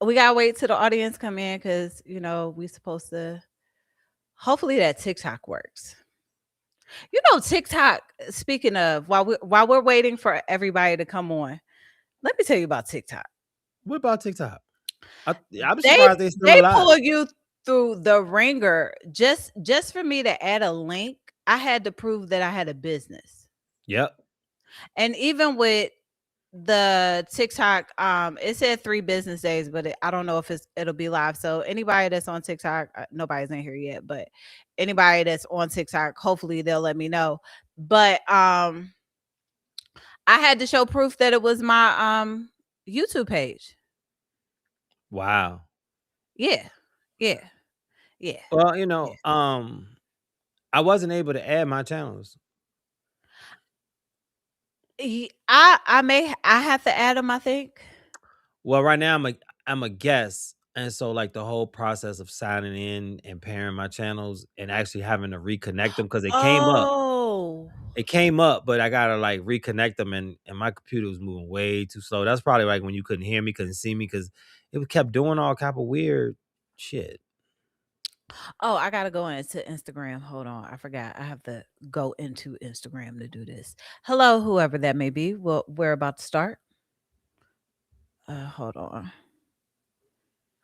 we gotta wait till the audience come in because we supposed to. Hopefully that TikTok works. TikTok. Speaking of, while we're waiting for everybody to come on, let me tell you about TikTok. What about TikTok? I'm They surprised they're still they alive. pull you through the ringer just for me to add a link. I had to prove that I had a business. Yep. And even with the TikTok, it said 3 business days, but I don't know if it'll be live. So anybody that's on TikTok, nobody's in here yet, but anybody that's on TikTok, hopefully they'll let me know. But I had to show proof that it was my YouTube page. Wow. Yeah, yeah, yeah, Well, yeah. I wasn't able to add my channels. I have to add them. I think. Well, right now I'm a guest, and so like the whole process of signing in and pairing my channels and actually having to reconnect them because it came up. Oh, It came up, but I gotta like reconnect them, and my computer was moving way too slow. That's probably like when you couldn't hear me, couldn't see me, because kept doing all kind of weird shit. oh, I gotta go into Instagram. Hold on, I forgot. I have to go into Instagram to do this. Hello, whoever that may be. Well, we're about to start. Hold on.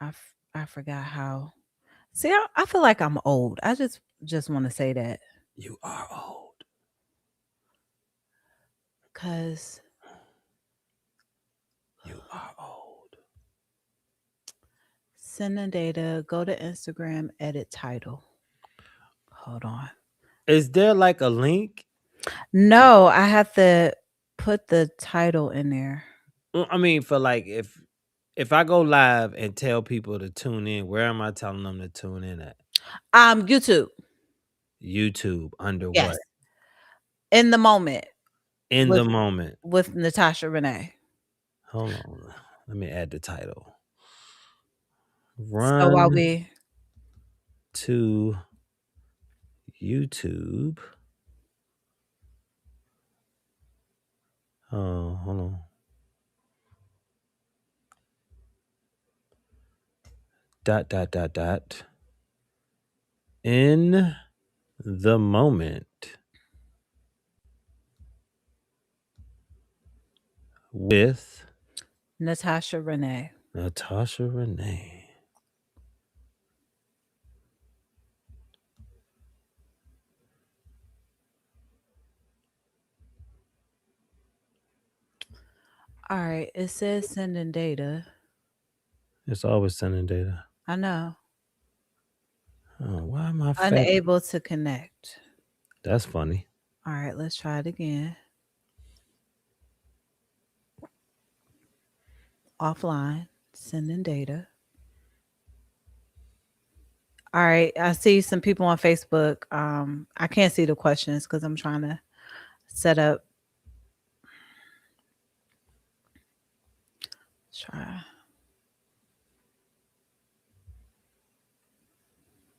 I forgot how. See, I feel like I'm old. I just want to say that You are old. because You are old. sending data. Go to Instagram. Edit title. Hold on. Is there like a link? No, I have to put the title in there. I mean, for like if I go live and tell people to tune in, where am I telling them to tune in at? YouTube. YouTube under Yes, what? in the moment In with the moment. Natasha Renee. Hold on. Let me add the title. So while Run we to YouTube. Oh, hold on. Dot dot dot dot. In the moment with Natasha Renee. Natasha Renee. All right, it says sending data. It's always sending data. I know. Oh, why am I fat? Unable to connect. That's funny. All right, let's try it again. Offline, sending data. All right, I see some people on Facebook. I can't see the questions because I'm trying to set up. Try.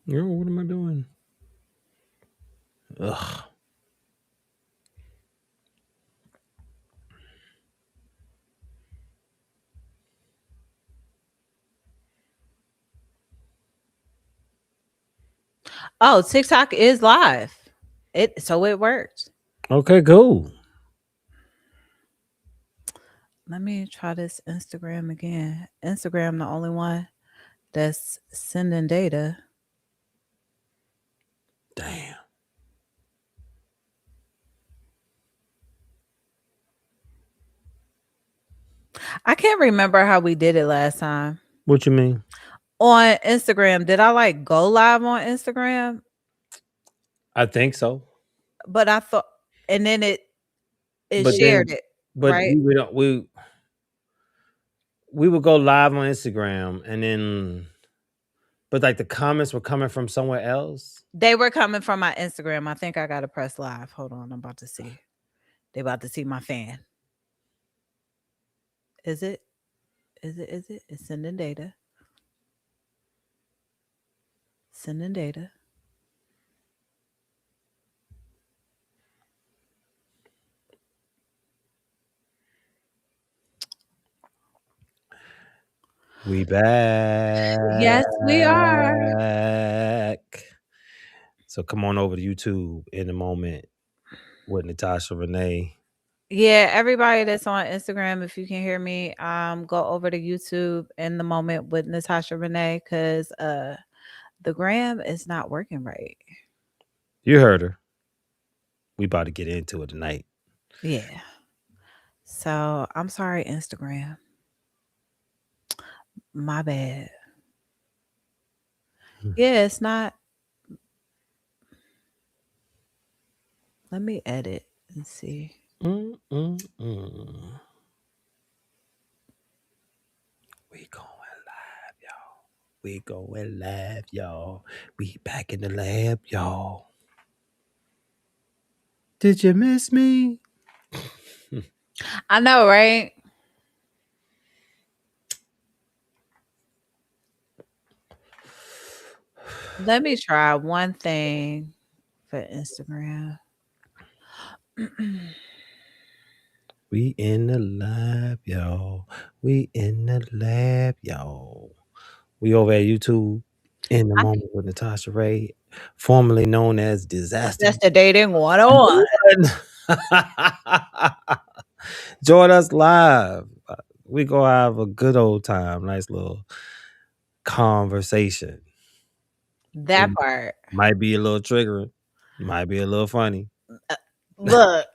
Yo, what am I doing? Ugh. Oh, TikTok is live. It works. Okay, cool. Let me try this Instagram again. Instagram, the only one that's sending data. Damn. I can't remember how we did it last time. What you mean? On Instagram, did I like go live on Instagram? I think so. But I thought, and then it But shared then, it, but right? we would go live on Instagram, and then, but like the comments were coming from somewhere else. They were coming from my Instagram. I think I gotta press live. Hold on, I'm about to see. They about to see my fan. Is it? Is it? Is it? It's sending data. Sending data. We back. Yes, we are. So come on over to YouTube in a moment with Natasha Renee. Yeah, everybody that's on Instagram, if you can hear me, go over to YouTube in the moment with Natasha Renee because the gram is not working right. You heard her. We about to get into it tonight. Yeah. So I'm sorry, Instagram. My bad. Yeah, it's not. Let me edit and see. Mm, mm, mm. We going live, y'all. We going live, y'all. We back in the lab, y'all. Did you miss me? I know, right? Let me try one thing for Instagram. We in the lab, y'all. We in the lab, y'all. We over at YouTube in the I, moment with Natasha Ray, formerly known as Disaster that's the dating 101. One. Join us live. We gonna have a good old time. Nice little conversation. It That part. might be a little triggering. Might be a little funny. Look,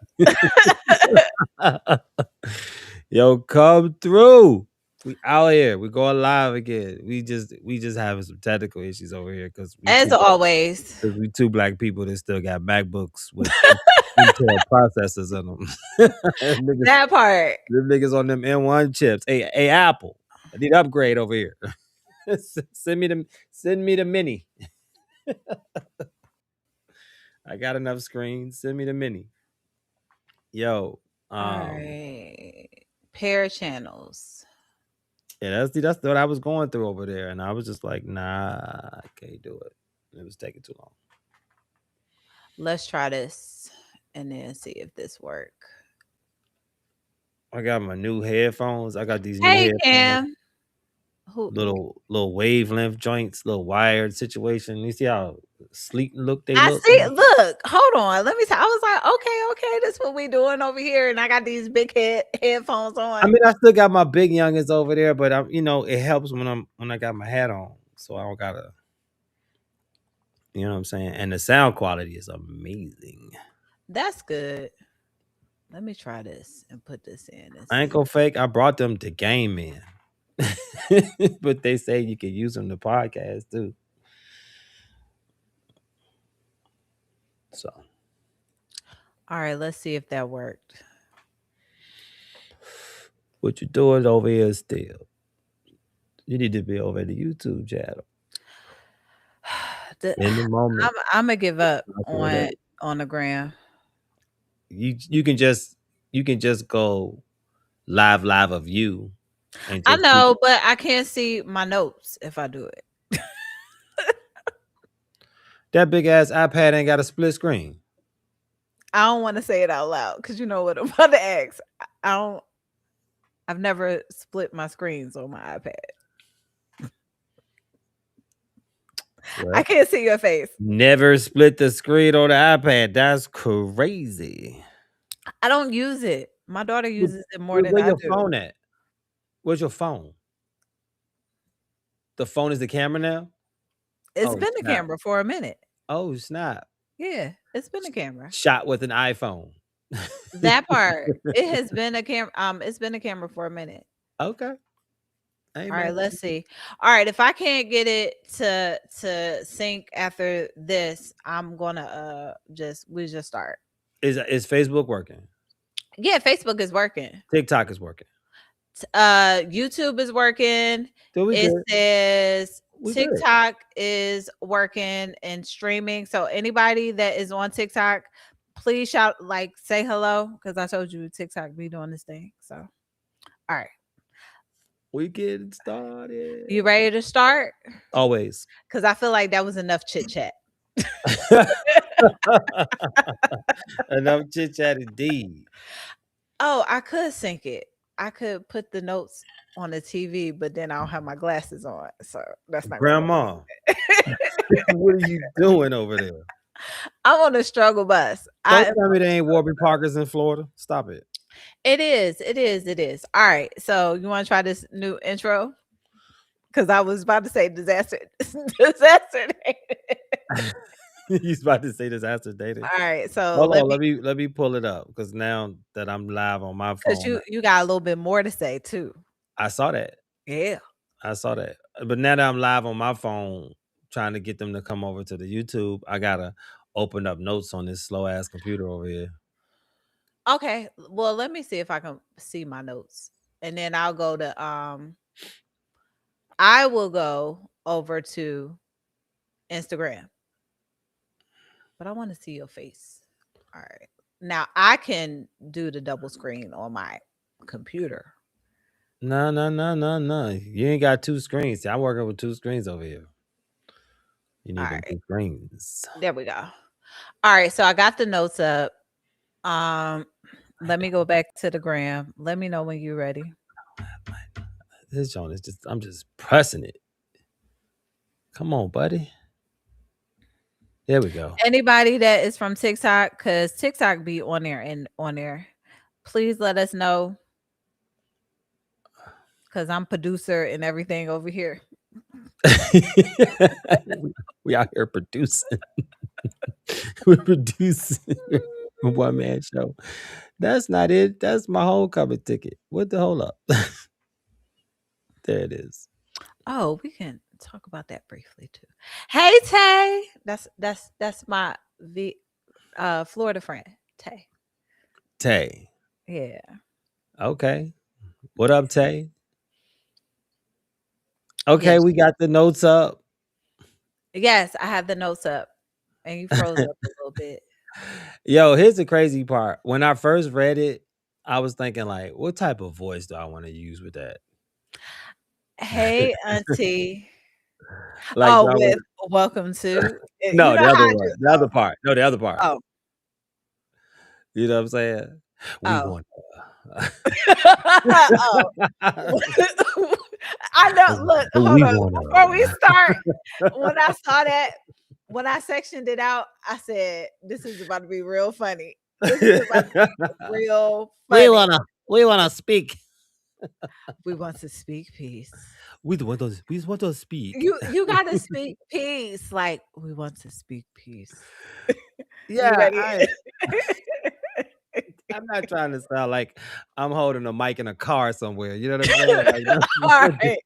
Yo, come through. We out here. We going live again. We just having some technical issues over here because as always. we two black people that still got MacBooks with Intel processors in them. niggas, That part. them niggas on them M1 chips. Hey, Apple. I need an upgrade over here. Send me the mini. I got enough screens. Send me the mini. Yo, All um, right. Pair channels. yeah, that's what I was going through over there, and I was just like, nah, I can't do it. It was taking too long. Let's try this and then see if this work. I got my new headphones. I got these new Hey headphones, Cam. Who little wavelength joints, little wired situation. You see how sleek look they I look? see, look, hold on. Let me I was like, okay, this what we doing over here. And I got these big headphones I on. mean, I still got my big youngins over there, but it helps when I got my hat on, so I don't gotta, you know what I'm saying. And the sound quality is amazing. That's good. Let me try this and put this in and I ain't see. gonna fake. I brought them to Game In, but they say you can use them to podcast too. So All right, let's see if that worked. what you doing over here still? You need to be over at the YouTube channel The- in the moment. I'm gonna give up Natasha Renee. on the gram. You can just go live of you and I just know, but I can't see my notes if I do it. that big ass iPad ain't got a split screen. I don't want to say it out loud because you know what I'm about to ask. I don't. I've never split my screens on my iPad. I Well, can't see your face. never split the screen on the iPad. That's crazy. I don't use it. My daughter uses it more than Where I your do. phone at? Where's your phone? The phone is the camera now? It's Oh, been a snap. camera for a minute. Oh, snap. Yeah, it's been a camera. Shot with an iPhone. That part. It has been a camera. It's been a camera for a minute. Okay. I ain't All right, mad. let's see. All right, if I can't get it to sync after this, I'm gonna we just start. Is Facebook working? Yeah, Facebook is working. TikTok is working. YouTube is working. So we It good. says We good. TikTok is working and streaming. So anybody that is on TikTok, please shout like say hello because I told you TikTok be doing this thing. So all right. We getting You started. ready to start? Always. Because I feel like that was enough chit chat. Enough chit chat indeed. Oh, I could sync it. I could put the notes. on the TV, but then I don't have my glasses on, so that's not gonna work. Grandma, what are you doing over there? I'm on a struggle bus. I Don't am tell on me a they ain't struggle Warby bus. Parkers in Florida. Stop it. It is. It is. It is. All right. So you want to try this new intro? Because I was about to say disaster, disaster. He's about to say this after dating. All right. So Hold let on, me, let me pull it up because now that I'm live on my because phone, you got a little bit more to say too. I saw that. Yeah. I saw that. But now that I'm live on my phone, trying to get them to come over to the YouTube, I gotta open up notes on this slow ass computer over here. Okay. Well, let me see if I can see my notes, and then I'll go to I will go over to Instagram, but I want to see your face. All right. Now I can do the double screen on my computer. No, no, no, no, no. You ain't got two screens. See, I'm working with two screens over here. You All need them right. two screens. There we go. All right. So I got the notes up. Um, I let me go back to the gram. Let me know when you're ready. This joint is just I'm just pressing it. Come on, buddy. There we go. Anybody that is from TikTok, because TikTok be on there and on there, please let us know because I'm producer and everything over here. we out here producing. We're producing a one man show. That's not it. That's my homecoming ticket. What the hold up? There it is. Oh, we can talk about that briefly too. Hey Tay. That's my Florida friend. Tay. Tay. Yeah. Okay. What up, Tay? Okay, Yes. we got the notes up. Yes, I have the notes up. And you froze up a little bit. Yo, here's the crazy part. When I first read it, I was thinking like, what type of voice do I want to use with that? Hey, auntie. Like, do Oh, I with want welcome to. You no, know the how other I one, just the other part. No, the other part. oh You know what I'm saying? We oh want. oh. I know. Look, hold we on. want Before we start, to. when I saw that, when I sectioned it out, I said, "This is about to be real funny. This is about to be real we funny." wanna, we wanna speak. We want to speak peace. We want to speak. You got to speak peace. Like we want to speak peace. You Yeah, ready? I'm not trying to sound like I'm holding a mic in a car somewhere. You know what I'm saying? Like, All right.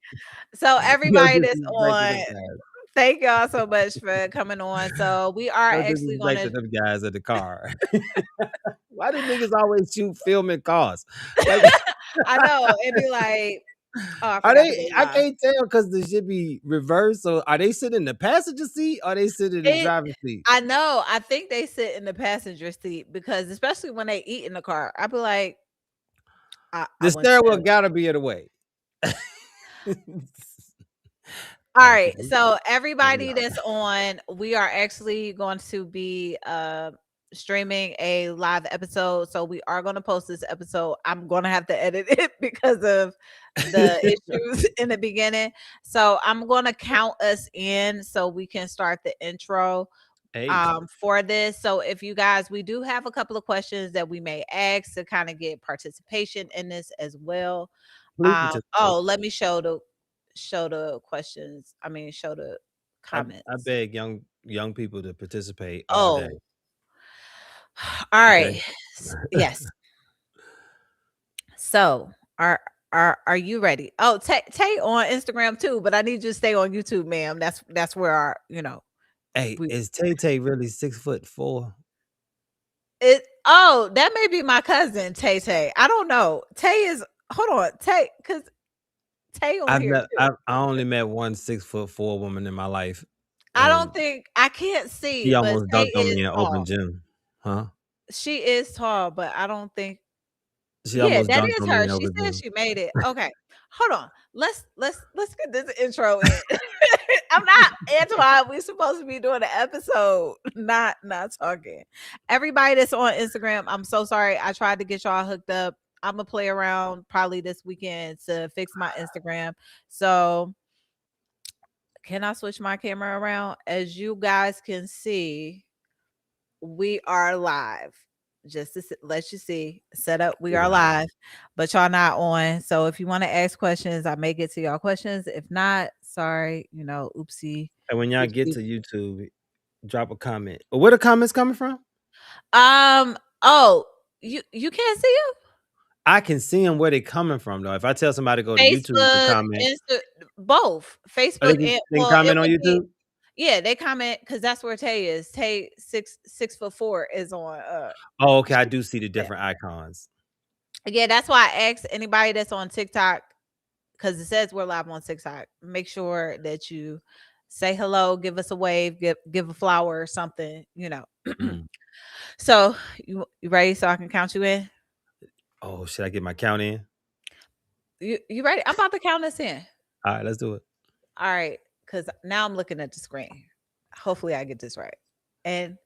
So no everybody that's disrespect to on, them guys. thank y'all so much for coming on. So we are No actually going disrespect to to. them guys at the car. Why do niggas always shoot film in cars? Like, I know it'd be like, oh, I are forgot to they? go I live. can't tell because the shit be reversed. So, are they sitting in the passenger seat? Or are they sitting in the It. driver's seat? I know. I think they sit in the passenger seat because, especially when they eat in the car, I'd be like, I The want stairwell to. gotta be in the way. All Nah, right. 'cause So we everybody are. that's on, we are actually going to be streaming a live episode. So we are going to post this episode. I'm going to have to edit it because of the issues in the beginning. So I'm going to count us in so we can start the intro Hey, for this. So if you guys, we do have a couple of questions that we may ask to kind of get participation in this as well. please participate. Oh, let me show the questions. I mean, show the I comments. beg young people to participate all day. Oh, all Okay. right. Yes. So are you ready? Oh, Tay on Instagram too, but I need you to stay on YouTube, ma'am. That's where our Hey, we is Tay Tay really 6'4"? it. Oh, that may be my cousin Tay Tay. I don't know. Tay is hold on Tay because Tay on I've here met too. I only met one 6'4" woman in my life, I don't and think I can't see, she but almost Tay dunked on is me in an open tall. gym. Huh? She is tall, but I don't think. She Yeah, almost that dunked is on me her. in an She open said gym. she made it. Okay. Hold on. Let's get this intro in. I'm not Antoine. We're supposed to be doing an episode, not talking. Everybody that's on Instagram, I'm so sorry. I tried to get y'all hooked up. I'm gonna play around probably this weekend to fix my Instagram. So can I switch my camera around? As you guys can see, we are live. Just to let you see, set up. We are Wow. live, but y'all not on. So if you want to ask questions, I may get to y'all questions. If not, sorry, oopsie, And when y'all get oopsie. to YouTube, drop a comment. Where the comments coming from? Oh, you can't see them? I can see them where they coming from though. If I tell somebody to go to YouTube to Facebook, comment, both oh, they Facebook can, and they can it comment on would be YouTube. yeah, they comment because that's where Tay is. Tay 6'4" is on Oh, okay. I do see the different icons. yeah, that's why I asked anybody that's on TikTok because it says we're live on TikTok. Make sure that you say hello, give us a wave, give a flower or something. Mm. So you ready? So I can count you in. Oh, should I get my count in? You ready? I'm about to count us in. All right, let's do it. All right, because now I'm looking at the screen. Hopefully, I get this right. And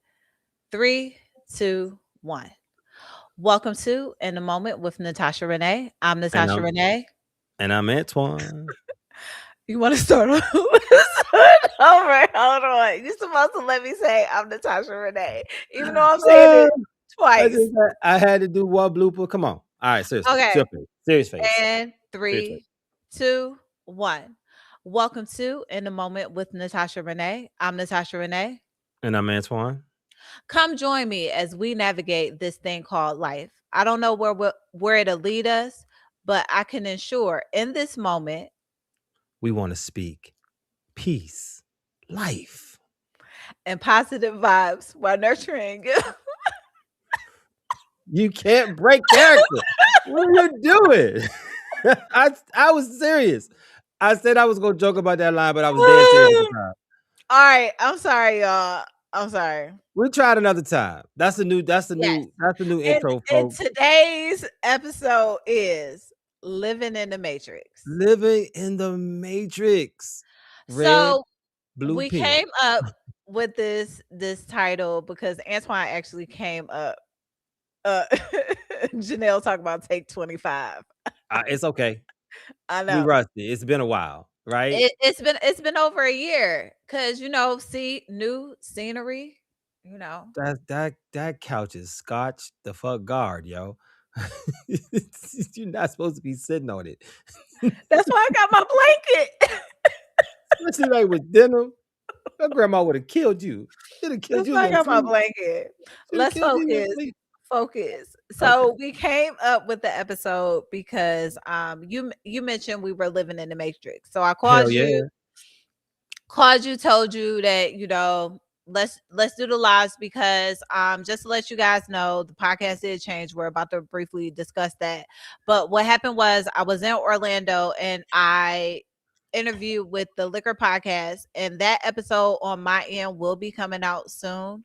3, 2, 1. Welcome to In the Moment with Natasha Renee. I'm And Natasha I'm Renee. and I'm Antoine. You want to start over? Hold on. You're supposed to let me say I'm Natasha Renee, even though I'm saying Uh, it twice. I had to do one blooper. Come on. All right, seriously. Okay. Serious face. Serious face. And Serious face. 3, 2, 1. Welcome to In the Moment with Natasha Renee. I'm Natasha Renee. And I'm Antoine. Come join me as we navigate this thing called life. I don't know where it'll lead us, but I can ensure in this moment We want to speak peace, life. and positive vibes while nurturing you. You can't break character. What are you doing? I was serious. I said I was gonna joke about that line, but I was dead serious at the time. All right, I'm sorry, y'all. I'm sorry. We tried another time. Yes. That's the new And intro, and folks. today's episode is Living in the Matrix. Living in the Matrix. Red, So blue, we pink. came up with this title because Antoine actually came up. Uh, Janelle talking about take 25. It's okay. I We know. rusty. It's been a while, right? It's been over a year because see new scenery. You know That couch is scotch the fuck guard, yo. You're not supposed to be sitting on it. that's why I got my blanket. Especially like with dinner. Your grandma would have killed you. She'd have killed That's you in why I your got my sleep. blanket. She'd have Let's killed you in your focus. sleep. Focus. Okay. So we came up with the episode because you mentioned we were living in the matrix. So I Hell yeah. called you, told you that let's do the lives because just to let you guys know the podcast did change. We're about to briefly discuss that. But what happened was I was in Orlando and I interviewed with the Liquor Podcast, and that episode on my end will be coming out soon.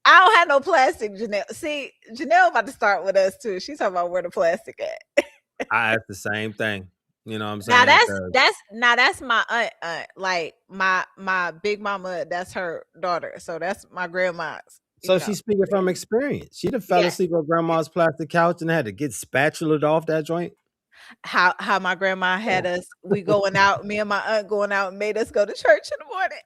I don't have no plastic, Janelle. See, Janelle about to start with us too. She's talking about where the plastic at. I asked the same thing. You know what I'm Now saying? 'Cause that's my aunt, like my big mama. That's her daughter, so that's my grandma's. so she's speaking from experience. She'd have fell Yeah, asleep on grandma's plastic couch and had to get spatulaed off that joint. how my grandma had us. We going out. Me and my aunt going out and made us go to church in the morning.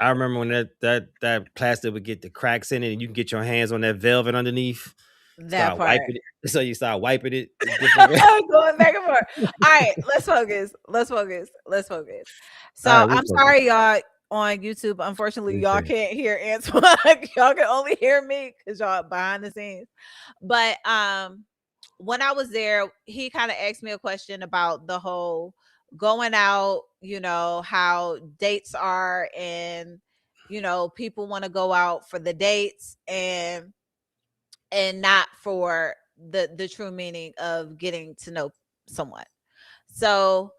I remember when that plastic would get the cracks in it, and you can get your hands on that velvet underneath. That Start part. wiping it. So you start wiping it a different way. Going back and forth. All right, let's focus. Let's focus. Let's focus. All So right, we I'm focus. sorry, y'all on YouTube. Unfortunately, We y'all see. can't hear Antoine. Y'all can only hear me because y'all behind the scenes. But when I was there, he kind of asked me a question about the whole going out, how dates are, and people want to go out for the dates and not for the true meaning of getting to know someone. So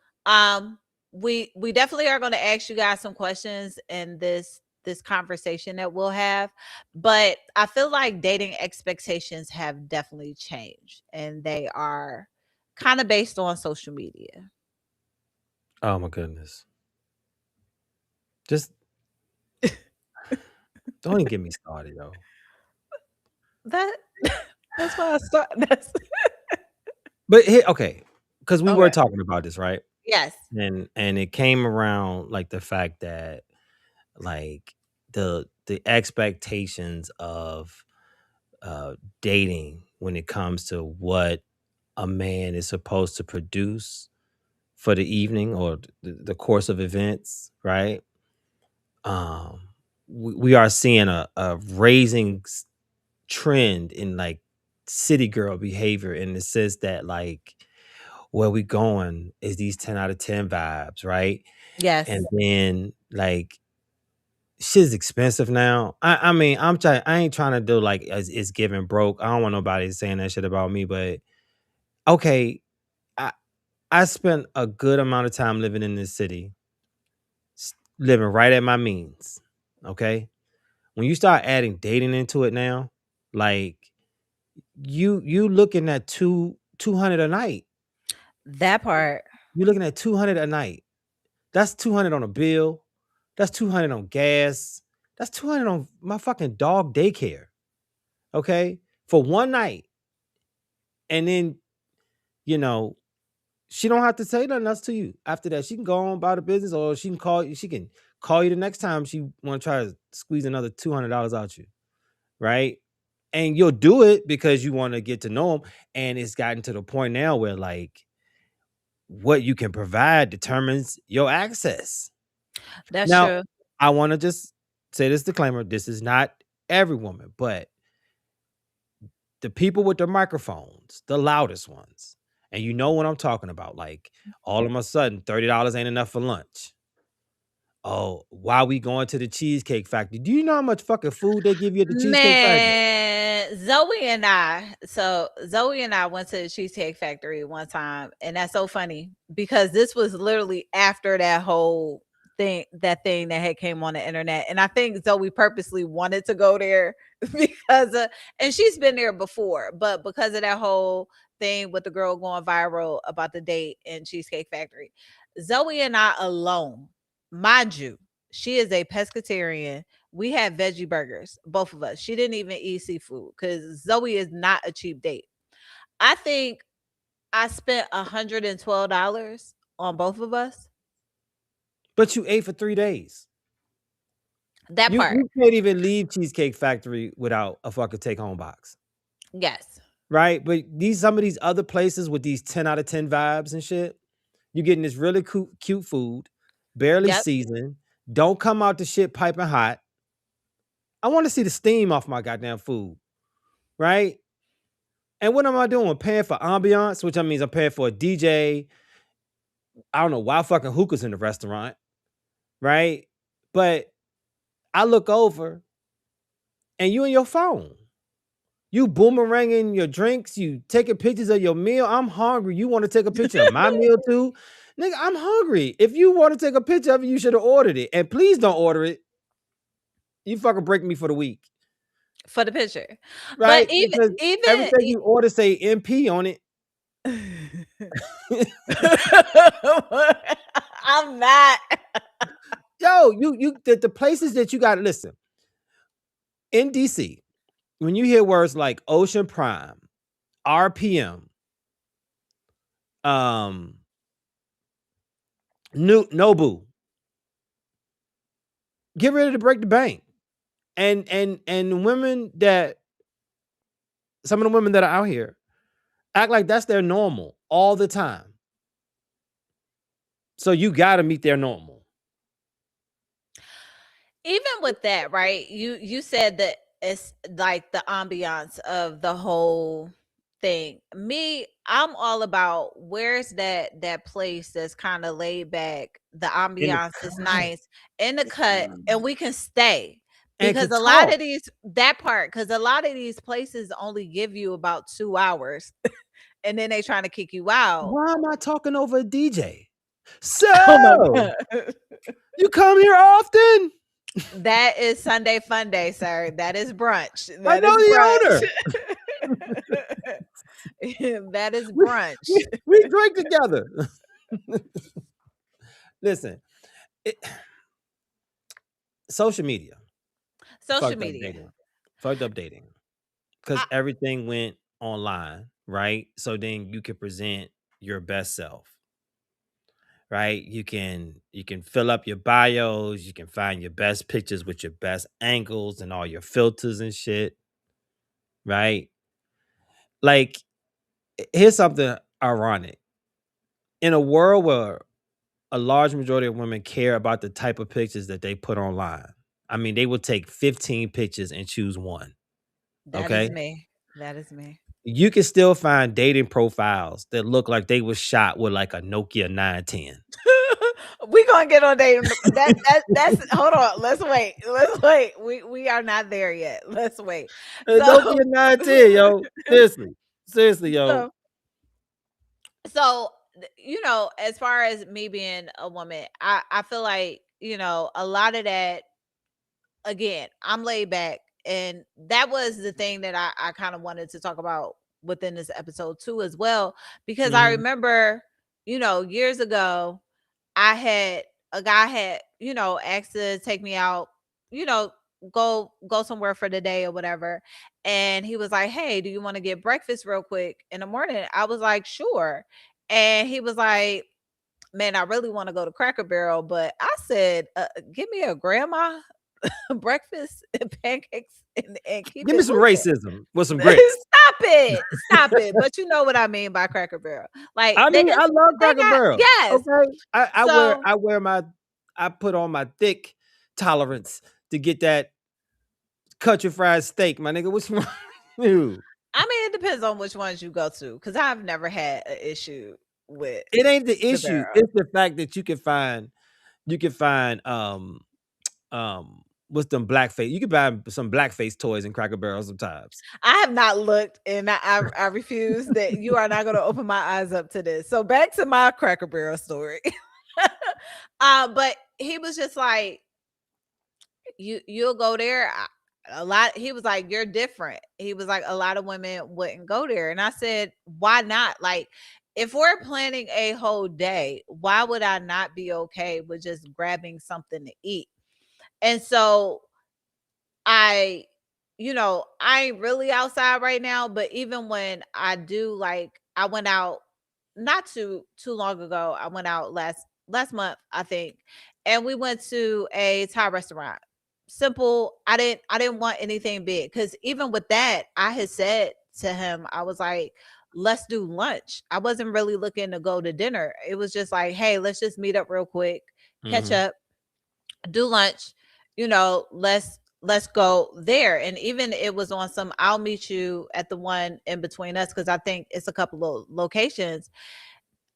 we definitely are going to ask you guys some questions in this conversation that we'll have, but I feel like dating expectations have definitely changed and they are kind of based on social media. Oh my goodness. Just don't even get me started, though. That That's why I start. That's But here, okay, because we were okay. talking about this, right? Yes. And it came around like the fact that like the expectations of dating when it comes to what a man is supposed to produce for the evening or the course of events, right? Um, we are seeing a raising trend in like city girl behavior in the sense that like where we going is these 10 out of 10 vibes, right? And Yes. then like shit's expensive now. I mean, I ain't trying to do like it's giving broke. I don't want nobody saying that shit about me, but okay, I I spent a good amount of time living in this city, living right at my means. Okay? When you start adding dating into it now, like you looking at 200 a night. That part. You're looking at 200 a night. That's 200 on a bill. That's 200 on gas. That's 200 on my fucking dog daycare. Okay? For one night. And then, you know, she don't have to say nothing else to you. After that, she can go on about the business or she can call you. She can call you the next time she want to try to squeeze another $200 out you. Right? And you'll do it because you want to get to know them. And it's gotten to the point now where like what you can provide determines your access. That's Now, true. I want to just say this disclaimer. This is not every woman, but the people with the microphones, the loudest ones, and you know what I'm talking about. Like all of a sudden, $30 ain't enough for lunch. Oh, why we going to the Cheesecake Factory? Do you know how much fucking food they give you at the Cheesecake Factory? Man, Zoe and I went to the Cheesecake Factory one time, and that's so funny because this was literally after that whole thing that had came on the internet, and I think Zoe purposely wanted to go there because and she's been there before, but because of that whole thing with the girl going viral about the date in Cheesecake Factory, Zoe and I alone, mind you, she is a pescatarian. We had veggie burgers, both of us. She didn't even eat seafood because Zoe is not a cheap date. I think I spent $112 on both of us. But you ate for 3 days. That part. You can't even leave Cheesecake Factory without a fucking take home box. Yes. Right? But some of these other places with these 10 out of 10 vibes and shit, you're getting this really cute food, barely Yep. seasoned, don't come out the shit piping hot. I want to see the steam off my goddamn food, right? And what am I doing? Paying for ambiance, which means I'm paying for a DJ. I don't know why fucking hookahs in the restaurant, right? But I look over and you in your phone. You boomeranging your drinks, you taking pictures of your meal. I'm hungry. You want to take a picture of my meal too? Nigga, I'm hungry. If you want to take a picture of it, you should have ordered it. And please don't order it. You fucking break me for the week. For the picture. But Right? Because even everything you order say MP on it. I'm not. Yo, the places that you got to listen. In DC, when you hear words like Ocean Prime, RPM, um, Nobu, get ready to break the bank. And women that some of the women that are out here act like that's their normal all the time. So you got to meet their normal. Even with that, right? You said that it's like the ambiance of the whole thing. Me, I'm all about where's that place that's kind of laid back. The In the ambiance is cut. nice in the cut, and we can stay And because could a lot talk. of these that part because a lot of these places only give you about 2 hours, and then they trying to kick you out. Why am I talking over a DJ? Oh my So god. you come here often? That is Sunday fun day, sir. That is brunch. I That know is the owner. brunch. That is We, brunch. we drink together. Listen, it, social media Social fucked up media. dating. Fucked up dating. Because I, everything went online, right? So then you can present your best self, right? You can fill up your bios, you can find your best pictures with your best angles and all your filters and shit, right? Like here's something ironic. In a world where a large majority of women care about the type of pictures that they put online. I mean, they will take 15 pictures and choose one. That is Okay. me. That is me. You can still find dating profiles that look like they was shot with like a Nokia 910. We gonna get on dating. That's hold on. Let's wait. Let's wait. We are not there yet. Let's wait. So Nokia 910, yo. Seriously. Seriously, yo. so so as far as me being a woman, I feel like a lot of that. Again, I'm laid back, and that was the thing that I kind of wanted to talk about within this episode too, as well, because I Mhm. remember years ago I had a guy had asked to take me out, you know go somewhere for the day or whatever, and he was like, hey, do you want to get breakfast real quick in the morning? I was like, sure. And he was like, man, I really want to go to Cracker Barrel, but I said, give me a grandma breakfast and pancakes, and keep Give me it some moving. racism with some grits. Stop it. Stop it. But you know what I mean by Cracker Barrel. Like I mean, I love they Cracker got, Barrel. yes. Okay. I wear So I wear my I put on my thick tolerance to get that country fried steak, my nigga. What's wrong with you? I mean, it depends on which ones you go to, because I've never had an issue with It ain't the the issue. barrel. It's the fact that you can find what's them blackface. You can buy some blackface toys in Cracker Barrel sometimes. I have not looked, and I refuse that. You are not going to open my eyes up to this. So back to my Cracker Barrel story. But he was just like, you'll go there. A lot. He was like, you're different. He was like, a lot of women wouldn't go there, and I said, why not? Like, if we're planning a whole day, why would I not be okay with just grabbing something to eat? And so I, I ain't really outside right now, but even when I do, like, I went out not too long ago. I went out last month, I think, and we went to a Thai restaurant. Simple. I didn't want anything big, because even with that, I had said to him, I was like, let's do lunch. I wasn't really looking to go to dinner. It was just like, hey, let's just meet up real quick, catch Mhm. up, do lunch, let's go there. And even it was on some, I'll meet you at the one in between us, because I think it's a couple of locations,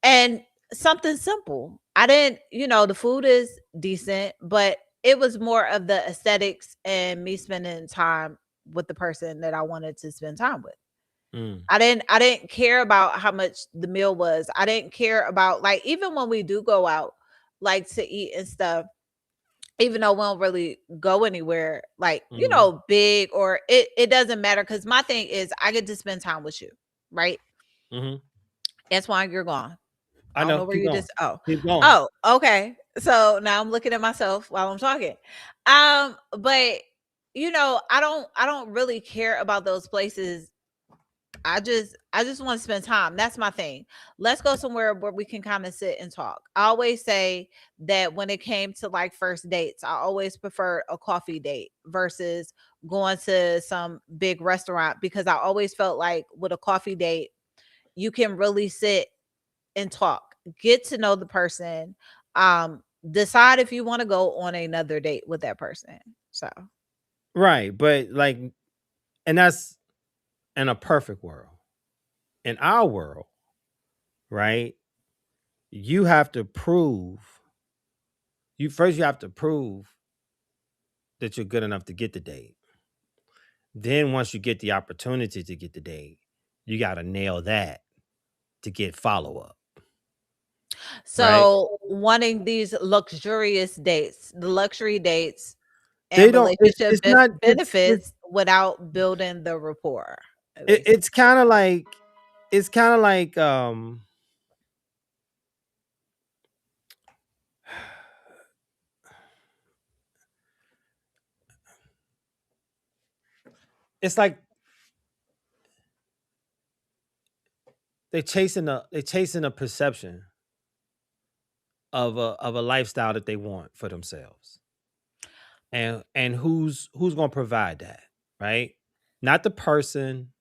and something simple. I didn't, the food is decent, but it was more of the aesthetics and me spending time with the person that I wanted to spend time with. Mm. I didn't care about how much the meal was. I didn't care about, like, even when we do go out, like, to eat and stuff, even though we don't really go anywhere, like, Mhm. big, or it doesn't matter, because my thing is I get to spend time with you, right? Mhm. That's why you're gone. I I don't know. know where Keep you going. just, Keep going. oh, okay. So now I'm looking at myself while I'm talking. But I don't really care about those places. I just want to spend time. That's my thing. Let's go somewhere where we can kind of sit and talk. I always say that when it came to, like, first dates, I always prefer a coffee date versus going to some big restaurant, because I always felt like with a coffee date, you can really sit and talk, get to know the person, decide if you want to go on another date with that person. So, Right, but like, and that's in a perfect world. In our world, right? You have to prove you have to prove that you're good enough to get the date. Then once you get the opportunity to get the date, you got to nail that to get follow up, right? wanting these luxurious dates, the luxury dates They and don't. relationship It's not. benefits without building the rapport, basically. It's kind of like it's kind of like it's like They're chasing a perception of a lifestyle that they want for themselves. And who's going to provide that, right? Not the person,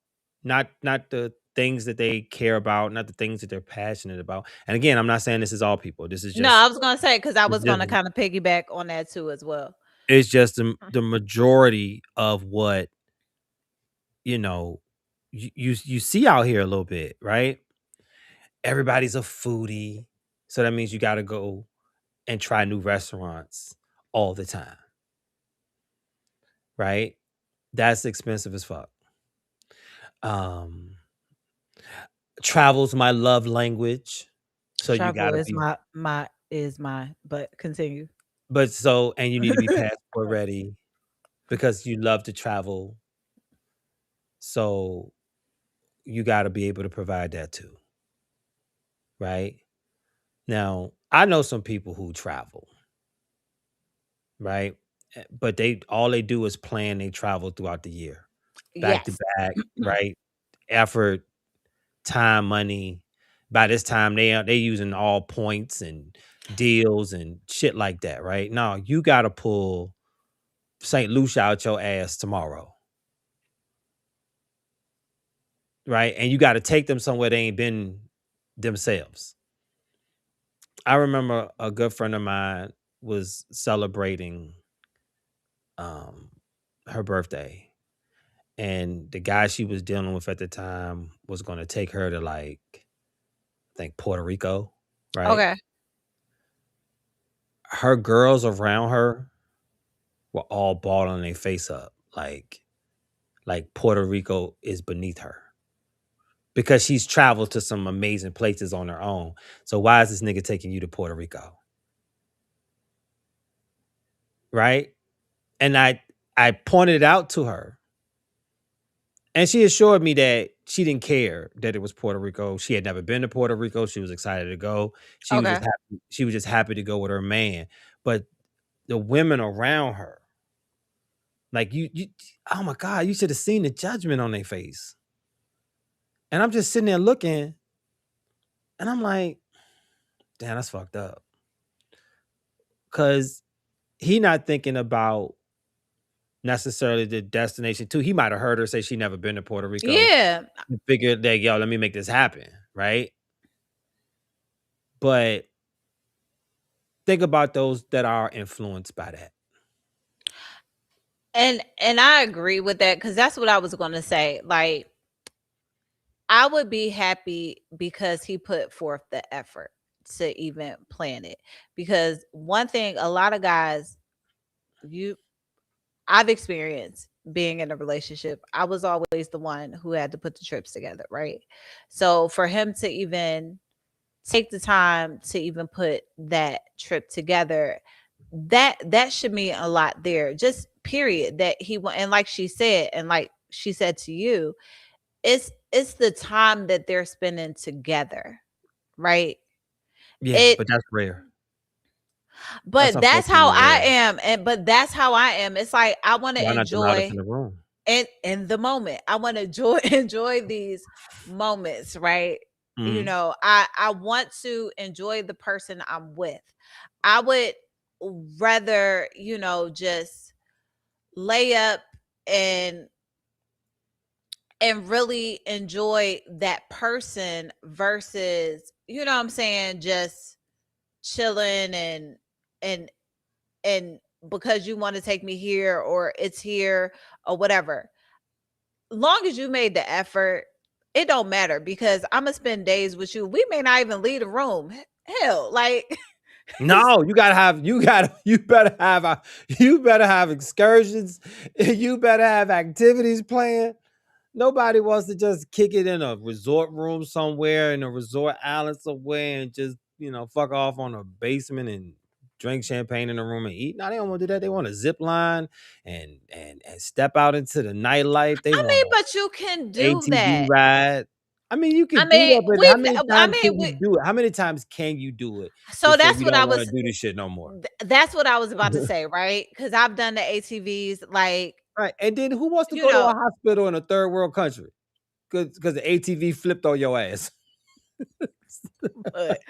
not the things that they care about, not the things that they're passionate about. And again, I'm not saying this is all people. This is No, just I was gonna say because I it's was just gonna kind of piggyback on that too as well. it's just the majority of what you know you see out here a little bit, right? Everybody's a foodie, so that means you got to go and try new restaurants all the time, right? That's expensive as fuck. Um, Travel's my love language, so you got Travel to is be, my, but continue. and you need to be passport ready because you love to travel, so you got to be able to provide that too, right? Now, I know some people who travel, right? But they all they do is plan they travel throughout the year, back to Yes. back, right? Effort, time, money. By this time, they using all points and deals and shit like that, right? No, you got to pull St. Lucia out your ass tomorrow, right? And you got to take them somewhere they ain't been themselves. I remember a good friend of mine was celebrating um her birthday, and the guy she was dealing with at the time was going to take her to, like, I think Puerto Rico, right? Okay. Her girls around her were all balling their face up, like Puerto Rico is beneath her because she's traveled to some amazing places on her own. So why is this nigga taking you to Puerto Rico, right? And I pointed it out to her, and she assured me that she didn't care that it was Puerto Rico. She had never been to Puerto Rico. She was excited to go. She was just Okay. happy. She was just happy to go with her man. But the women around her, like oh my God, you should have seen the judgment on their face. And I'm just sitting there looking, and I'm like, damn, that's fucked up. Cause he not thinking about necessarily the destination too. He might have heard her say she never been to Puerto Rico. Yeah. He figured that, yo, let me make this happen, right? But think about those that are influenced by that. And I agree with that because that's what I was gonna say. Like, I would be happy because he put forth the effort to even plan it. Because one thing, a lot of guys, you I've experienced being in a relationship. I was always the one who had to put the trips together, right? So for him to even take the time to even put that trip together, that should mean a lot there. Just period. That he went, and like she said, and like she said to you, it's the time that they're spending together, right? Yeah, It but that's rare. That's but that's how unfortunately I rare. am, and but that's how I am. It's like I want to Why not the loudest in enjoy the room? in the moment. I want to enjoy enjoy these moments, right? You Mhm. know, I want to enjoy the person I'm with. I would rather, just lay up and really enjoy that person versus, you know what I'm saying, just chilling and and because you want to take me here or it's here or whatever. Long as you made the effort, it don't matter because I'm gonna spend days with you. We may not even leave the room. Hell, like No, you better have excursions. You better have activities planned. Nobody wants to just kick it in a resort room somewhere in a resort island somewhere and just, fuck off on a basement and drink champagne in the room and eat. No, they don't want to do that. They want to zip line and step out into the nightlife. They I want mean, to but you can do ATV that. ride. I mean, you I could do mean, that, but how we've many I times can mean, you do it? How many times can you do it so before that's you what I don't want to was do this shit no more? that's what I was about to say, right? Cuz I've done the ATVs like, Right. And then who wants to you go to know, a hospital in a third world country? Because the ATV flipped on your ass. But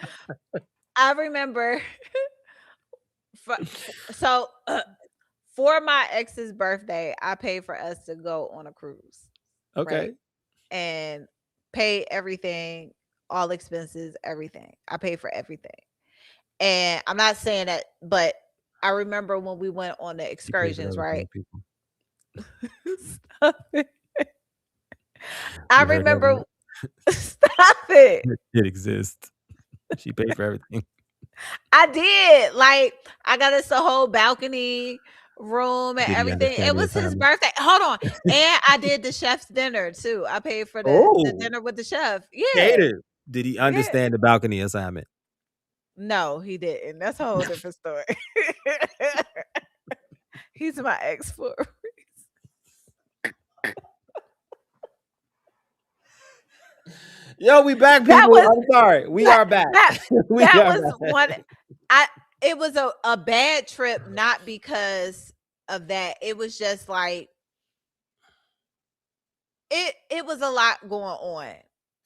I remember so for my ex's birthday, I paid for us to go on a cruise, right? Okay. And pay everything, all expenses, everything. I paid for everything. And I'm not saying that, but I remember when we went on the She paid for excursions, right? everything, people. Stop it. I You heard that remember right. stop it. It exists. She paid for everything. I did. Like, I got us a whole balcony room and Did he everything. understand It the was his assignment? birthday. Hold on. And I did the chef's dinner too. I paid for the Oh, dinner with the chef. Yeah. catered. Did he Yeah. understand the balcony assignment? No, he didn't. That's a whole different story. He's my ex for Yo, we back, that people. was I'm sorry. We that are back. that We that are was back. one I it was a bad trip, not because of that. It was just like it was a lot going on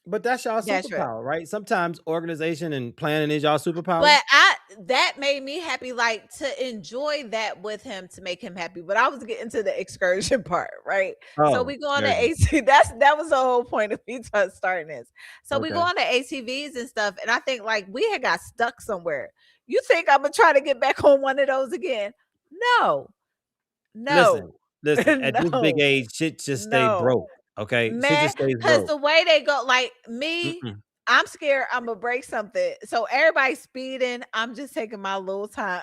But that's y'all that trip. superpower, right? Sometimes organization and planning is y'all superpower. But that made me happy, like, to enjoy that with him to make him happy. But I was getting to the excursion part, right? So Oh, we go on the excursion. AC. That was the whole point of me starting this. So we go Okay. on the ATVs and stuff, and I think like we had got stuck somewhere. You think I'm gonna try to get back on one of those again? No, Listen, no, listen. At this big no, age, shit just stay no. broke. Okay, shit Man, just stays cause broke. the way they go, like me, Mm-mm. I'm scared Imma break something. So everybody's speeding, I'm just taking my little time.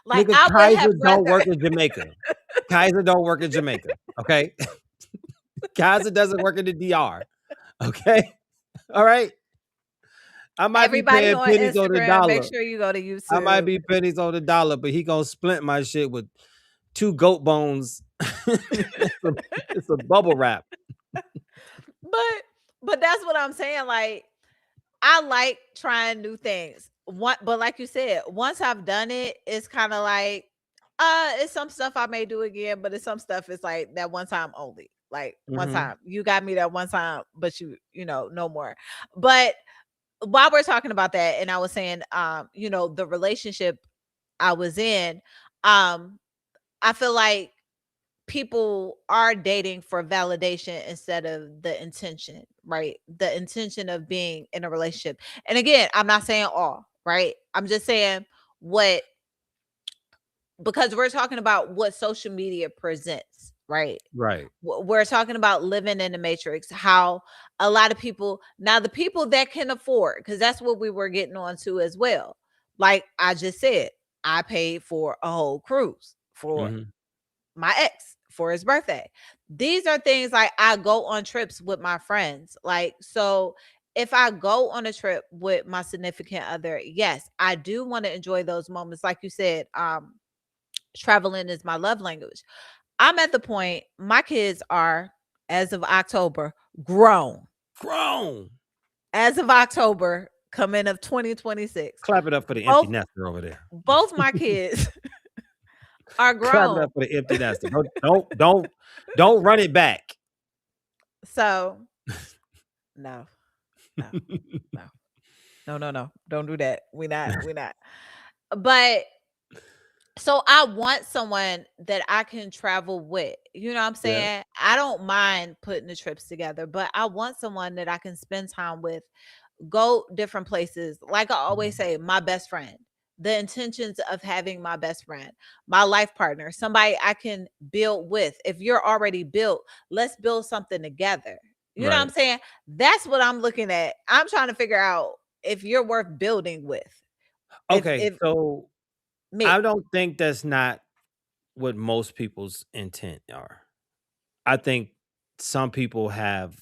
Like, Nigga, I would have Kaiser don't rather work in Jamaica. Kaiser don't work in Jamaica. Okay, Kaiser doesn't work in the DR. Okay, all right. I might be everybody paying on pennies on the Instagram, make dollar. sure you go to I might YouTube. be pennies on the dollar, but he gonna splint my shit with two goat bones. It's a bubble wrap. But that's what I'm saying, like, I like trying new things. But like you said, once I've done it, it's kinda like, it's some stuff I may do again, but it's some stuff it's like that one time only. Like, one Mhm. time. You got me that one time, but no more. But while we're talking about that, and I was saying, the relationship I was in, um, I feel like people are dating for validation instead of the intention, right? The intention of being in a relationship. And again, I'm not saying all, right? I'm just saying what, because we're talking about what social media presents, right? Right. We're talking about living in the matrix, how a lot of people, now the people that can afford, because that's what we were getting on to as well. Like I just said, I paid for a whole cruise for Mhm. my ex for his birthday. These are things like I go on trips with my friends. Like, so if I go on a trip with my significant other, yes, I do want to enjoy those moments. Like you said, traveling is my love language. I'm at the point, my kids are, as of October, grown. Grown. As of October, coming of 2026, Clap it up for the empty both nester over there. my kids are Clap it grown. up for the empty nester. Don't run it back. So no, no, no. No, no, no. Don't do that. We not. But so I want someone that I can travel with. You know what I'm Yeah. saying? I don't mind putting the trips together, but I want someone that I can spend time with, go different places. Like I always Mhm. say, my best friend. The intentions of having my best friend, my life partner, somebody I can build with. If you're already built, let's build something together. You know what I'm Right. saying? That's what I'm looking at. I'm trying to figure out if you're worth building with. Okay, If so I me. don't think that's not what most people's intent are. I think some people have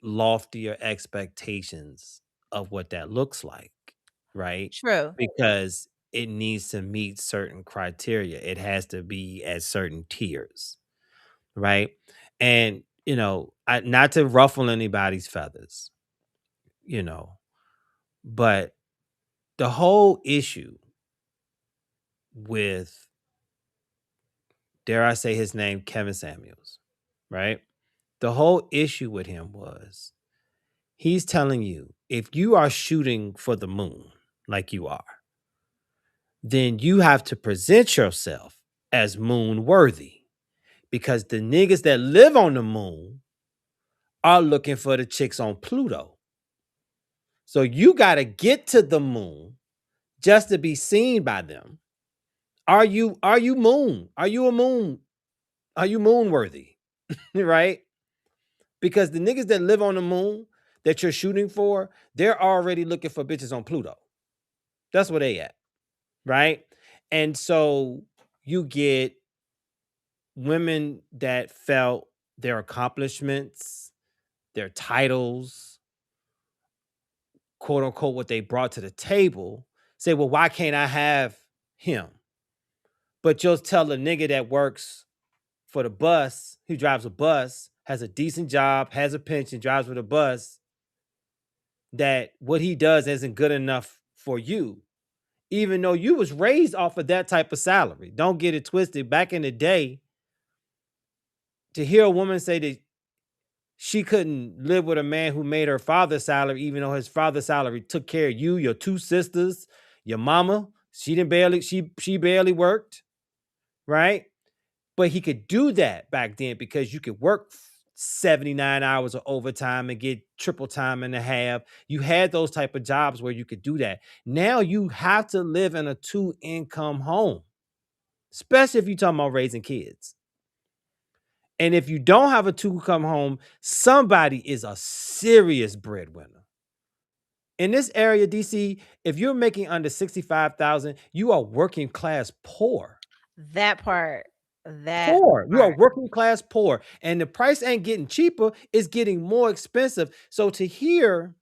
loftier expectations of what that looks like, right? True. Because it needs to meet certain criteria. It has to be at certain tiers, right? And, not to ruffle anybody's feathers, you know, but the whole issue with, dare I say his name, Kevin Samuels, right? The whole issue with him was he's telling you if you are shooting for the moon like you are, then you have to present yourself as moon worthy because the niggas that live on the moon are looking for the chicks on Pluto. So you got to get to the moon just to be seen by them. Are you moon? Are you a moon? Are you moon worthy? Right? Because the niggas that live on the moon that you're shooting for, they're already looking for bitches on Pluto. That's where they at, right? And so you get women that felt their accomplishments, their titles, quote unquote, what they brought to the table, say, well, why can't I have him? But you'll tell a nigga that works for the bus, who drives a bus, has a decent job, has a pension, drives with a bus, that what he does isn't good enough for you, even though you was raised off of that type of salary. Don't get it twisted. Back in the day, to hear a woman say that she couldn't live with a man who made her father's salary, even though his father's salary took care of you, your two sisters, your mama. She barely worked, right? But he could do that back then because you could work 79 hours of overtime and get triple time and a half. You had those type of jobs where you could do that. Now you have to live in a two-income home, especially if you're talking about raising kids. And if you don't have a two-income home, somebody is a serious breadwinner. In this area, DC, if you're making under 65,000, you are working class poor. That part. That Poor. You are part. working class poor. And the price ain't getting cheaper, it's getting more expensive. So to hear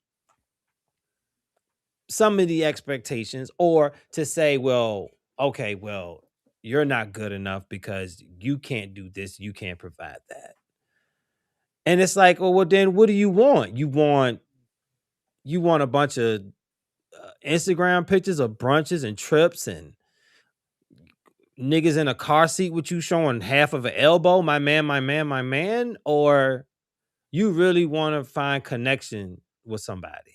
some of the expectations or to say, well, okay, well, you're not good enough because you can't do this, you can't provide that. And it's like, oh, well, then what do you want? You want a bunch of Instagram pictures of brunches and trips and niggas in a car seat with you showing half of an elbow, my man, my man, my man, or you really want to find connection with somebody.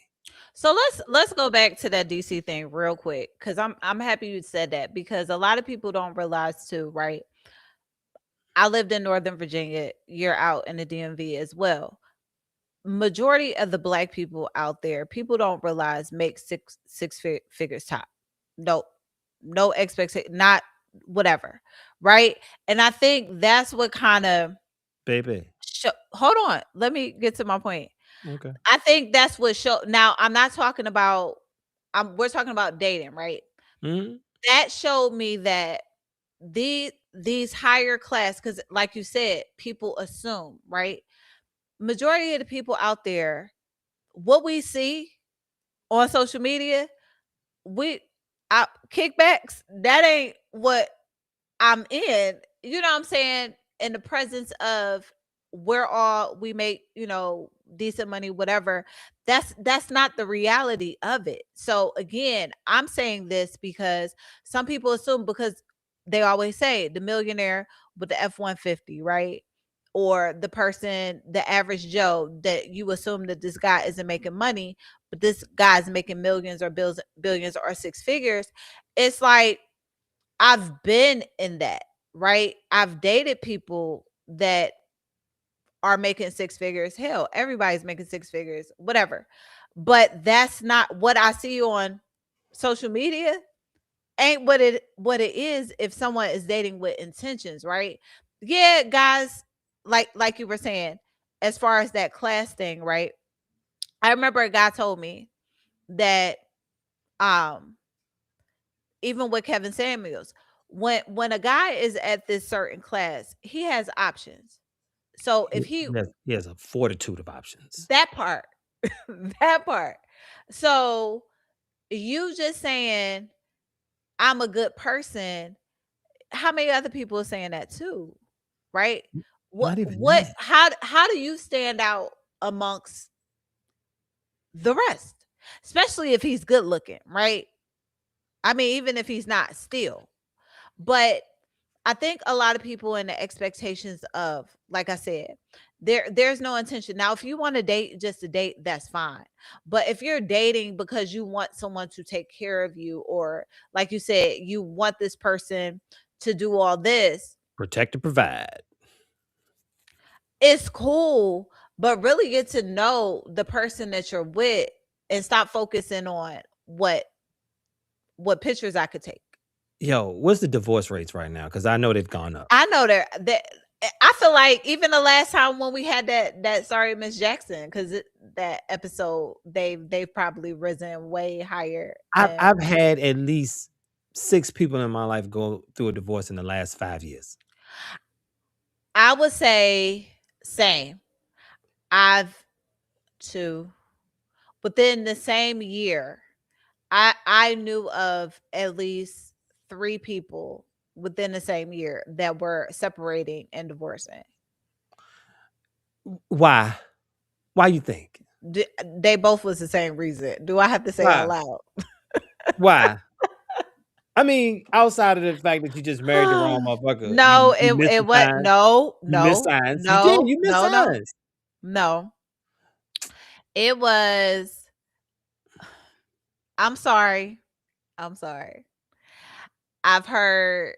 So let's go back to that DC thing real quick because I'm happy you said that because a lot of people don't realize too, right? I lived in Northern Virginia. You're out in the DMV as well. Majority of the black people out there, people don't realize make figures top. No, no expectation, not whatever, right? And I think that's what kind of Baby. hold on. Let me get to my point. Okay. I think that's what show. Now I'm not talking about. We're talking about dating, right? Mhm. That showed me that these higher class, because like you said, people assume, right? Majority of the people out there, what we see on social media, we kickbacks, that ain't what I'm in. You know what I'm saying? In the presence of we're all we make, decent money, whatever. That's not the reality of it. So again, I'm saying this because some people assume because they always say the millionaire with the F-150, right? Or the person, the average Joe, that you assume that this guy isn't making money, but this guy's making millions or billions or six figures. It's like I've been in that, right? I've dated people that are making six figures. Hell, everybody's making six figures, whatever. But that's not what I see on social media. Ain't what it is if someone is dating with intentions, right? Yeah, guys, like you were saying, as far as that class thing, right? I remember a guy told me that um even with Kevin Samuels, when a guy is at this certain class, he has options. So if He has a fortitude of options. that part, that part. So you just saying I'm a good person, how many other people are saying that too? Right? Not even that. How do you stand out amongst the rest? Especially if he's good looking, right? I mean, even if he's not still. But I think a lot of people in the expectations of, like I said, There's no intention. Now, if you want to date just to date, that's fine. But if you're dating because you want someone to take care of you, or like you said, you want this person to do all this, Protect and provide. it's cool, but really get to know the person that you're with and stop focusing on what pictures I could take. Yo, what's the divorce rates right now? Because I know they've gone up. I know that I feel like even the last time when we had that sorry Miss Jackson, because that episode, they've probably risen way higher than. I've had at least 6 people in my life go through a divorce in the last 5 years. I would say same. I've two within the same year. I knew of at least 3 people within the same year that were separating and divorcing. Why? Why you think? They both was the same reason. Do I have to say out Why? loud? Why? I mean, outside of the fact that you just married the wrong motherfucker, No, you missed it the what? signs. No, You missed no, signs. You did. no, You missed no, no, signs. no. It was. I'm sorry. I'm sorry. I've heard.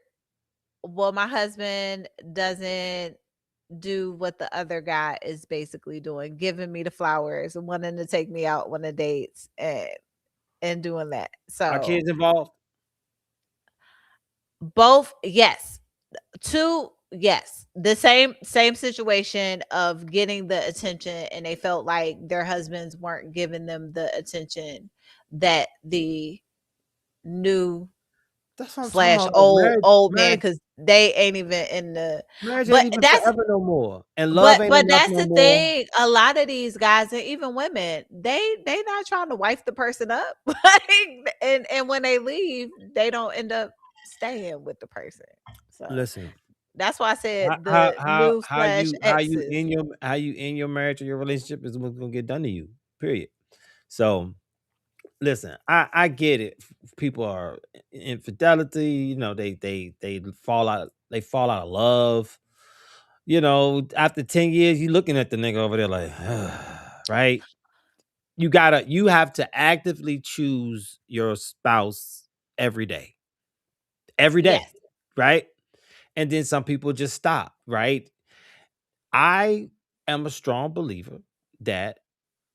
Well, my husband doesn't do what the other guy is basically doing, giving me the flowers and wanting to take me out on the dates and doing that. Are So kids involved? both, yes. Two, yes. The same situation of getting the attention, and they felt like their husbands weren't giving them the attention that the new That's what I'm talking slash about. old man, because they ain't even in the. Marriage ain't But even that's forever no more, and love ain't but enough that's no the more. thing. A lot of these guys and even women, they not trying to wife the person up. Like, and when they leave, they don't end up staying with the person. So Listen, that's why I said the new slash exes. how you in your marriage or your relationship is what's gonna get done to you. Period. So listen, I get it. People are infidelity. You know, they fall out of love. You know, after 10 years, you looking at the nigga over there like, right? You have to actively choose your spouse every day. Every day, Yes, right? And then some people just stop, right? I am a strong believer that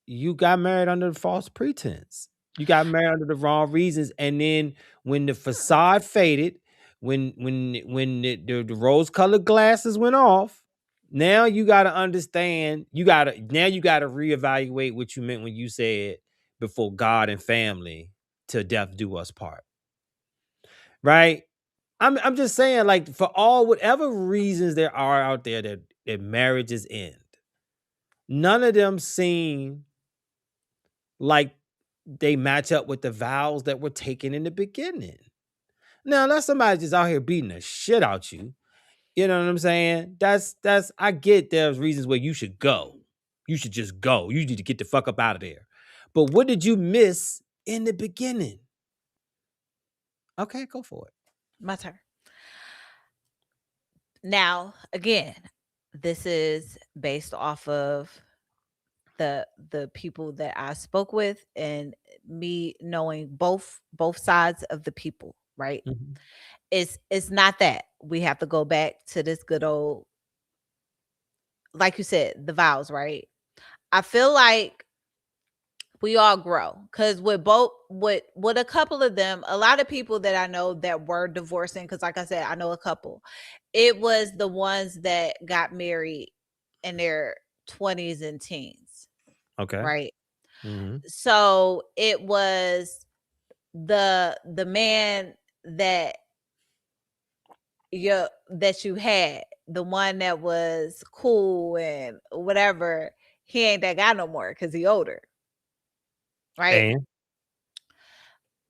you got married under false pretense. You got married under the wrong reasons, and then when the facade faded, when the rose-colored glasses went off, now you got to understand. You got to reevaluate what you meant when you said before God and family till death do us part. Right? I'm just saying, like, for all whatever reasons there are out there that marriages end, none of them seem like they match up with the vows that were taken in the beginning. Now, unless somebody just out here beating the shit out you, you know what I'm saying? That's I get there's reasons where you should go. You should just go. You need to get the fuck up out of there. But what did you miss in the beginning? Okay, go for it. my turn. Now, again, this is based off of the people that I spoke with and me knowing both sides of the people, right? Mhm. It's not that we have to go back to this good old, like you said, the vows, right? I feel like we all grow because with both with a couple of them, a lot of people that I know that were divorcing, because like I said, I know a couple. It was the ones that got married in their 20s and teens, Okay. right? Mhm. So it was the man that you had, the one that was cool and whatever, he ain't that guy no more because he older, right? And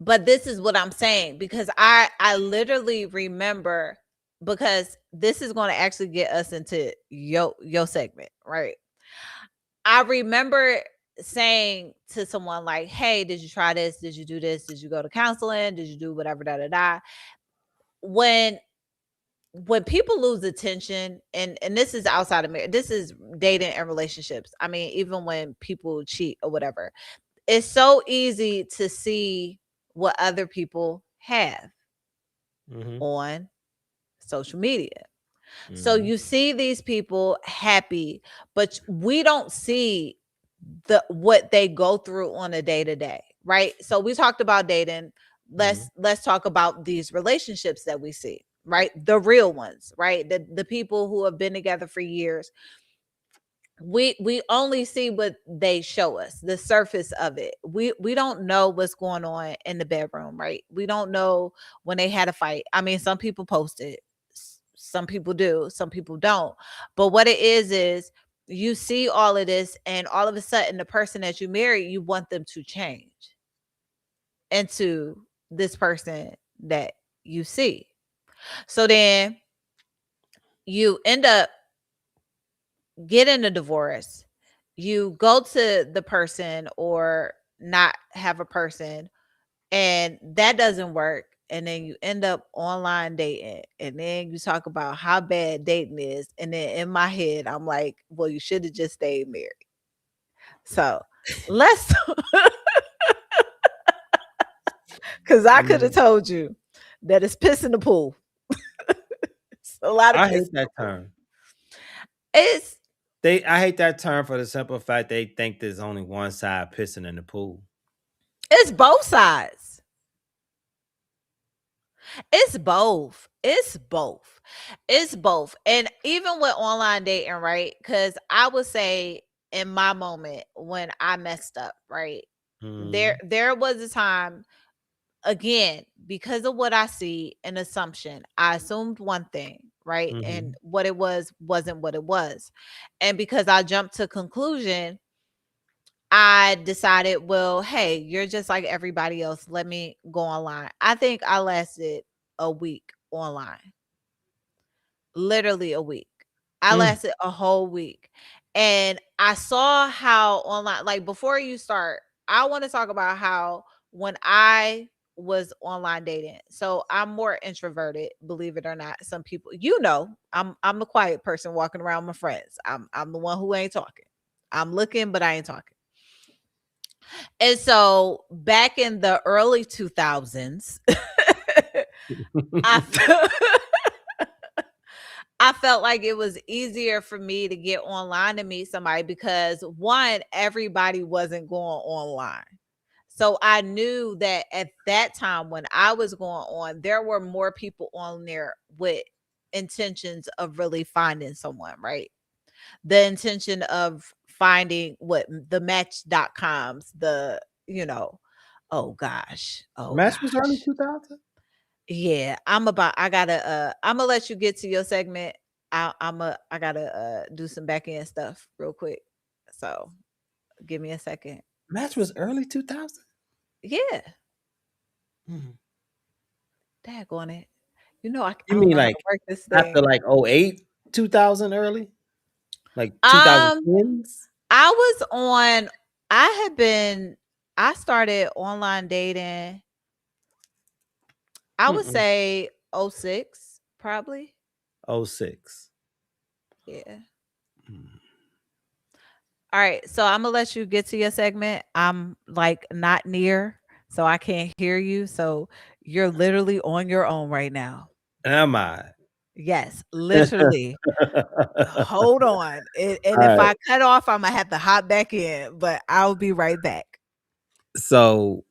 But this is what I'm saying, because I literally remember, because this is going to actually get us into your segment, right? I remember saying to someone like, "Hey, did you try this? Did you do this? Did you go to counseling? Did you do whatever da da da?" When when people lose attention, and this is outside of marriage, this is dating and relationships. I mean, even when people cheat or whatever, it's so easy to see what other people have Mhm. on social media. So Mhm. you see these people happy, but we don't see what they go through on a day to day, right? So we talked about dating. Mhm. Let's talk about these relationships that we see, right? The real ones, right? The people who have been together for years. We only see what they show us, the surface of it. We don't know what's going on in the bedroom, right? We don't know when they had a fight. I mean, some people post it, some people do, some people don't. But what it is you see all of this, and all of a sudden the person that you marry, you want them to change into this person that you see. So then you end up getting a divorce, you go to the person or not have a person, and that doesn't work. And then you end up online dating, and then you talk about how bad dating is. And then in my head, I'm like, well, you should have just stayed married. So let's, because I could have Mhm. told you that it's piss in the pool. It's a lot of I piss hate in the that pool. term. It's I hate that term for the simple fact they think there's only one side pissing in the pool. it's both sides. It's both. It's both. It's both. And even with online dating, right? Because I would say in my moment when I messed up, right? There Mhm. there was a time, again, because of what I see, an assumption. I assumed one thing, right? And Mhm. what it was wasn't what it was. And because I jumped to conclusion, I decided, well, hey, you're just like everybody else. Let me go online. I think I lasted a week online, literally a week. I Mm. lasted a whole week. And I saw how online, like before you start, I want to talk about how when I was online dating. So I'm more introverted, believe it or not. Some people, I'm the quiet person walking around with my friends. I'm the one who ain't talking. I'm looking, but I ain't talking. And so back in the early 2000s, I felt, I felt like it was easier for me to get online to meet somebody because one, everybody wasn't going online. So I knew that at that time when I was going on, there were more people on there with intentions of really finding someone, right? The intention of finding what the match.coms, oh gosh, oh Match was early gosh. 2000? Yeah, I'm gonna let you get to your segment. I gotta do some back end stuff real quick. So give me a second. Match was early 2000? Yeah, Mhm. on it. I You don't mean know how like to work this after thing. like '08, 2000 early? Like Um, 2010s? I was on. I had been. I started online dating. I would Mm-mm. say '06, probably. '06. Yeah. Mm. All right, so I'm gonna let you get to your segment. I'm like not near, so I can't hear you. So you're literally on your own right now. Am I? Yes, literally. Hold on. And if Alright. I cut off, I'm gonna have to hop back in, but I'll be right back. So,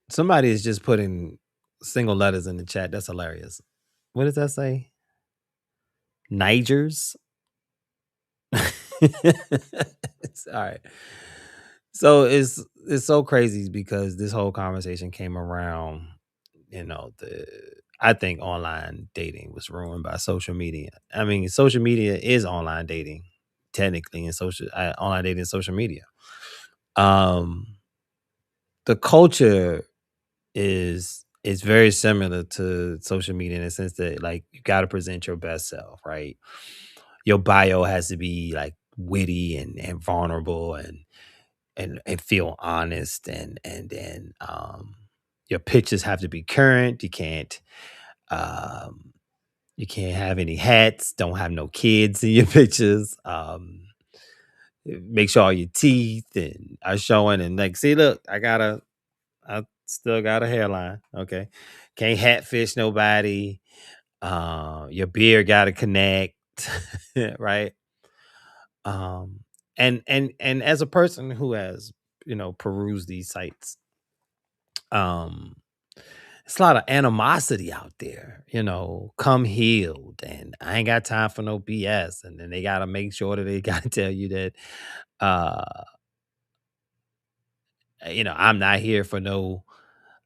somebody is just putting single letters in the chat. That's hilarious. What does that say? Nigers? It's alright. So, it's so crazy because this whole conversation came around, the I think online dating was ruined by social media. I mean, social media is online dating, technically, and online dating is social media. Um, the culture is very similar to social media in the sense that like you got to present your best self, right? Your bio has to be like witty and vulnerable and feel honest and your pictures have to be current. You can't Um, you can't have any hats. Don't have no kids in your pictures. Make sure all your teeth and are showing. And like, see, look, I still got a hairline. Okay, can't hatfish nobody. Your beard got to connect, right? Um, and as a person who has perused these sites, um, it's a lot of animosity out there. Come healed, and I ain't got time for no BS. And then they got to make sure that they got to tell you that, uh, I'm not here for no.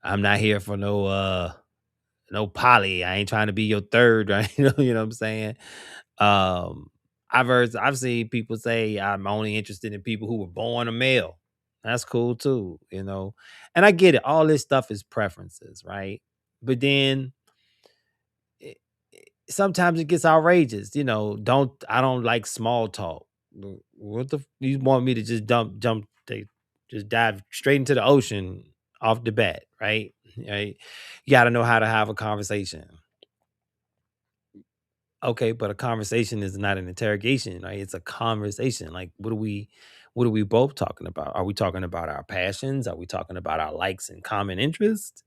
I'm not here for no poly. I ain't trying to be your third, right? You know what I'm saying? Um, I've seen people say I'm only interested in people who were born a male. That's cool too. And I get it. All this stuff is preferences, right? But then sometimes it gets outrageous. Don't I don't like small talk. You want me to just jump, they just dive straight into the ocean off the bat, right? Right? You got to know how to have a conversation. Okay, but a conversation is not an interrogation, right? It's a conversation. Like, what are we both talking about? Are we talking about our passions? Are we talking about our likes and common interests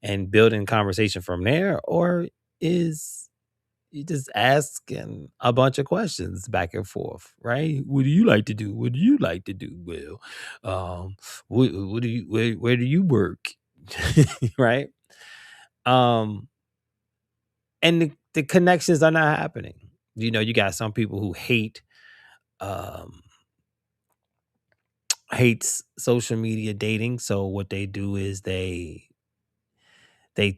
and building conversation from there? Or is you just asking a bunch of questions back and forth, right? What do you like to do? What do you like to do? Well, what do you where do you work? Right? Um, and the connections are not happening. You got some people who um hates social media dating. So what they do is they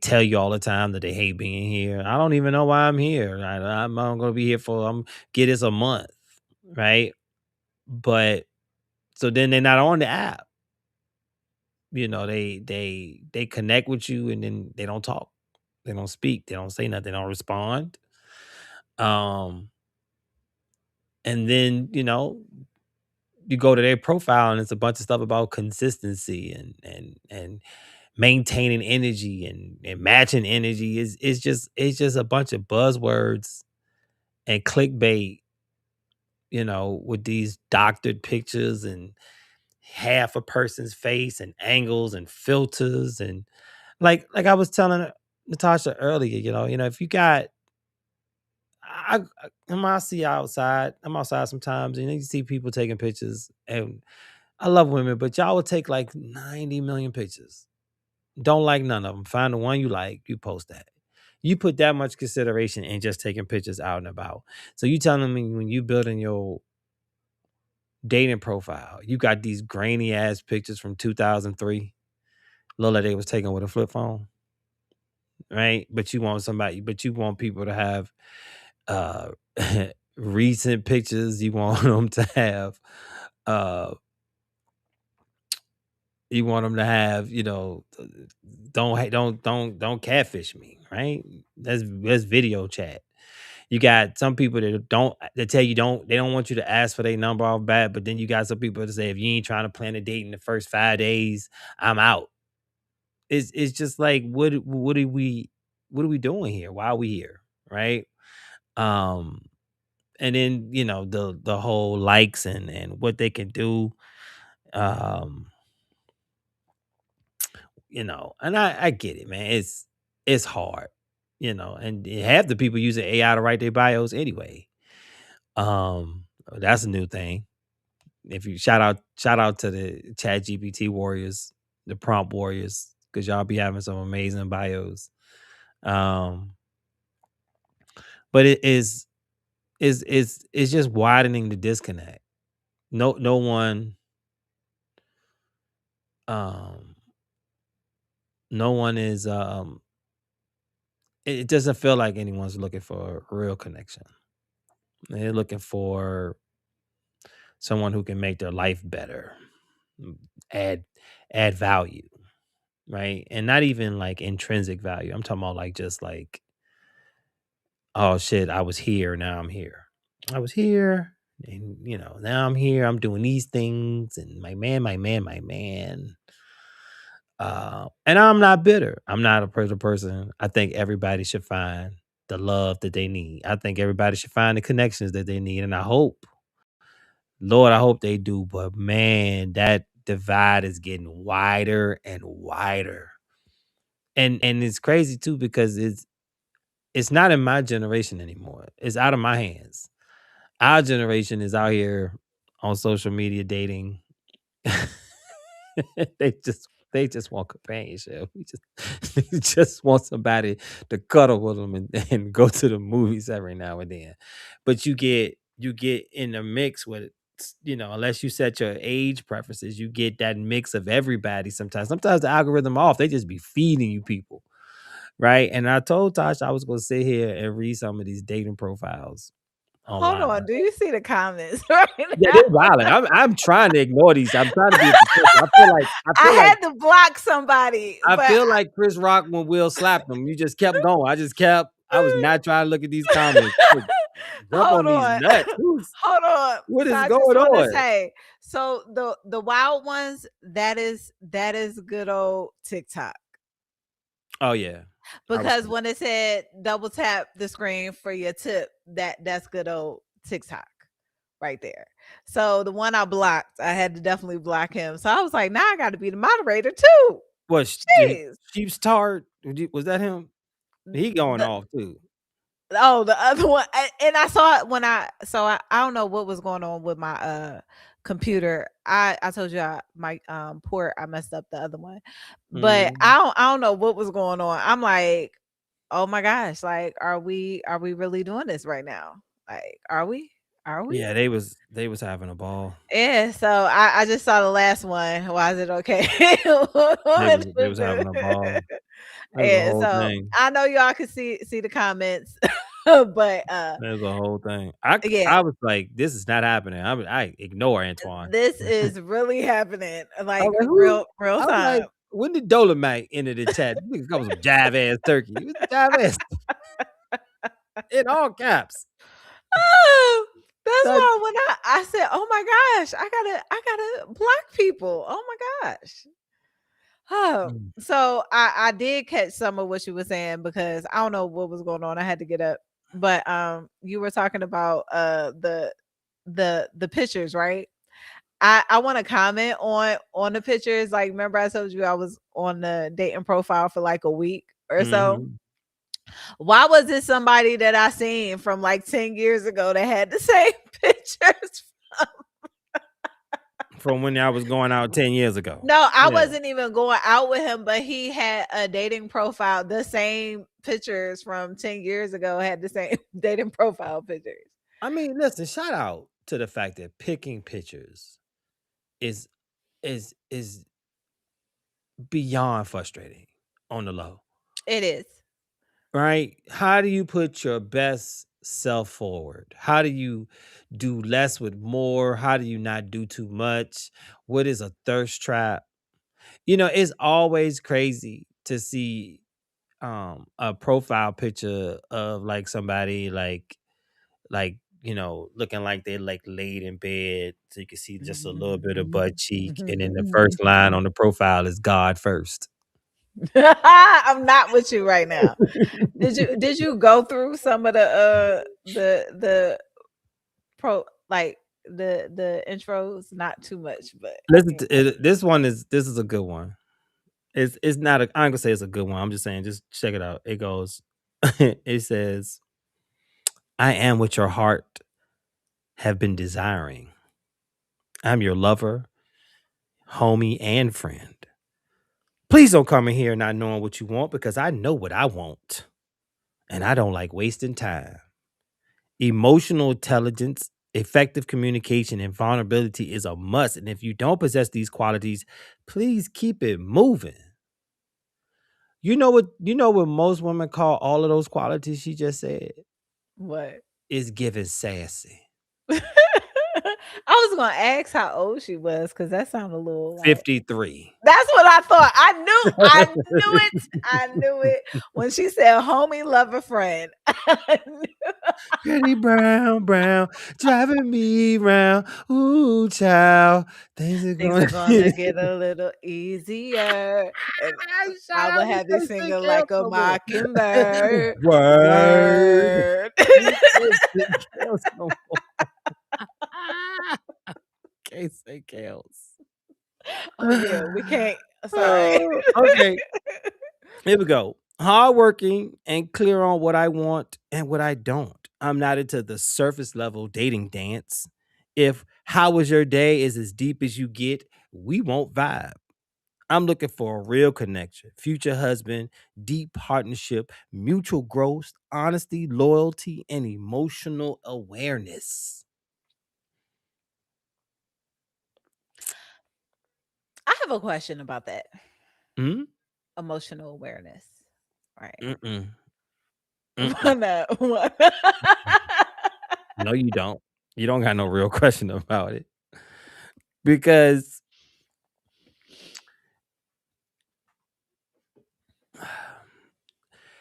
tell you all the time that they hate being here. I don't even know why I'm here. I'm gonna be here for get this a month, right? But so then they're not on the app. They connect with you and then they don't talk. They don't speak. They don't say nothing. They don't respond. Um, and then you go to their profile and it's a bunch of stuff about consistency and maintaining energy and matching energy is just a bunch of buzzwords and clickbait, with these doctored pictures and half a person's face and angles and filters and like I was telling Natasha earlier, if you got I see outside. I'm outside sometimes, and you see people taking pictures, and I love women, but y'all would take like 90 million pictures. Don't like none of them. Find the one you like, you post that. You put that much consideration in just taking pictures out and about. So you telling me when you building your dating profile, you got these grainy ass pictures from 2003, Lola they was taken with a flip phone, right? But you want people to have uh recent pictures. You want them to have uh you want them to have, don't catfish me, right? That's video chat. You got some people that tell you they don't want you to ask for their number off bat, but then you got some people that say if you ain't trying to plan a date in the first 5 days, I'm out. It's just like what are we doing here? Why are we here? Right? Um and then, the whole likes and what they can do. Um and I get it, man. It's hard, and half the people using AI to write their bios anyway. That's a new thing. If you shout out to the Chat GPT warriors, the prompt warriors, because y'all be having some amazing bios. Um, but it is just widening the disconnect. No one um no one is it doesn't feel like anyone's looking for a real connection. They're looking for someone who can make their life better, mm, add add value, right? And not even like intrinsic value. I'm talking about like just like, oh shit, I was here, now I'm here. I was here, and now I'm here. I'm doing these things, and my man. And I'm not bitter. I'm not a person. I think everybody should find the love that they need. I think everybody should find the connections that they need, and I hope, Lord, I hope they do. But man, that divide is getting wider and wider, and it's crazy too because it's not in my generation anymore. It's out of my hands. Our generation is out here on social media dating. They just want companionship. We just they just want somebody to cuddle with them and go to the movies every now and then. But you get in the mix with unless you set your age preferences, you get that mix of everybody sometimes. Sometimes the algorithm off, they just be feeding you people. Right. And I told Tosh I was gonna sit here and read some of these dating profiles Hold online. on. Do you see the comments right Yeah, now? they're violent. I'm trying to ignore these. I'm trying to be a professional. I I feel like had to block somebody, I but feel like Chris Rock when Will slapped him. You just kept going. I was not trying to look at these comments. Jump hold on these on. nuts. Hold on. What So is I going just want to on? say, so the wild ones, that is good old TikTok. Oh yeah. I Because respect. when it said double tap the screen for your tip, that's good old TikTok right there. So the one I blocked, I had to definitely block him. So I was like, now I got to be the moderator too. What Jeez. Sheep's Tart? Was that him? He going The off too. Oh, the other one, and I saw it when I don't know what was going on with my computer. I told you my port I messed up the other one, but Mhm. I don't know what was going on. I'm like, oh my gosh, like are we really doing this right now? Like, are we? Yeah, they was having a ball. Yeah. So I just saw the last one. Why is it okay? They was having a ball. That was a And whole so thing. I know y'all can see the comments, but That was a whole thing. I yeah. I was like, this is not happening. I ignore Antoine. This is really happening, I like was like, who? real I was time. like, when did Dolomite enter the chat? Niggas got some jive ass turkey. It was jive ass in all caps. Oh, that's That why when I said, "Oh my gosh, I gotta block people." Oh my gosh. Oh, Mm, so I did catch some of what you were saying because I don't know what was going on. I had to get up, but you were talking about the pictures, right? I want to comment on the pictures. Like, remember I told you I was on the dating profile for like a week or so. mhm. Why was it somebody that I seen from like 10 years ago that had the same pictures? From when I was going out 10 years ago. No, I Yeah. wasn't even going out with him, but he had a dating profile, the same pictures from 10 years ago, had the same dating profile pictures. I mean, listen, shout out to the fact that picking pictures is is beyond frustrating on the low. It is. Right? How do you put your best self forward? How do you do less with more? How do you not do too much? What is a thirst trap? It's always crazy to see a profile picture of like somebody looking like they like laid in bed so you can see just a little bit of butt cheek and then the first line on the profile is God first. I'm not with you right now. Did you go through some of the pro like the intros? Not too much, but I Listen can. to it, this is a good one. It's not a, I'm gonna say it's a good one. I'm just saying, just check it out. It goes, it says, I am what your heart have been desiring. I'm your lover, homie, and friend. Please don't come in here not knowing what you want because I know what I want. And I don't like wasting time. Emotional intelligence, effective communication, and vulnerability is a must. And if you don't possess these qualities, please keep it moving. You know what most women call all of those qualities she just said? What? Is giving sassy. I was gonna ask how old she was because that sounded a little like 53. that's what I thought. I knew it. I knew it when she said homie, lover, friend. I knew. Pretty brown, brown, driving me round. Ooh, child, things are Things are going. gonna get a little easier, and Shut I up! will We have you can't say singing Kales like a no more. mockingbird. Word. Word. We can't say Kales no more. Can't say Kales. Oh yeah, we can't. Sorry. Oh, okay, here we go. Hardworking and clear on what I want and what I don't. I'm not into the surface level dating dance. If how was your day is as deep as you get, we won't vibe. I'm looking for a real connection, future husband, deep partnership, mutual growth, honesty, loyalty, and emotional awareness. I have a question about that Mm? emotional awareness. Right. Mm-mm. Why Mm-mm. not? Why not? No, you don't. You don't got no real question about it because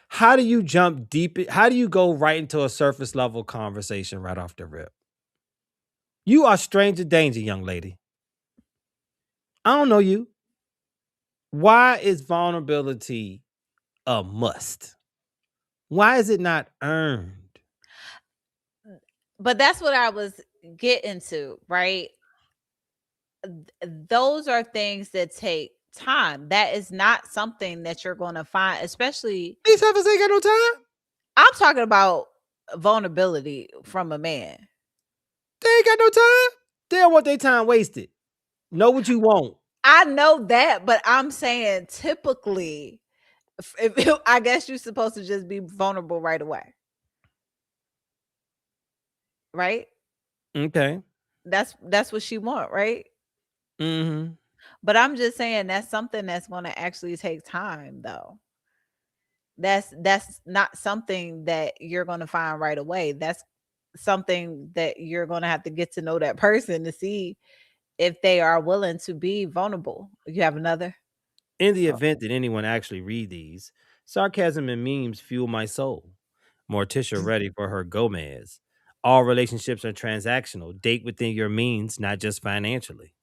how do you jump deep? How do you go right into a surface level conversation right off the rip? You are stranger danger, young lady. I don't know you. Why is vulnerability a must? Why is it not earned? But that's what I was getting to, right? Those are things that take time. That is not something that you're going to find, especially These heifers ain't got no time. I'm talking about vulnerability from a man. They ain't got no time. They don't want their time wasted. Know what you want. I know that, but I'm saying typically, I guess you're supposed to just be vulnerable right away, right? Okay. That's what she want, right? Mhm. But I'm just saying that's something that's going to actually take time, though. That's not something that you're going to find right away. That's something that you're going to have to get to know that person to see if they are willing to be vulnerable. You have another? In the Oh, event that anyone actually read these, sarcasm and memes fuel my soul. Morticia ready for her Gomez. All relationships are transactional. Date within your means, not just financially.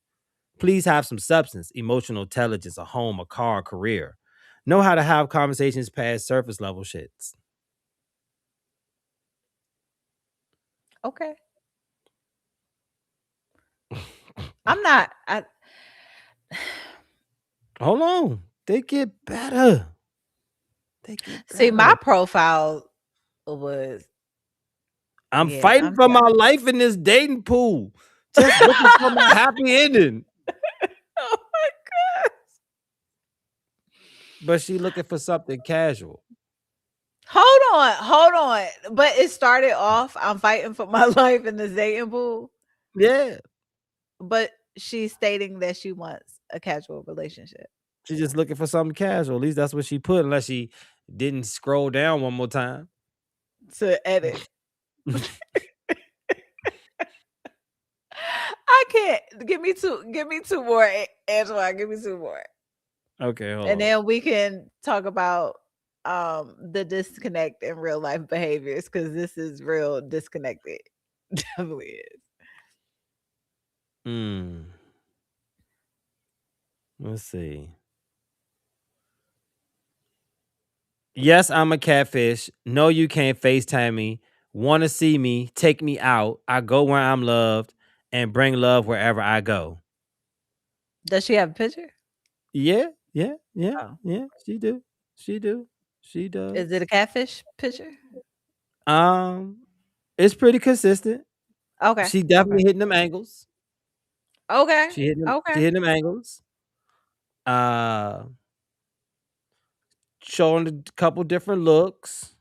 Please have some substance, emotional intelligence, a home, a car, a career. Know how to have conversations past surface level shits. okay. I'm not. Hold on. They get better. They get See, my better. profile was I'm yeah. fighting I'm for my sorry. life in this dating pool. Just looking for my happy ending. Oh my god. But she looking for something casual. Hold on. But it started off. I'm fighting for my life in the dating pool, Yeah. but she's stating that she wants a casual relationship. She just looking for something casual. At least that's what she put, unless she didn't scroll down one more time. To edit. I can't. Give me two more, Angela. Give me two more. Okay, hold And on. then we can talk about the disconnect in real life behaviors because this is real disconnected. Definitely is. Mm, let's see. Yes, I'm a catfish. No, you can't FaceTime me. Want to see me? Take me out. I go where I'm loved and bring love wherever I go. Does she have a picture? Yeah, yeah, yeah, Oh. yeah. She do. She do. She Is it does. a catfish picture? Um, it's pretty consistent. Okay. She Okay. definitely hitting them angles. Okay. She hitting them. She Okay. hitting them angles. Uh, showing a couple different looks.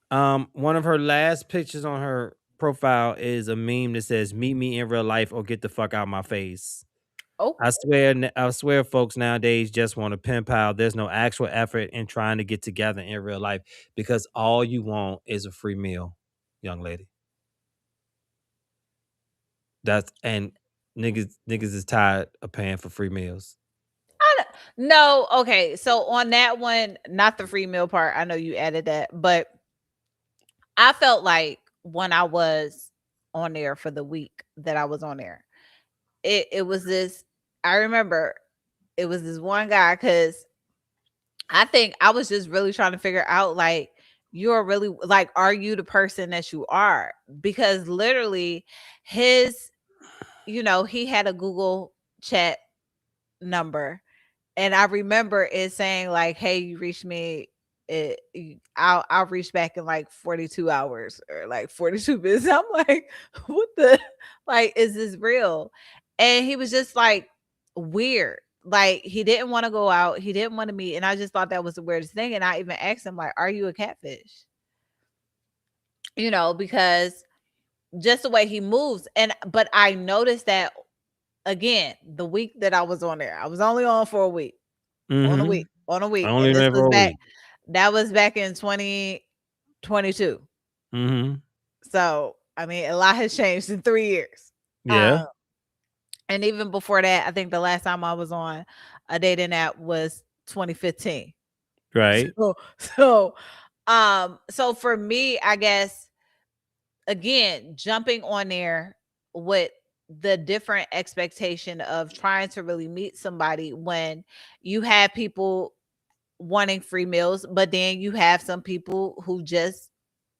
One of her last pictures on her profile is a meme that says "Meet me in real life or get the fuck out my face." Oh, I swear, folks nowadays just want to pen pal. There's no actual effort in trying to get together in real life because all you want is a free meal, young lady. That's and niggas is tired of paying for free meals. I don't, no. Okay. So on that one, not the free meal part. I know you added that, but I felt like when I was on there for the week that I was on there, it was this. I remember it was this one guy because I think I was just really trying to figure out like you're really like are you the person that you are? Because literally his he had a Google chat number and I remember it saying like, "Hey, you reached me. I'll reach back in like 42 hours or like 42 minutes." I'm like, "What the like? Is this real?" And he was just like weird. Like he didn't want to go out. He didn't want to meet, and I just thought that was the weirdest thing. And I even asked him like, "Are you a catfish?" Because just the way he moves. And but I noticed that again the week that I was on there. I was only on for a week Mhm. on a week, Only and this been was for a back week. that was back in 2022. Mhm. So, I mean, a lot has changed in 3 years. Yeah. Um, and even before that, I think the last time I was on a dating app was 2015. Right. So for me, I guess again, jumping on there with the different expectation of trying to really meet somebody when you have people wanting free meals, but then you have some people who just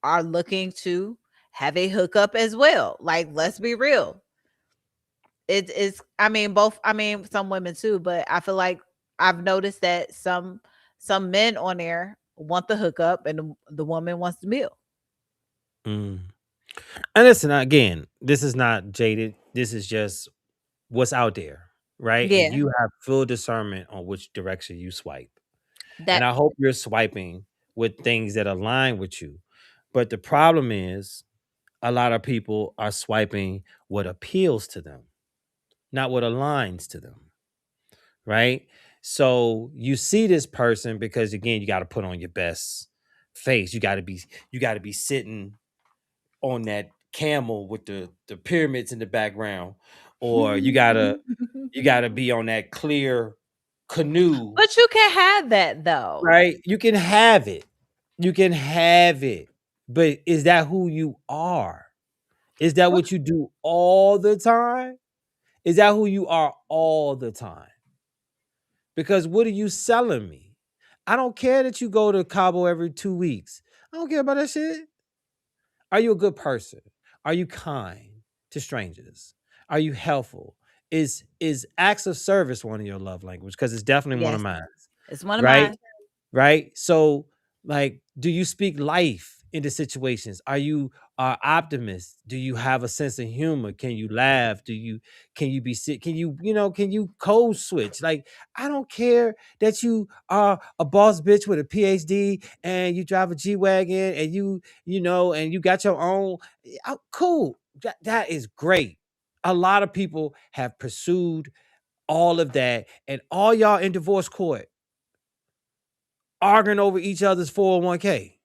are looking to have a hookup as well. Like, let's be real. It's I mean, both I mean some women too, but I feel like I've noticed that some men on there want the hookup and the woman wants the meal. Mm. And listen, again, this is not jaded. This is just what's out there, right? And Yeah. you have full discernment on which direction you swipe. And That I hope you're swiping with things that align with you. But the problem is a lot of people are swiping what appeals to them, not what aligns to them, right? So you see this person because again, you got to put on your best face. You got to be sitting on that camel with the pyramids in the background, or you gotta be on that clear canoe, But you can have that though. right? You can have it. You can have it. But is that who you are? Is that What what you do all the time? Is that who you are all the time? Because what are you selling me? I don't care that you go to Cabo every 2 weeks. I don't care about that shit. Are you a good person? Are you kind to strangers? Are you helpful? Is acts of service one of your love language? Because it's definitely one of Yes, mine, it's one of right? mine. Right? So, like, do you speak life into situations? Are you optimist? Do you have a sense of humor? Can you laugh? Can you be sick? Can you code switch? Like, I don't care that you are a boss bitch with a PhD and you drive a G Wagon and and you got your own. Cool. That is great. A lot of people have pursued all of that, and all y'all in divorce court arguing over each other's 401k.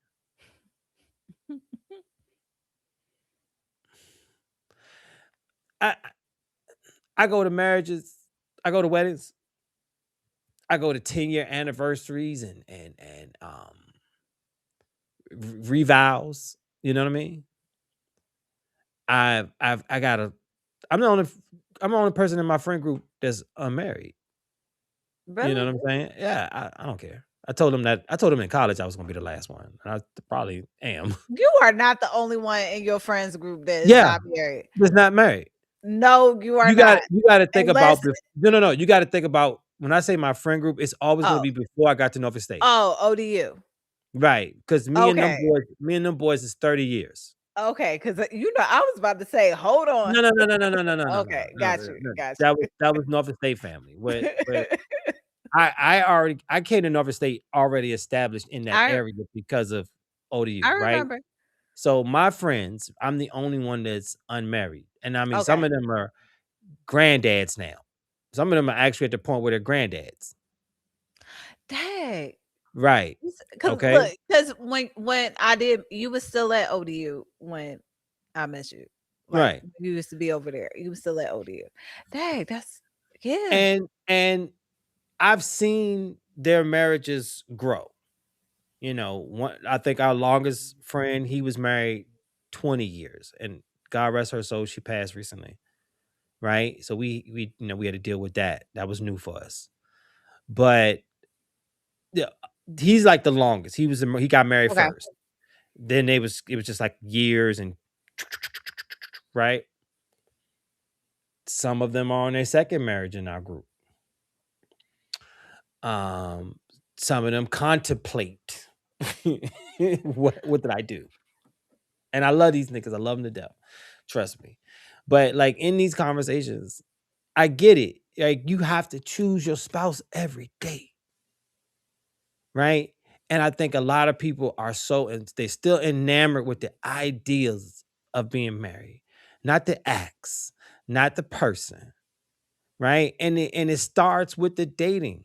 I I go to marriages, I go to weddings, I go to 10-year anniversaries and revows. You know what I mean? I got a I'm the only person in my friend group that's unmarried. You know Really? what I'm saying? Yeah, I don't care. I told him in college I was gonna be the last one. And I probably am. You are not the only one in your friends group that is Yeah, not married. that's not married. No, you are You got not. you gotta think Unless about no. You gotta think about when I say my friend group, it's always gonna oh, be before I got to Norfolk State. oh, ODU. Right. Because Okay. me and them boys is 30 years. Okay, because I was about to say, hold on. No, no, no, no, no, no, no, no, no, no, Okay, no, got no, you, no. got That was Norfolk State family. But you. I came to Norfolk State already established in that I area because of I ODU, right? remember. So my friends, I'm the only one that's unmarried. And I mean some Okay. of them are granddads now. Some of them are actually at the point where they're granddads. Dang. Right. Because Okay. look, because when I did, you was still at ODU when I met you. Like Right. you used to be over there. You was still at ODU. Dang, that's yeah. And I've seen their marriages grow. one I think our longest friend, he was married 20 years, and God rest her soul, she passed recently, right? So we had to deal with that. That was new for us. But yeah, he's like the longest. He got married Okay. first. Then it was just like years and right? Some of them are on their second marriage in our group. Um, some of them contemplate what did I do? And I love these niggas. I love them to death. Trust me. But like in these conversations, I get it. Like you have to choose your spouse every day. Right? And I think a lot of people are they're still enamored with the ideas of being married, not the acts, not the person, right? And it starts with the dating.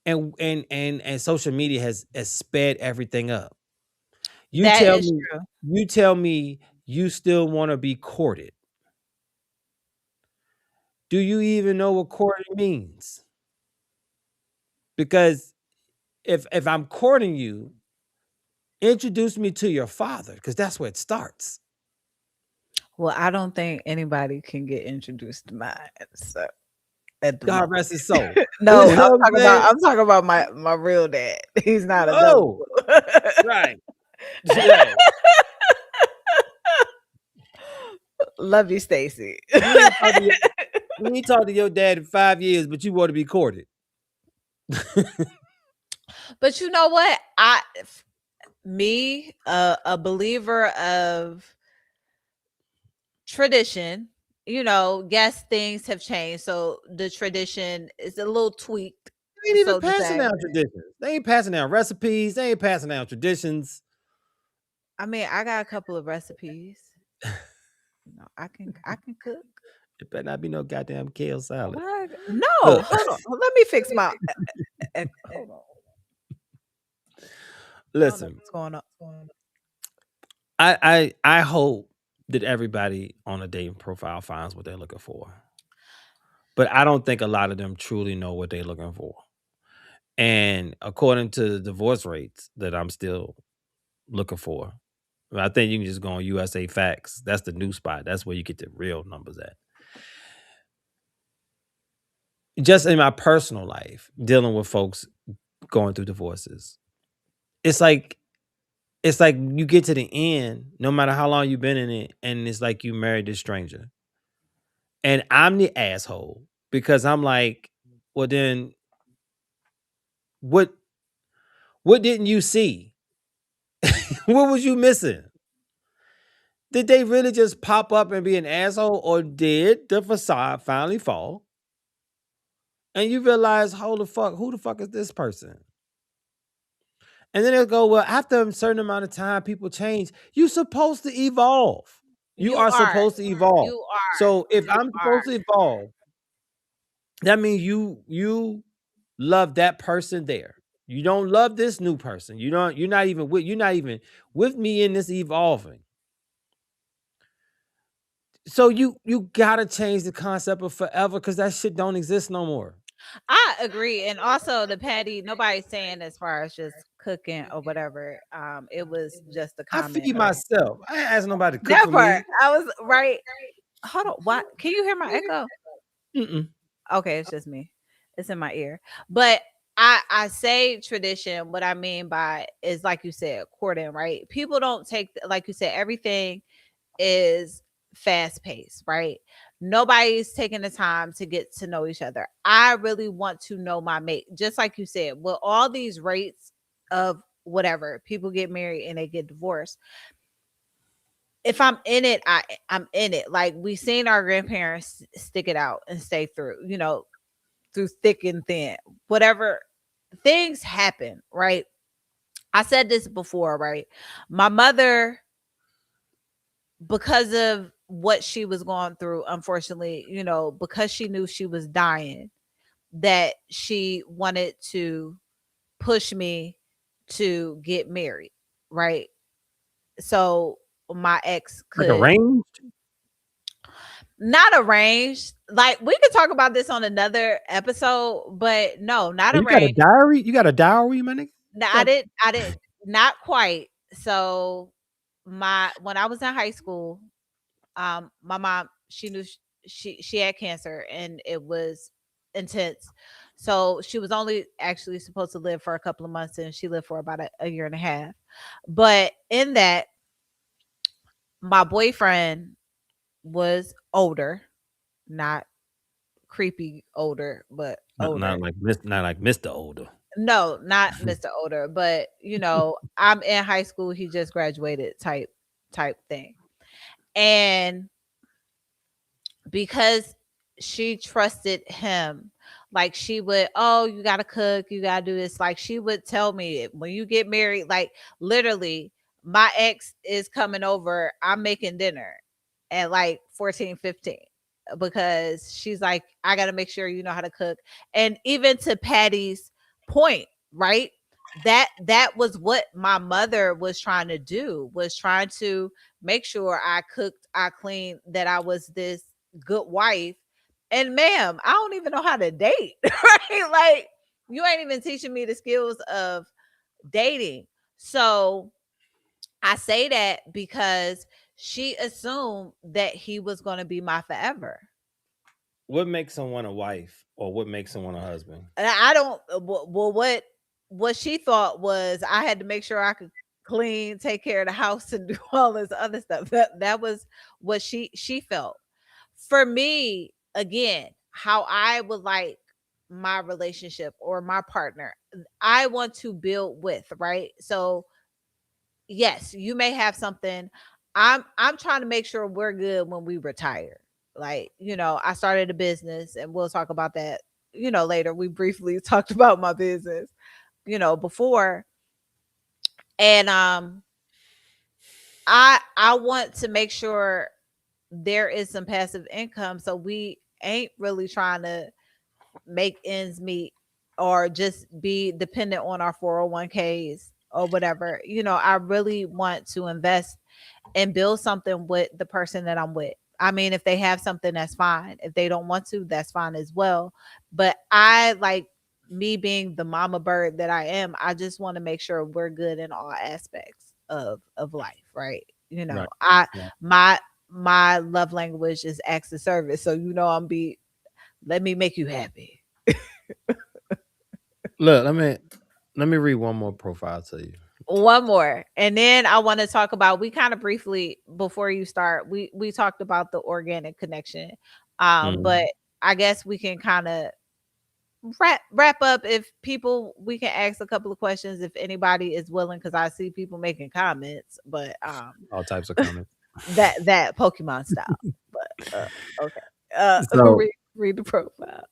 And social media has sped everything up. You That tell is me, true. you tell me you still want to be courted. Do you even know what courting means? Because if I'm courting you, introduce me to your father, because that's where it starts. Well, I don't think anybody can get introduced to mine, so at the God moment. rest his soul. You No, know what I'm saying? I'm talking about my real dad. He's not available. Oh, right. Right. Love you, Stacy. You ain't talked to your dad in 5 years, but you want to be courted. But you know what? Me, a believer of tradition, yes, things have changed. So the tradition is a little tweaked, They ain't even so to passing say. down traditions. They ain't passing down recipes. They ain't passing down traditions. I mean, I got a couple of recipes. I can cook. It better not be no goddamn kale salad. What? No, Look, hold on. Let me fix my. Hold on. I don't know listen. what's going on. I hope that everybody on a dating profile finds what they're looking for. But I don't think a lot of them truly know what they're looking for. And according to the divorce rates that I'm still looking for, I think you can just go on USA Facts. That's the new spot. That's where you get the real numbers at. Just in my personal life, dealing with folks going through divorces, it's like you get to the end, no matter how long you've been in it, and it's like you married this stranger. And I'm the asshole because I'm like, well, then what didn't you see? What was you missing? Did they really just pop up and be an asshole, or did the facade finally fall? And you realize, who the fuck is this person? And then they'll go, well, after a certain amount of time, people change. You're supposed to evolve. You You are are. supposed to evolve. You are. So if You I'm are. supposed to evolve, that means you love that person there. You don't love this new person. You're not even with me in this evolving. So you gotta change the concept of forever, because that shit don't exist no more. I agree. And also the patty, nobody's saying as far as just cooking or whatever. It was just a I comment feed of myself. I ain't asking nobody to cook that for part. me. I was right. Hold on. What? Can you hear my echo? Mm-mm. Okay, it's just me. It's in my ear. But I say tradition. What I mean by is like you said, courting, right? People don't take like you said, everything is fast paced, right? Nobody's taking the time to get to know each other. I really want to know my mate. Just like you said, with all these rates of whatever, people get married and they get divorced. If I'm in it, I'm in it. Like we seen our grandparents stick it out and stay through, through thick and thin. Whatever things happen, right? I said this before, right? My mother, because of what she was going through, unfortunately, because she knew she was dying, that she wanted to push me to get married, right? So my ex Like could arranged? not arranged. Like we could talk about this on another episode, but no, not Oh, you got a arranged. diary? You got a dowry, my nigga? No, You got I didn't. not quite. So my when I was in high school, my mom, she knew she had cancer and it was intense. So she was only actually supposed to live for a couple of months and she lived for about a year and a half. But in that, my boyfriend was older, not creepy older, but older. Not like Mr. Older. No, not Mr. Older, but I'm in high school, he just graduated type thing. And because she trusted him, like she would, oh, you gotta cook, you gotta do this, like she would tell me, when you get married, like literally, my ex is coming over, I'm making dinner at like 14, 15, because she's like, I gotta make sure you know how to cook. And even to Patty's point, right, that was what my mother was trying to do, was trying to make sure I cooked, I cleaned, that I was this good wife. And ma'am, I don't even know how to date, right? Like, you ain't even teaching me the skills of dating. So I say that because she assumed that he was going to be my forever. What makes someone a wife, or what makes someone a husband? And I don't, well, what she thought was I had to make sure I could clean, take care of the house, and do all this other stuff. That was what she felt. For me, again, how I would like my relationship or my partner, I want to build with, right? So yes, you may have something. I'm trying to make sure we're good when we retire. Like, I started a business and we'll talk about that, later. We briefly talked about my business, before. And I want to make sure there is some passive income, so we ain't really trying to make ends meet or just be dependent on our 401ks or whatever. I really want to invest and build something with the person that I'm with. I mean, if they have something, that's fine. If they don't want to, that's fine as well. But I like, me being the mama bird that I am, I just want to make sure we're good in all aspects of life, right? Right. I Right. my love language is acts of service. So I'm be let me make you happy. Look, let me read one more profile to you. One more. And then I want to talk about, we kind of briefly before you start, we talked about the organic connection. But Mhm. I guess we can kind of wrap up. If people, we can ask a couple of questions if anybody is willing, because I see people making comments, but All types of comments. that Pokemon style. But okay. So, Read the profile.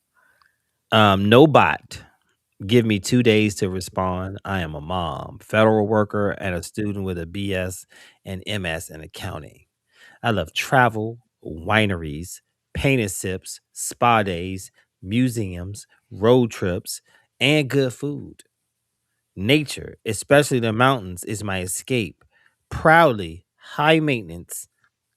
no bot. Give me 2 days to respond. I am a mom, federal worker, and a student with a BS and MS in accounting. I love travel, wineries, painted sips, spa days, museums, road trips, and good food. Nature, especially the mountains, is my escape. Proudly, high maintenance.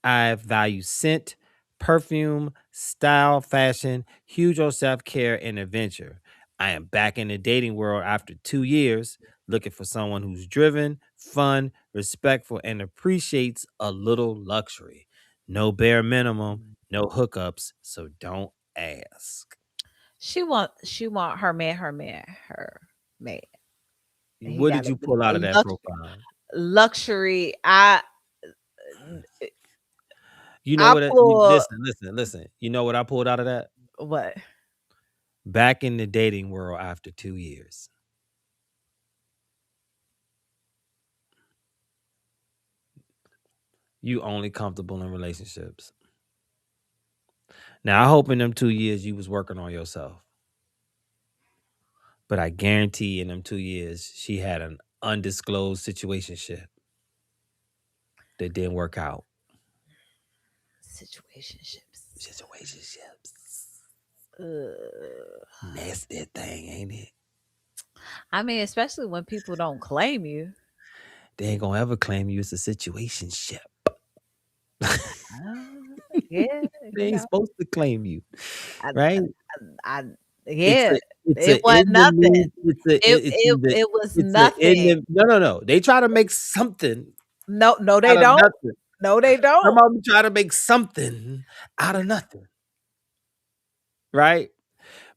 I value scent, perfume, style, fashion, huge on self care and adventure. I am back in the dating world after 2 years, looking for someone who's driven, fun, respectful, and appreciates a little luxury. No bare minimum, no hookups, so don't ask. She want her man. He What got did to you be pull a out of that profile? luxury. You know I what? pull Listen. You know what I pulled out of that? what? Back in the dating world after 2 years. You only comfortable in relationships. Now I hope in them 2 years you was working on yourself. But I guarantee in them 2 years she had an undisclosed situationship that didn't work out. Situationships. Situationships. Ugh. Nasty thing, ain't it? I mean, especially when people don't claim you. They ain't gonna ever claim you as a situationship. Yeah, They ain't supposed to claim you, I, right? I It's Yeah, a it's it a wasn't in the nothing. move. It's a It it's it either it was it's a in nothing. the no. They try to make something No, no, they out of don't. nothing. No, they Some don't. of them try to make something out of nothing, right?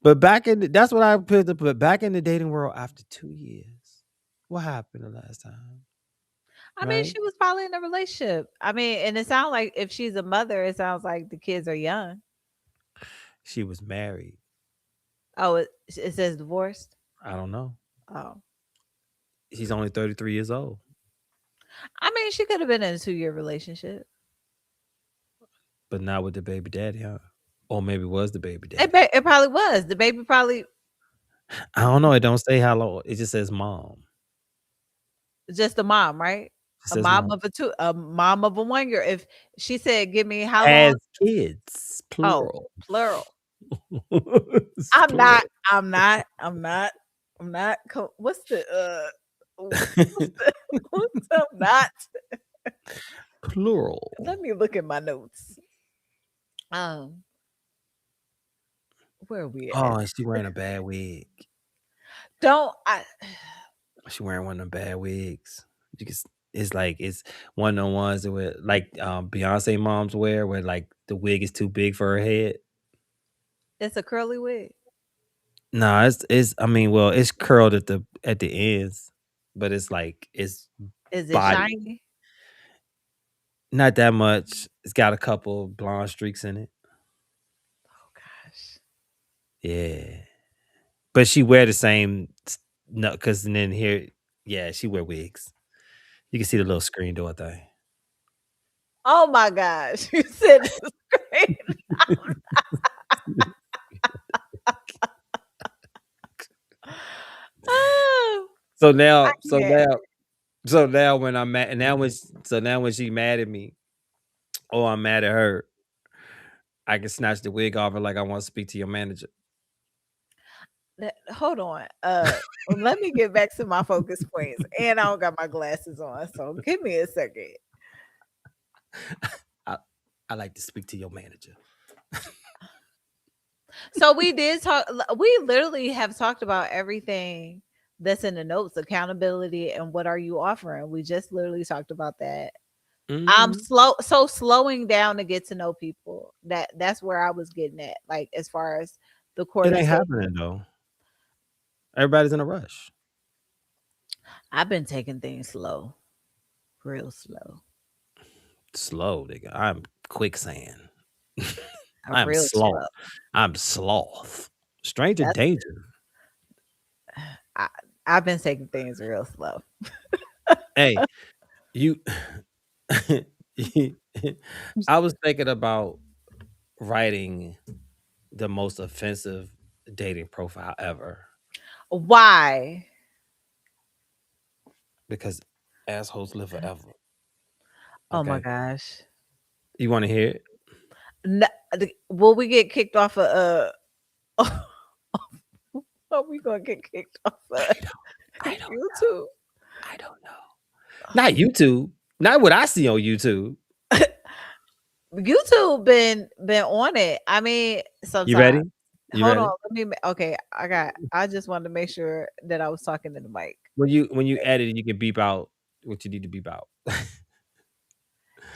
But back in the, that's what I put. But back in the dating world, after 2 years, what happened the last time, I mean, right? she was probably in a relationship. I mean, and it sounds like if she's a mother, it sounds like the kids are young. She was married. Oh, it says divorced? I don't know. Oh. She's only 33 years old, I mean, she could have been in a 2-year relationship. but not with the baby daddy, huh? Or maybe was the baby daddy. It probably was. The baby probably I don't know. It don't say how long. It just says mom. just a mom, right? It says mom. A mom of a 1-year. If she said, "Give me how long?" Has kids, Oh, plural. plural. It's I'm not. plural. I'm not. I'm not. I'm not. What's the what's the what's I'm not? Plural. Let me look at my notes. Um, where are we at? Oh, and she wearing a bad wig. Don't I? She wearing one of them bad wigs. You can, it's like it's one of the ones that were like Beyonce moms wear, where like the wig is too big for her head. It's a curly wig. No, it's. I mean, well, it's curled at the ends, but it's like it's Is it body. shiny? Not that much. It's got a couple blonde streaks in it. Oh gosh. Yeah, but she wear the same. No, because then here, yeah, she wear wigs. You can see the little screen door thing. Oh my gosh. You said the screen. Oh, So I now, so can't. now, so now when I'm mad, now when so now when she mad at me, or I'm mad at her, I can snatch the wig off her like I want to speak to your manager. Hold on. Let me get back to my focus points. And I don't got my glasses on. So give me a second. I I like to speak to your manager. So we did talk. We literally have talked about everything that's in the notes, accountability and what are you offering. We just literally talked about that. I'm Hmm. slowing down to get to know people. That's where I was getting at. Like as far as the It courting ain't stage. happening though. Everybody's in a rush. I've been taking things slow, real slow, Slow, nigga. I'm quicksand. I'm real sloth. slow. I'm sloth. Stranger That's danger. I, I've been taking things real slow. Hey, you. I was thinking about writing the most offensive dating profile ever Why? because assholes live forever. Oh my Okay, gosh. you want to hear it? Will we get kicked off of are we gonna get kicked off I of don't. I don't know. YouTube? I don't know. Not YouTube. Not what I see on YouTube. YouTube been on it. I mean, You sometimes. ready? You Hold on, ready? let me okay, I just wanted to make sure that I was talking to the mic. When you edit it, you can beep out what you need to beep out. You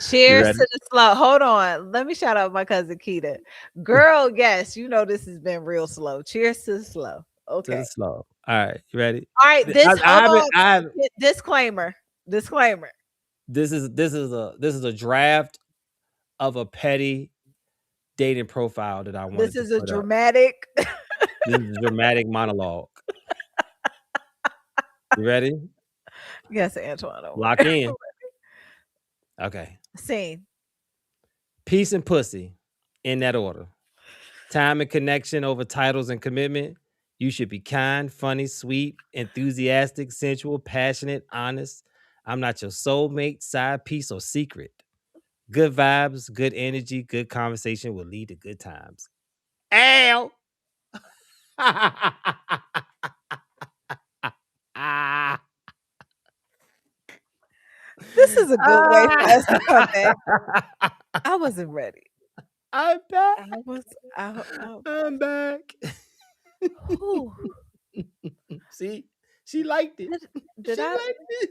Cheers ready? to the slow. Hold on. Let me shout out my cousin Keita. Girl, yes, you know this has been real slow. Cheers to the slow. To the Okay. slow. All right, you ready? All right, I, this I hold haven't. on. I have. Disclaimer. Disclaimer. This is a draft of a petty dating profile that I This wanted to is a put up. dramatic. This is a dramatic monologue. You ready? Yes, Antoine. Oh Lock my in. Okay. scene. Peace and pussy, in that order. Time and connection over titles and commitment. You should be kind, funny, sweet, enthusiastic, sensual, passionate, honest. I'm not your soulmate, side piece, or secret. Good vibes, good energy, good conversation will lead to good times. Ow! Ah. This is a good way for us to come back. Ah. I wasn't ready. I'm back. I was I I'm back. Whew. See, she liked it. Did, did She I liked it.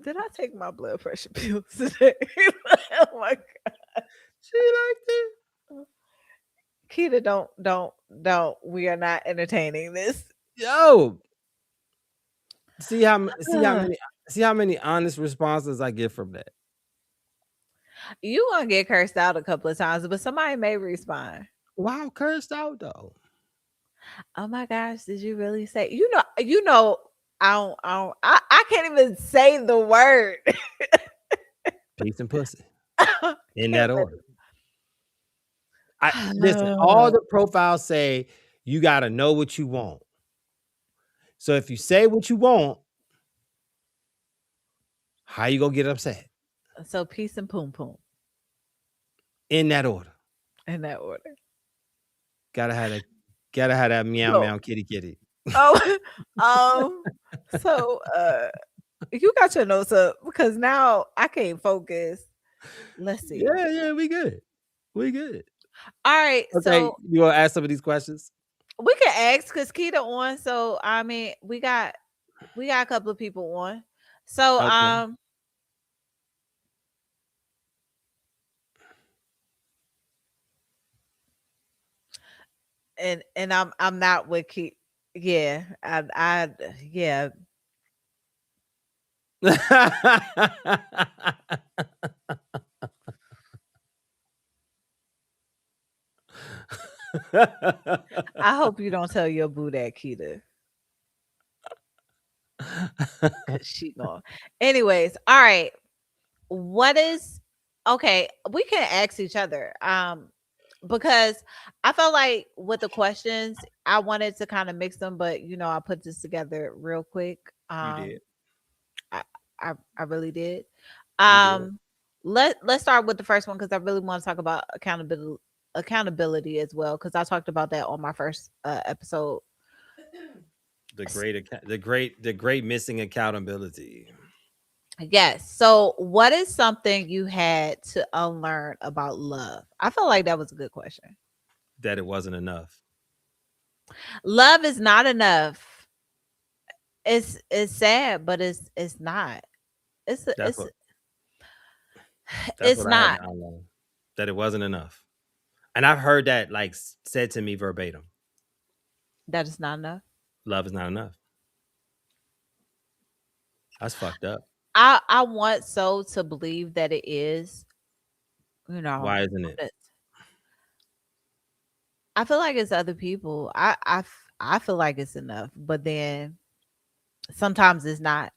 did I take my blood pressure pills today? Oh my She liked it. god. Keita, don't. We are not entertaining this. Yo, see how many honest responses I get from that. You gonna get cursed out a couple of times, but somebody may respond. Wow, cursed out though. Oh my gosh, did you really say? I can't even say the word. Peace and pussy in Can't that say order. I listen. All the- the profiles say you got to know what you want. So if you say what you want, how you gonna get upset? So peace and poom poom In that order. in that order. Gotta have that. Gotta have that meow So meow kitty kitty. oh so you got your notes up because now I can't focus. Let's see. Yeah, yeah, we good. We good. All right, Okay, so you want to ask some of these questions? we can ask because Keita on. So I mean, we got a couple of people on. So Okay. and I'm not with Keita. Yeah, I yeah. I hope you don't tell your boo that Keita because she gone. Anyways, all right. What is okay? We can ask each other. Because I felt like with the questions, I wanted to kind of mix them, but I put this together real quick. You did. I I really did. You did. Um, let's start with the first one because I really want to talk about accountability as well because I talked about that on my first episode. The great missing accountability. Yes. So, what is something you had to unlearn about love? I feel like that was a good question. That it wasn't enough. Love is not enough. It's sad, but it's not. It's That's it's what that's it's what I had not. to unlearn. That it wasn't enough. And I've heard that like said to me verbatim. That is not enough. Love is not enough. That's fucked up. I want so to believe that it is. You Why know, isn't it? but I feel like it's other people. I feel like it's enough, but then sometimes it's not.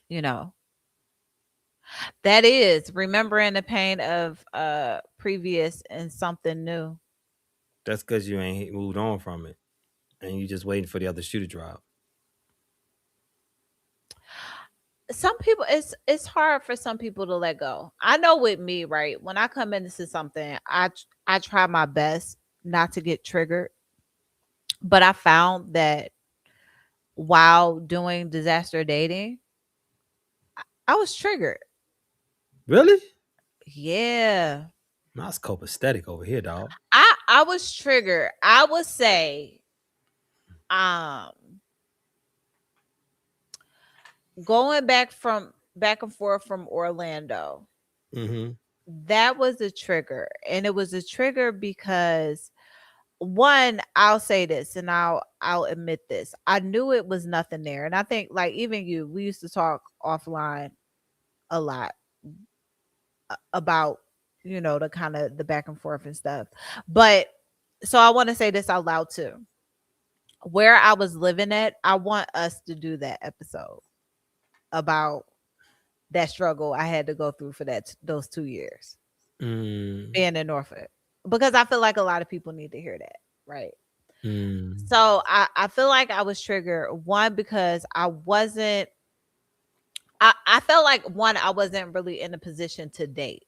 You know, that is remembering the pain of previous and something new. That's because you ain't moved on from it. And you just waiting for the other shoe to drop. Some people it's hard for some people to let go. I know with me, right? When I come into something, I try my best not to get triggered, but I found that while doing disaster dating, I was triggered. Really? Yeah. That's copacetic over here, dog. I was triggered. I would say um going back and forth from Orlando, Mm-hmm. that was a trigger. And it was a trigger because one, I'll say this and I'll admit this. I knew it was nothing there. And I think like even you, we used to talk offline a lot about the kind of the back and forth and stuff. But so I want to say this out loud too. Where I was living at, I want us to do that episode about that struggle I had to go through for those 2 years Mm, being in Norfolk because I feel like a lot of people need to hear that, right? mm. So I feel like I was triggered one because I felt like one I wasn't really in a position to date,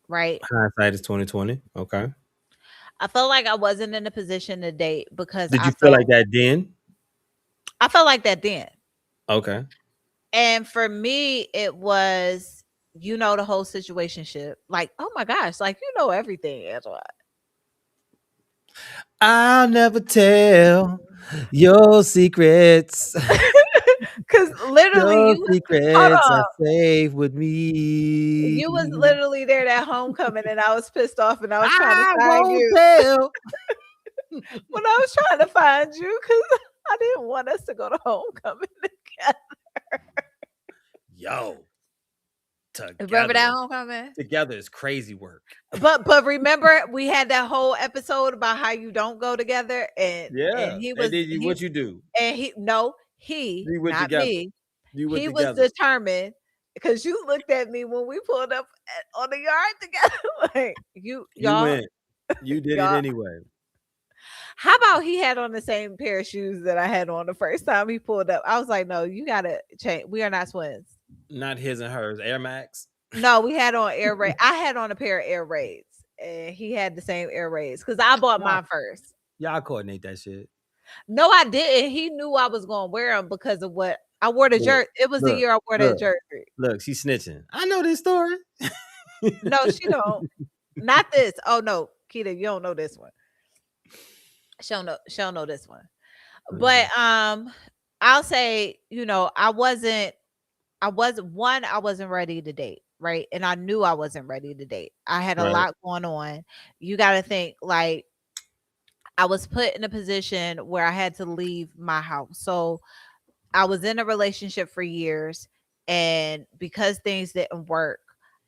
right? Hindsight is 2020. Okay. I felt like I wasn't in a position to date because Did you feel like that then? I felt like that then. Okay. And for me, it was, the whole situationship. Like, oh my gosh, like everything, Angela. I'll never tell your secrets. Cause literally Your you hold secrets are on. safe with me. You was literally there at homecoming and I was pissed off and I was trying to I find won't you. tell. When I was trying to find you because I didn't want us to go to homecoming together. Yo, Remember together that is homecoming? together is crazy work. But remember we had that whole episode about how you don't go together and Yeah. he And was then what you do? and he no, he, You went not together. me. You went He was together. determined because you looked at me when we pulled up on the yard together. Like You went. You did it y'all. anyway. How about he had on the same pair of shoes that I had on the first time he pulled up? I was like, no, you gotta change. We are not twins. Not his and hers. Air Max. No, we had on Air Raid. I had on a pair of Air Raids, and he had the same Air Raids because I bought Y'all, mine first. y'all coordinate that shit. No, I didn't. He knew I was gonna wear them because of what I wore the Look, jersey. It was the look, year I wore that look, jersey. look. She's snitching. I know this story. No, she don't. Not this. Oh no, Keita, you don't know this one. She'll know this one. But Mhm. I'll say, I wasn't ready to date, right? And I knew I wasn't ready to date. I had a Right. lot going on. You got to think like I was put in a position where I had to leave my house. So I was in a relationship for years and because things didn't work,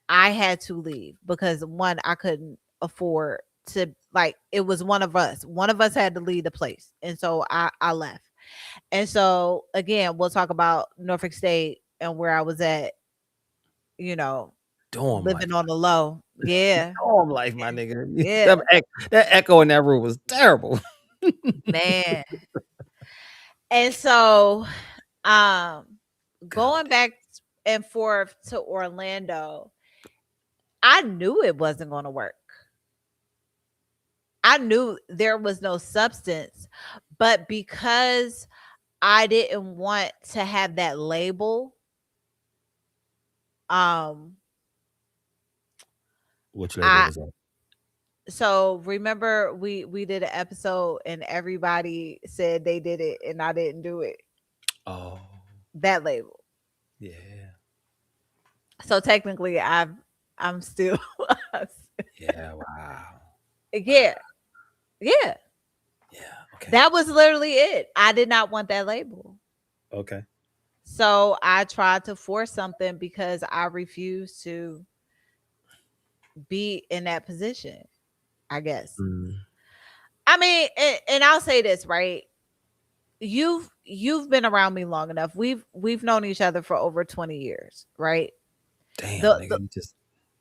I had to leave because one I couldn't afford to like it was one of us. One of us had to leave the place. And so I left. And so again, we'll talk about Norfolk State and where I was at, you know, Dorm life. living on the low. Yeah. Dorm life, my nigga. Yeah. That echo in that room was terrible. Man. And so Good old going back and forth to Orlando, I knew it wasn't going to work. I knew there was no substance, but because I didn't want to have that label, um, Which label I was that? so remember we did an episode and everybody said they did it and I didn't do it. Oh, That label. yeah. So technically I'm still Yeah, wow. yeah. Yeah. Yeah, okay. That was literally it. I did not want that label. Okay. So I tried to force something because I refused to be in that position, I guess. Mm, I mean, and I'll say this, right? You've been around me long enough. We've known each other for over 20 years, right? damn, The nigga, you just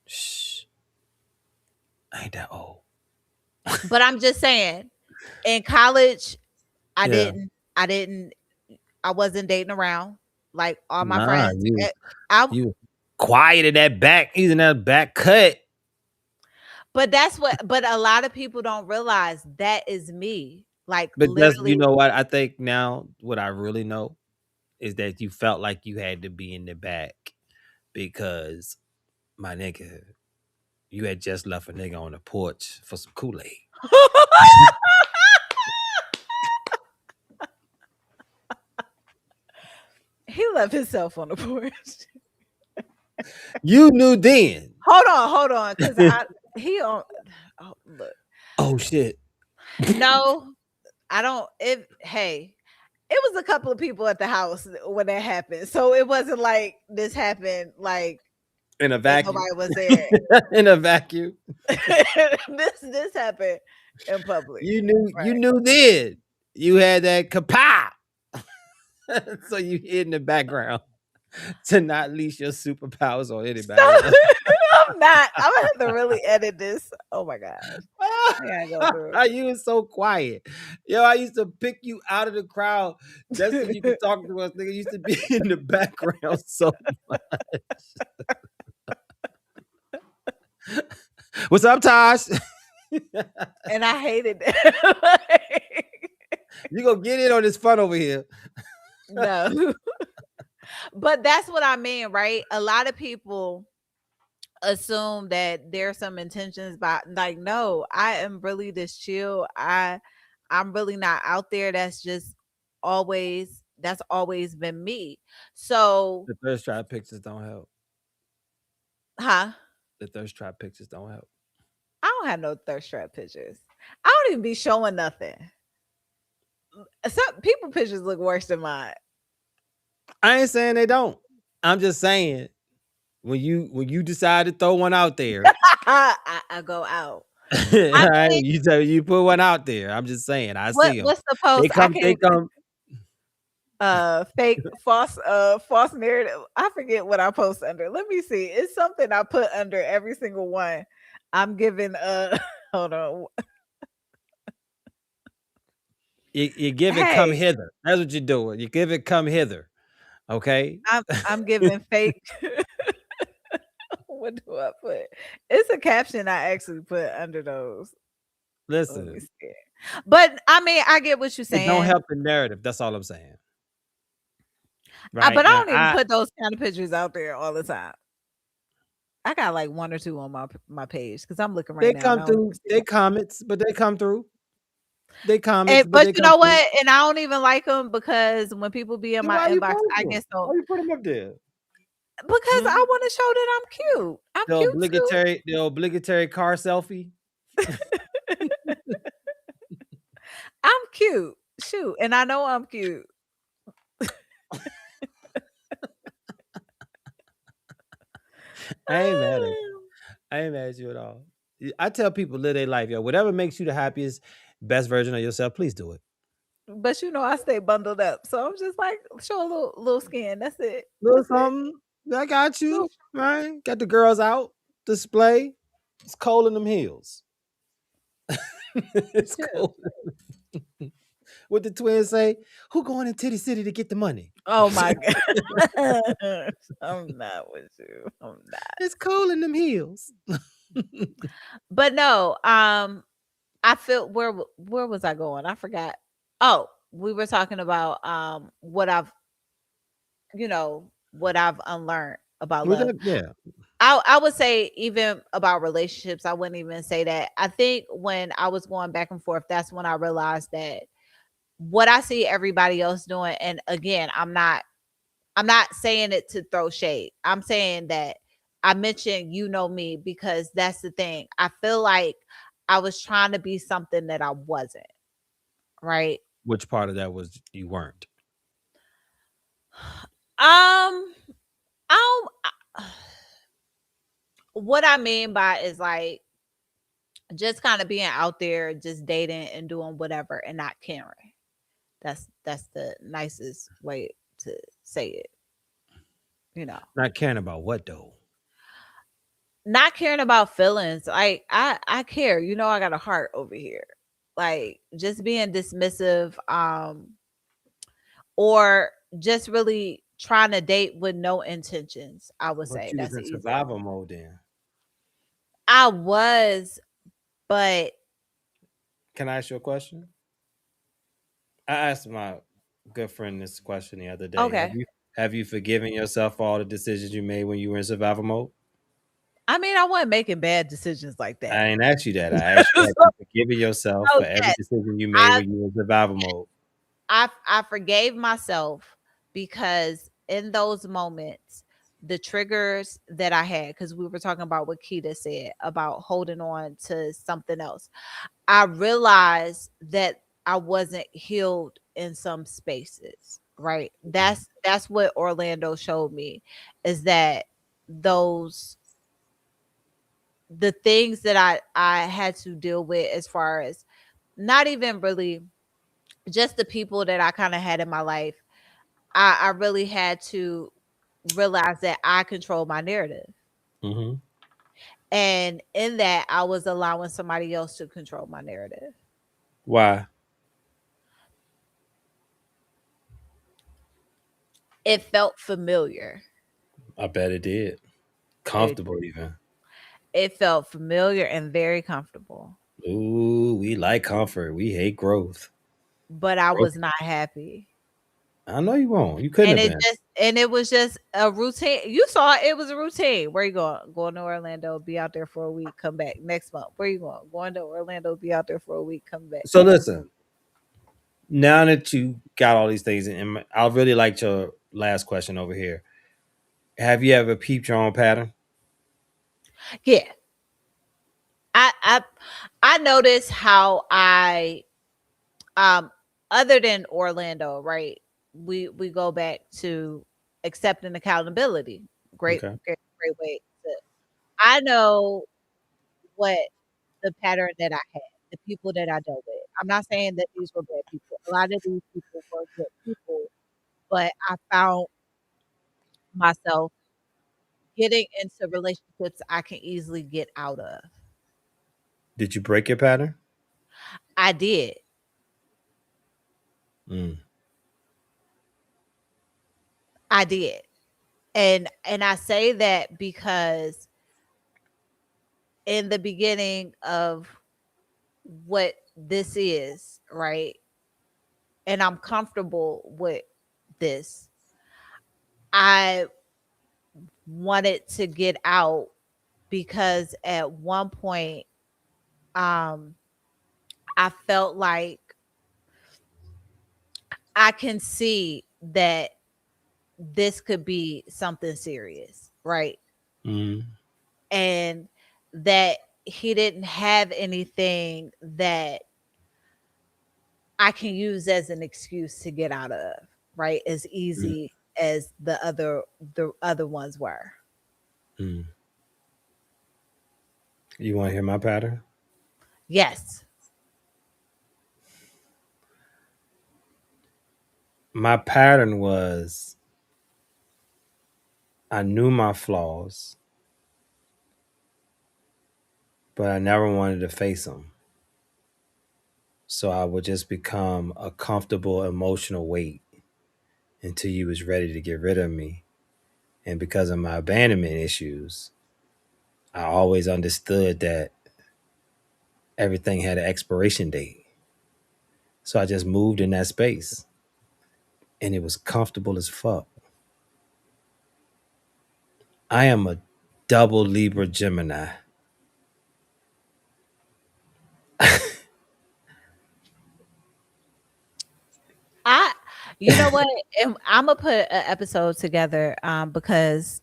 shh. I ain't that old. but I'm just saying, in college, I Yeah. didn't I didn't I wasn't dating around like all my Nah, friends. I you quiet in that back. He's in that back cut. but but a lot of people don't realize that is me. Like But that's you literally know what? I think now what I really know is that you felt like you had to be in the back because my nigga, you had just left a nigga on the porch for some Kool-Aid. he left himself on the porch. You knew then. Hold on, because I he on oh look. Oh shit. No, I don't it hey, it was a couple of people at the house when that happened. So it wasn't like this happened like In a and vacuum. nobody was there. In a vacuum. This happened in public. You Right. knew then. You had that kapow. So you hid in the background to not leash your superpowers on anybody Stop. else. I'm not. I'm gonna have to really edit this. Oh my gosh. I gotta go through You was so quiet. Yo, I used to pick you out of the crowd just so you could it. talk to us. Nigga you used to be in the background so what's up, Tosh? And I hated that. You gonna get in on this fun over here. No. But that's what I mean, right? A lot of people assume that there's some intentions by, like, no, I am really this chill. I'm really not out there. That's always been me. So, The thirst trap pictures don't help. huh? The thirst trap pictures don't help. I don't have no thirst trap pictures. I don't even be showing nothing. Some people pictures look worse than mine. I ain't saying they don't. I'm just saying when you decide to throw one out there, I go out. I right? mean, You tell you put one out there. I'm just saying. I see them. what's the post? They I come. They can't. come. Fake false narrative. I forget what I post under. Let me see. It's something I put under every single one. I'm giving hold on. You give it come Hey, hither. That's what you're doing. You give it come hither. Okay. I'm giving fake. What do I put? It's a caption I actually put under those. Let me Listen, see. But I mean, I get what you're it don't saying. help the narrative. That's all I'm saying. Right But I now, don't even put those kind of pictures out there all the time. I got like one or two on my page because I'm looking right they now and come I don't through. even see They them. comments, but they come through. They comments, And but but they you come know through. what? And I don't even like them because when people be in Then my why you inbox, post I them? get so, Why you put them up there? because Hmm? I want to show that I'm cute. I'm cute too. The obligatory car selfie. I'm cute. Shoot, and I know I'm cute. I ain't mad at you. I ain't mad at you at all. I tell people live their life, yo. Whatever makes you the happiest, best version of yourself, please do it. But you know, I stay bundled up, so I'm just like show a little skin. That's it. Little That's it. something. I got Little you. Right? Got the girls out. Display. It's cold in them heels. It's chill. cold. What the twins say? Who going in Titty City to get the money? Oh my god. I'm not with you. I'm not. It's cold in them heels. But no, I feel where was I going? I forgot. Oh, we were talking about what what I've unlearned about Was love. that? Yeah. I would say even about relationships, I wouldn't even say that. I think when I was going back and forth, that's when I realized that what I see everybody else doing, and again, I'm not saying it to throw shade. I'm saying that I mentioned me because that's the thing. I feel like I was trying to be something that I wasn't, right? Which part of that was you weren't? Um, I don't, what I mean by is like just kind of being out there, just dating and doing whatever and not caring. That's the nicest way to say it, you know. Not caring about what though? Not caring about feelings. Like I care. You know I got a heart over here. Like just being dismissive or just really trying to date with no intentions. I would But say you was that's in the easiest survival way. mode then. I was, but Can I ask you a question? I asked my good friend this question the other day. okay. Have you forgiven yourself for all the decisions you made when you were in survival mode? I mean, I wasn't making bad decisions like that. I ain't asked you that. I asked you, have So, you forgiven yourself for every yes, decision you made I when you were in survival mode? I forgave myself because in those moments, the triggers that I had, because we were talking about what Keita said about holding on to something else. I realized that I wasn't healed in some spaces, right? Mhm. That's what Orlando showed me is that those the things that I had to deal with as far as not even really just the people that I kind of had in my life. I really had to realize that I control my narrative. Mhm. And in that, I was allowing somebody else to control my narrative. Why? It felt familiar. I bet it did. It Comfortable even. it felt familiar and very comfortable, Ooh, we like comfort. We hate growth. but I Growth. was not happy. I know you won't. You couldn't And have been. it was just a routine. You saw it was a routine. Where you going? Going to Orlando, be out there for a week, come back next month. Where you going? Going to Orlando, be out there for a week, come back. So listen, now that you got all these things, and I really liked your last question over here. Have you ever peeped your own pattern? Yeah. I I I noticed how I um other than Orlando, right? We go back to accepting accountability. Okay. Great way to I know what the pattern that I had, the people that I dealt with. I'm not saying that these were bad people. A lot of these people were good people, but I found myself getting into relationships I can easily get out of. Did you break your pattern? I did. Mm, I did. And I say that because in the beginning of what this is, right? And I'm comfortable with this. I wanted to get out because at one point um I felt like I can see that this could be something serious, right? mm, And that he didn't have anything that I can use as an excuse to get out of, right? As mm, easy as the other ones were. mm. You want to hear my pattern? Yes. My pattern was I knew my flaws, but I never wanted to face them. So I would just become a comfortable emotional weight until you was ready to get rid of me. And because of my abandonment issues, I always understood that everything had an expiration date. So I just moved in that space and it was comfortable as fuck. I am a double Libra Gemini. I you know what? I'm gonna put an episode together because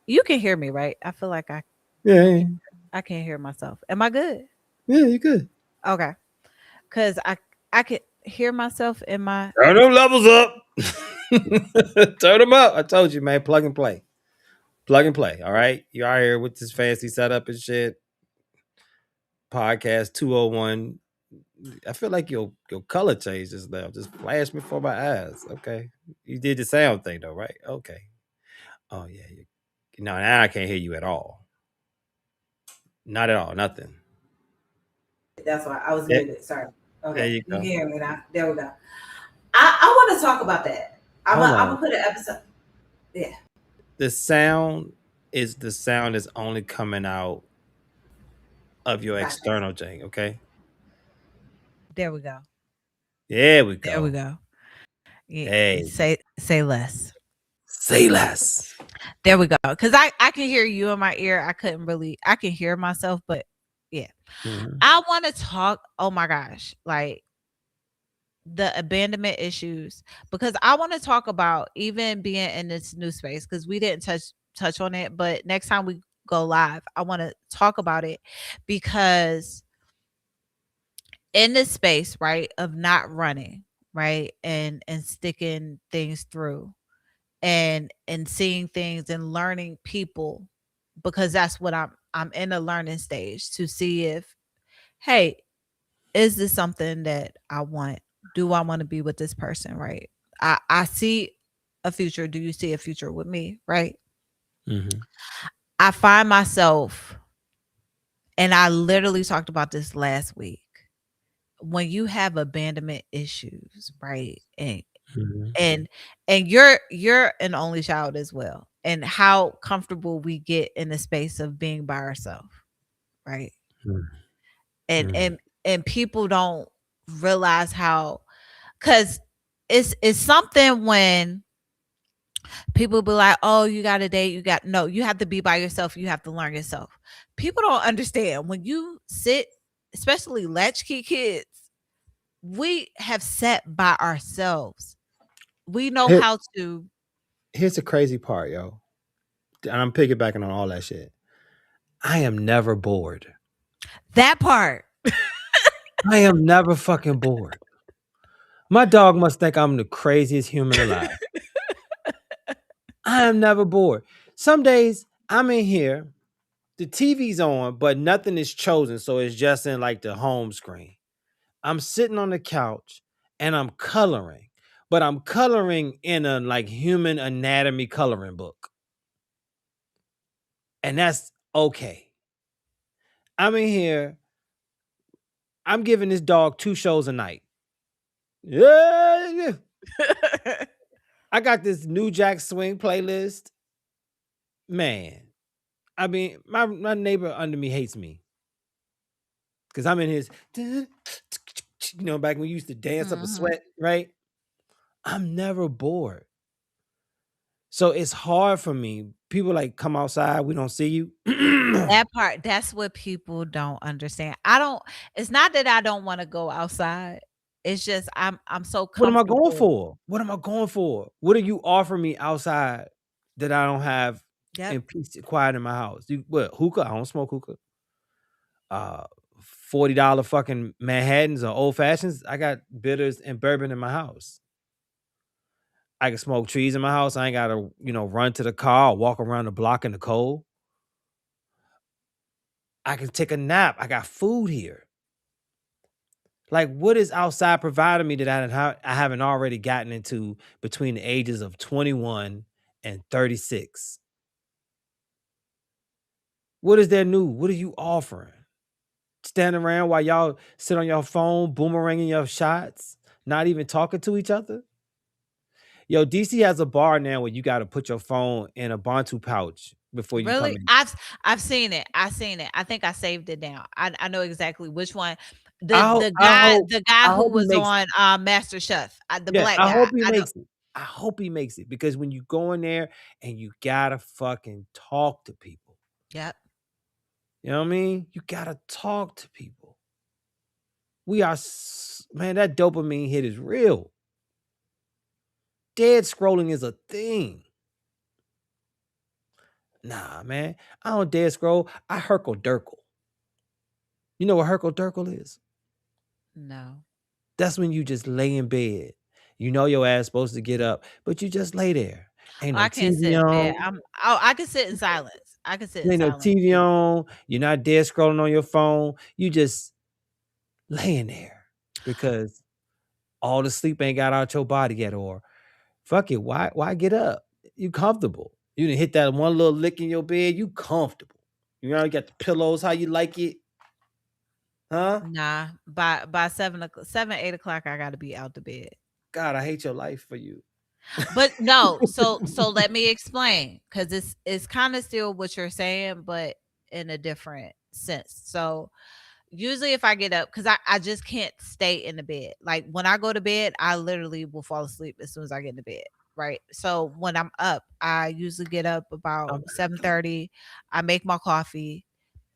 you can hear me, right? I feel like Yeah, I yeah, can I can't hear myself. Am I good? yeah, you good. Okay. Cuz I could hear myself in my Turn them levels up. Turn them up. I told you, man. Plug and play. Plug and play. All right. You out here with this fancy setup and shit. Podcast 201. I feel like your color changed just now. Just flashed before my eyes. Okay. You did the sound thing though, right? Okay. Oh yeah. No, now I can't hear you at all. Not at all. Nothing. That's why I was There, muted. Sorry. there Okay. you You can go. hear me now. There we go. I want to talk about that. Hold I'm on. gonna put an episode. Yeah. The sound is only coming out of your Gotcha. external jank, okay? There we go. There we There we go. go. Yeah. Hey, Say less. say less. There we go. Cause I can hear you in my ear. I can hear myself, but yeah. Mhm, I want to talk. Oh my gosh. Like the abandonment issues because I want to talk about even being in this new space because we didn't touch on it, but next time we go live, I want to talk about it because in this space, right, of not running, right, and sticking things through and seeing things and learning people because that's what I'm in a learning stage to see if hey, is this something that I want? Do I want to be with this person, right? I see a future. Do you see a future with me, right? mhm, I find myself, and I literally talked about this last week. When you have abandonment issues, right? mhm, And and you're an only child as well. And how comfortable we get in the space of being by ourselves, right? mhm, And mhm, and and people don't realize how because. it's something when people be like, "Oh, you got to date, you got no, you have to be by yourself, you have to learn yourself." People don't understand when you sit, especially latchkey kids, we have sat by ourselves. We know Here, how to here's the crazy part, yo. And I'm piggybacking on all that shit. I am never bored. that part. I am never fucking bored. My dog must think I'm the craziest human alive. I am never bored. Some days I'm in here, the TV's on, but nothing is chosen, so it's just in like the home screen. I'm sitting on the couch and I'm coloring, but I'm coloring in a like human anatomy coloring book. And that's okay. I'm in here, I'm giving this dog 2 shows a night. Yeah. I got this New Jack Swing playlist. Man, I mean, my neighbor under me hates me because I'm in his, back when you used to dance up a Mhm. sweat, right? I'm never bored. So it's hard for me. People like come outside, we don't see you. That part, that's what people don't understand. I don't it's not that I don't wanna go outside. It's just I'm so What am I going comfortable. for? What am I going for? What do you offer me outside that I don't have Yep. in peace and quiet in my house? You what, hookah? I don't smoke hookah. Uh $40 fucking Manhattans or old fashions. I got bitters and bourbon in my house. I can smoke trees in my house. I ain't gotta, run to the car or walk around the block in the cold. I can take a nap. I got food here. Like, what is outside providing me that I haven't already gotten into between the ages of 21 and 36? What is there new? What are you offering? Stand around while y'all sit on your phone, boomeranging your shots, not even talking to each other? Yo, DC has a bar now where you got to put your phone in a Bantu pouch before you come Really? in. I've seen it. I've seen it. I think I saved it down. I know exactly which one. The I hope, the guy the guy I who hope he was makes it. on, Master Chef, the Yeah, black I guy. hope he I know. makes it. I hope he makes it because when you go in there and you gotta fucking talk to people. Yep. You know what I mean? You gotta talk to people. Man, that dopamine hit is real. Dead scrolling is a thing. Nah, man. I don't dead scroll. I Herkle Durkle. You know what Herkle Durkle is? No. That's when you just lay in bed. You know your ass supposed to get up, but you just lay there. Ain't Oh, no I can't TV sit in bed. on. I can sit in silence. I can sit in Ain't no silence TV too. on. You're not dead scrolling on your phone. You just laying there because all the sleep ain't got out your body yet. Or fuck it, why get up? You comfortable. You didn't hit that one little lick in your bed. You comfortable. You got the pillows how you like it, huh? Nah, by 7, 8 o'clock, I gotta be out the bed. God, I hate your life for you. But no, so let me explain, because it's kind of still what you're saying, but in a different sense. So usually if I get up, because I just can't stay in the bed. Like when I go to bed, I literally will fall asleep as soon as I get into bed. Right. So when I'm up, I usually get up about Um, 7:30. I make my coffee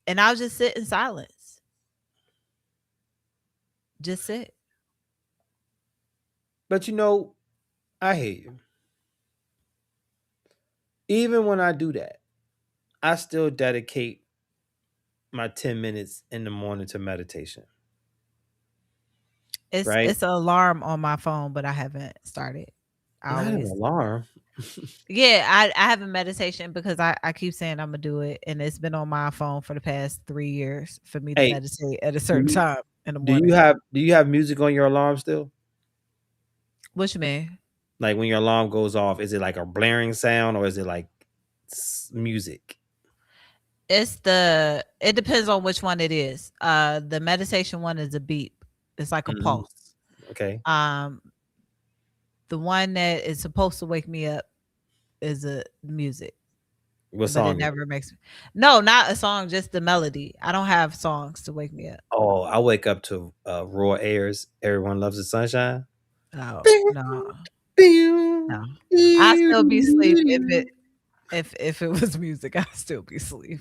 and I'll just sit in silence. Just sit. but I hate you. Even when I do that, I still dedicate my 10 minutes in the morning to meditation. Right? It's an alarm on my phone, but I haven't started. I Not an always alarm. Yeah, I have a meditation because I keep saying Imma do it, and it's been on my phone for the past 3 years for me to Hey, meditate at a do certain you time in the do you morning. have do you have music on your alarm still? What you mean? Like when your alarm goes off, is it like a blaring sound or is it like music? It depends on which one it is. The meditation one is a beep. It's like a Mhm. pulse. Okay. Um, the one that is supposed to wake me up is a music, What but it song is it? never makes me. No, not a song, just the melody. I don't have songs to wake me up. Oh, I wake up to Raw Ayers. Everyone loves the sunshine. Oh, no, no. I still be asleep if it was music, I still be asleep.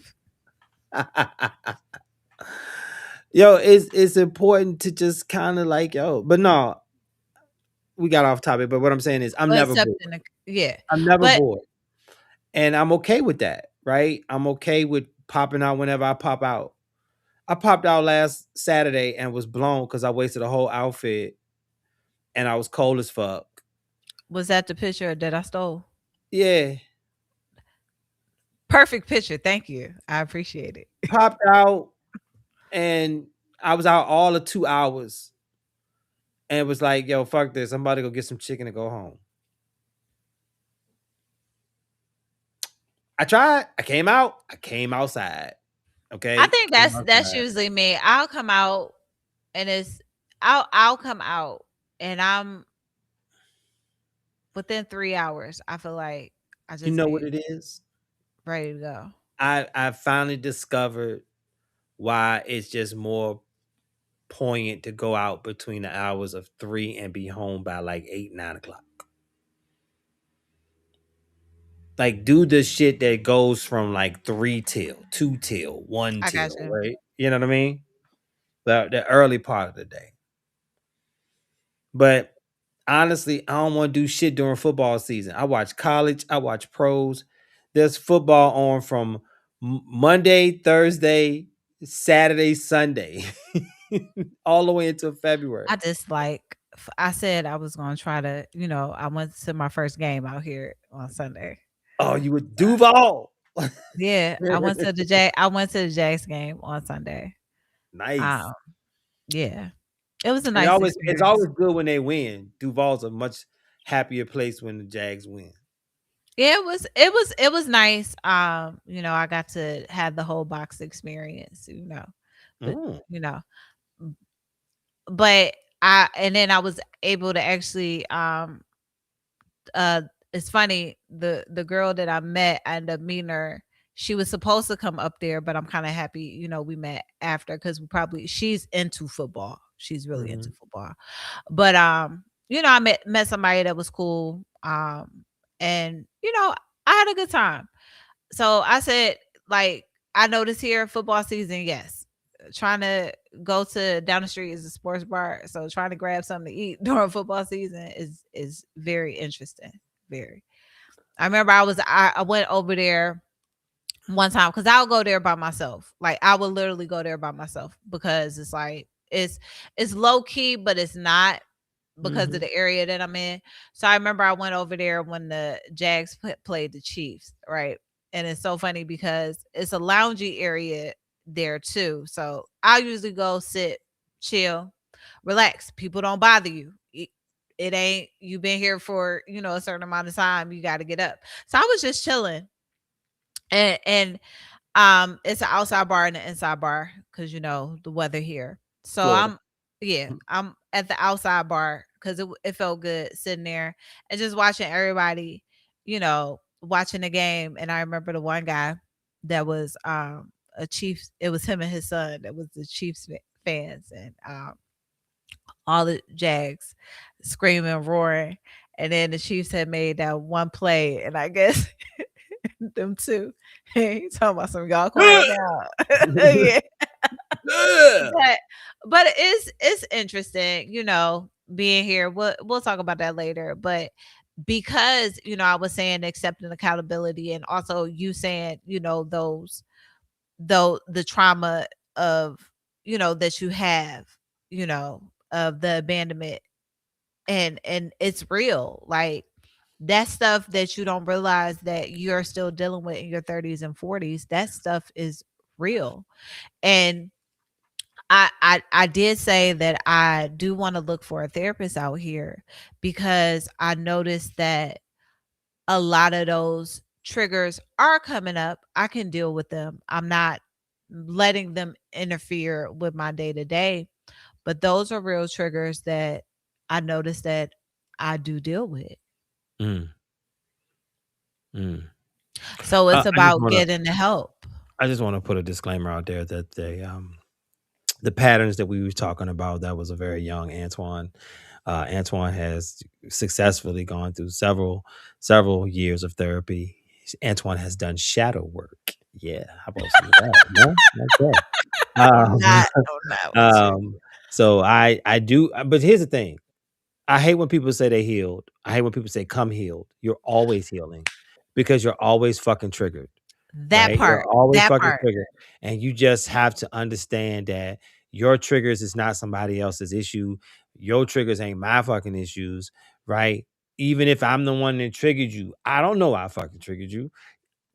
Yo, it's important to just kind of like yo, but no, we got off topic. But what I'm saying is, I'm But never except bored. in the yeah. I'm never But bored, and I'm okay with that, right? I'm okay with popping out whenever I pop out. I popped out last Saturday and was blown because I wasted a whole outfit and I was cold as fuck. was that the picture that I stole? Yeah, Perfect picture, thank you. I appreciate it. popped out and I was out all of 2 hours and it was like, yo, fuck this. I'm about to go get some chicken and go home. I tried. I came out. I came outside. I Okay. think Came that's outside. usually me. I'll come out and I'll come out and I'm within 3 hours, I feel like I You just know what ain't it is? ready to go. I finally discovered why it's just more poignant to go out between the hours of 3 and be home by like 8, 9 o'clock. Like do the shit that goes from like 3 till 2 till 1 I got till, you. right? You know what I mean? The early part of the day. But honestly, I don't want to do shit during football season. I watch college, I watch pros. There's football on from Monday, Thursday, Saturday, Sunday, all the way until February. I just like I said I was gonna try to, I went to my first game out here on Sunday. Oh, you would Duval. Yeah, I went to the Jags game on Sunday. Nice. Um, yeah. It was a And nice it's experience. always good when they win. Duval's a much happier place when the Jags win. Yeah, it was nice. I got to have the whole box experience. But Mm. you know, but I and then I was able to actually uh it's funny, the girl that I met, I ended up meeting her. She was supposed to come up there, but I'm kind of happy, we met after because she's into football. She's really into Mhm. football. But I met somebody that was cool. And I had a good time. So I said, like, I noticed here football season, yes. Trying to go to down the street is a sports bar. So trying to grab something to eat during football season is very interesting. Very. I remember I went over there one time because I'll go there by myself. Like I would literally go there by myself because it's like it's low key, but it's not because of Mhm. the area that I'm in. So I remember I went over there when the Jags played the Chiefs, right? And it's so funny because it's a loungy area there too. So I usually go sit, chill, relax. People don't bother you. It ain't you've been here for a certain amount of time. You got to get up. So I was just chilling, and it's an outside bar and an inside bar because the weather here. So Florida. I'm at the outside bar because it felt good sitting there and just watching everybody, watching the game. And I remember the one guy that was a Chiefs. It was him and his son that was the Chiefs fans, and all the Jags screaming, roaring. And then the Chiefs had made that one play, and I guess them two. He talking about some y'all quiet down. Yeah. Yeah. But it's interesting, being here. We'll talk about that later. But because, I was saying accepting accountability and also you saying, though the trauma of, that you have, of the abandonment, and it's real. Like that stuff that you don't realize that you're still dealing with in your 30s and 40s, that stuff is real. And I did say that I do want to look for a therapist out here because I noticed that a lot of those triggers are coming up. I can deal with them. I'm not letting them interfere with my day to day, but those are real triggers that I noticed that I do deal with. Mm, mm. So I it's I just about wanna getting the help. I just wanna put a disclaimer out there that the patterns that we were talking about, that was a very young Antoine. Antoine has successfully gone through several years of therapy. Antoine has done shadow work. Yeah, how about some of that? No, okay. I'm Um, not I'm not with you. so I do, but here's the thing. I hate when people say they healed. I hate when people say come healed. You're always healing because you're always fucking triggered, That right? You're part, always that fucking part. triggered. And you just have to understand that your triggers is not somebody else's issue. Your triggers ain't my fucking issues, right? Even if I'm the one that triggered you, I don't know I fucking triggered you.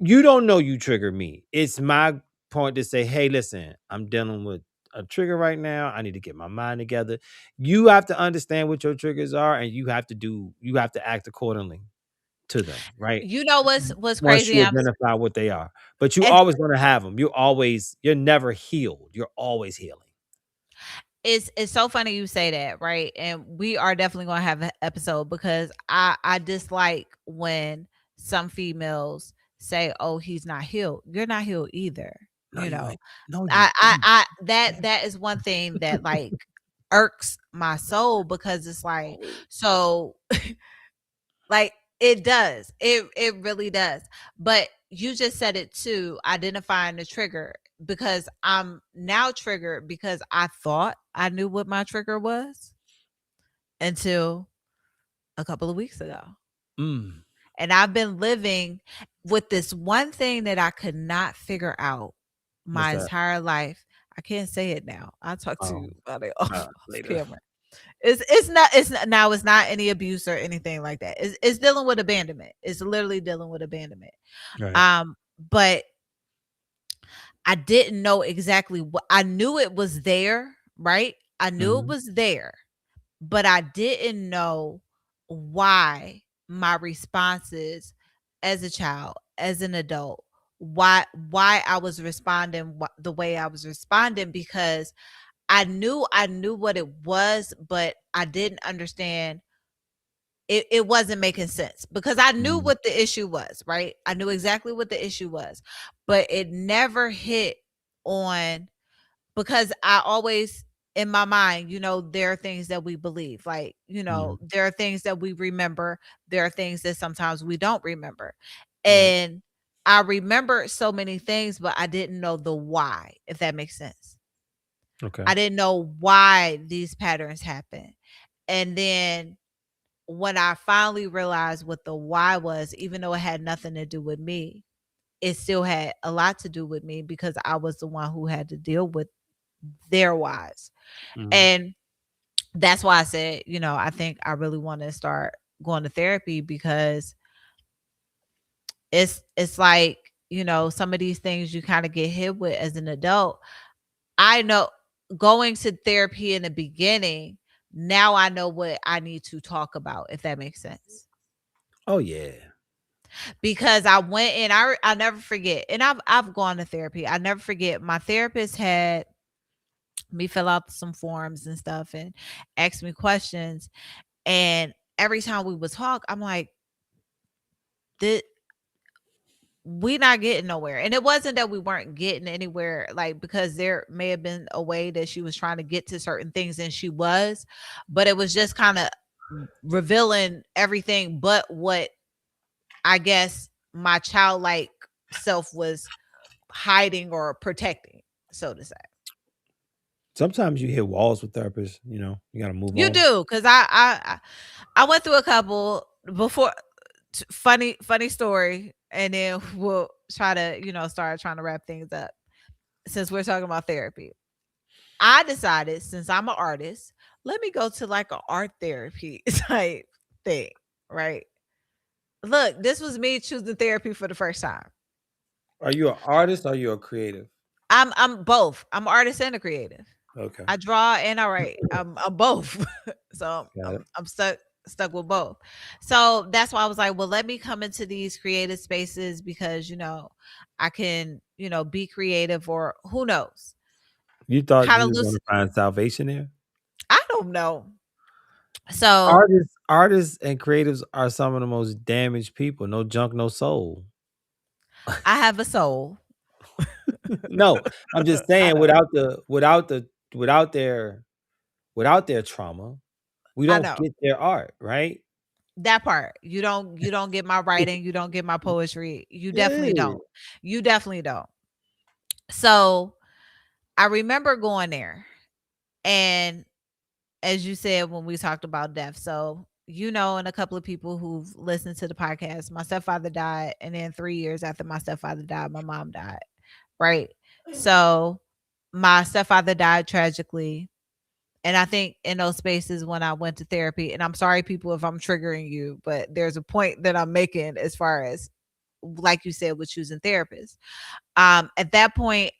You don't know you triggered me. It's my point to say, hey, listen, I'm dealing with a trigger right now. I need to get my mind together. You have to understand what your triggers are, and you have to act accordingly to them, right? You know what's Once crazy? you identify what they are. But you And always gonna have them. You're never healed. You're always healing. it's so funny you say that, right? And we are definitely gonna have an episode because I dislike when some females say, "Oh, he's not healed." You're not healed either. No, You you know, ain't. No, you ain't. I that is one thing that like irks my soul because it's like so like it does. It really does. But you just said it too, identifying the trigger because I'm now triggered because I thought I knew what my trigger was until a couple of weeks ago. Mm, And I've been living with this one thing that I could not figure out what's my that? entire life. I can't say it now. I'll talk to you Um, about it off later. camera. It's not now it's not any abuse or anything like that. It's dealing with abandonment. It's literally dealing with abandonment. Right. But I didn't know exactly what I knew it was there, right? I knew it Mhm. was there, but I didn't know why my responses as a child, as an adult, why I was responding the way I was responding because I knew what it was, but I didn't understand it wasn't making sense because I knew Mhm. what the issue was, right? I knew exactly what the issue was, but it never hit on because I always in my mind, there are things that we believe. Like, Mhm. there are things that we remember, there are things that sometimes we don't remember. Right. And I remember so many things, but I didn't know the why, if that makes sense. Okay. I didn't know why these patterns happen. And then when I finally realized what the why was, even though it had nothing to do with me, it still had a lot to do with me because I was the one who had to deal with their whys. Mhm. And that's why I said, I think I really want to start going to therapy because it's like, some of these things you kind of get hit with as an adult. I know going to therapy in the beginning, now I know what I need to talk about, if that makes sense. Oh yeah. Because I went and I never forget. And I've gone to therapy. I never forget. My therapist had me fill out some forms and stuff and ask me questions. And every time we would talk, I'm like, "Did we not getting nowhere?" And it wasn't that we weren't getting anywhere, like because there may have been a way that she was trying to get to certain things, and she was, but it was just kind of revealing everything but what I guess my childlike self was hiding or protecting, so to say. Sometimes you hit walls with therapists, you gotta move You on. do, because I went through a couple before. Funny story, and then we'll try to start trying to wrap things up. Since we're talking about therapy, I decided since I'm an artist, let me go to like an art therapy type thing, right? Look, this was me choosing therapy for the first time. Are you an artist or are you a creative? I'm both. I'm an artist and a creative. Okay. I draw and I write. I'm both. So Got it. I'm stuck with both. So that's why I was like, well, let me come into these creative spaces because I can be creative or who knows, You thought kind you of was gonna loose. find salvation there? I don't know. So Artists and creatives are some of the most damaged people. No junk, no soul. I have a soul. No, I'm just I saying know. without their trauma, We I don't know. get their art, right? That part. You don't get my writing, you don't get my poetry. You definitely Yeah. don't. You definitely don't. So, I remember going there, and as you said when we talked about death, so, and a couple of people who've listened to the podcast, my stepfather died, and then 3 years after my stepfather died, my mom died, right? So, my stepfather died tragically, and I think in those spaces when I went to therapy, and I'm sorry people if I'm triggering you, but there's a point that I'm making as far as, like you said, with choosing therapists. At that point,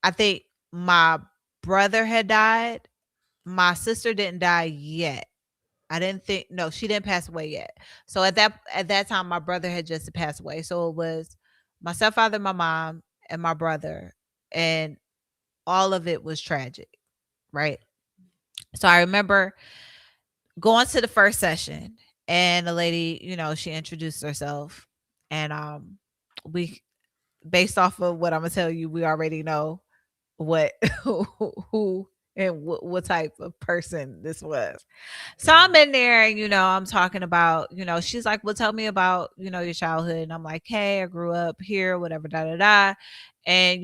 I think my brother had died. My sister didn't die yet. I didn't think no, she didn't pass away yet. So at that time, my brother had just passed away. So it was my stepfather, my mom, and my brother, and all of it was tragic, right? So I remember going to the first session, and the lady, she introduced herself, and we, based off of what I'm gonna tell you, we already know what who and what type of person this was. So I'm in there, and I'm talking about, she's like, "Well, tell me about, your childhood." And I'm like, "Hey, I grew up here, whatever, da da da." And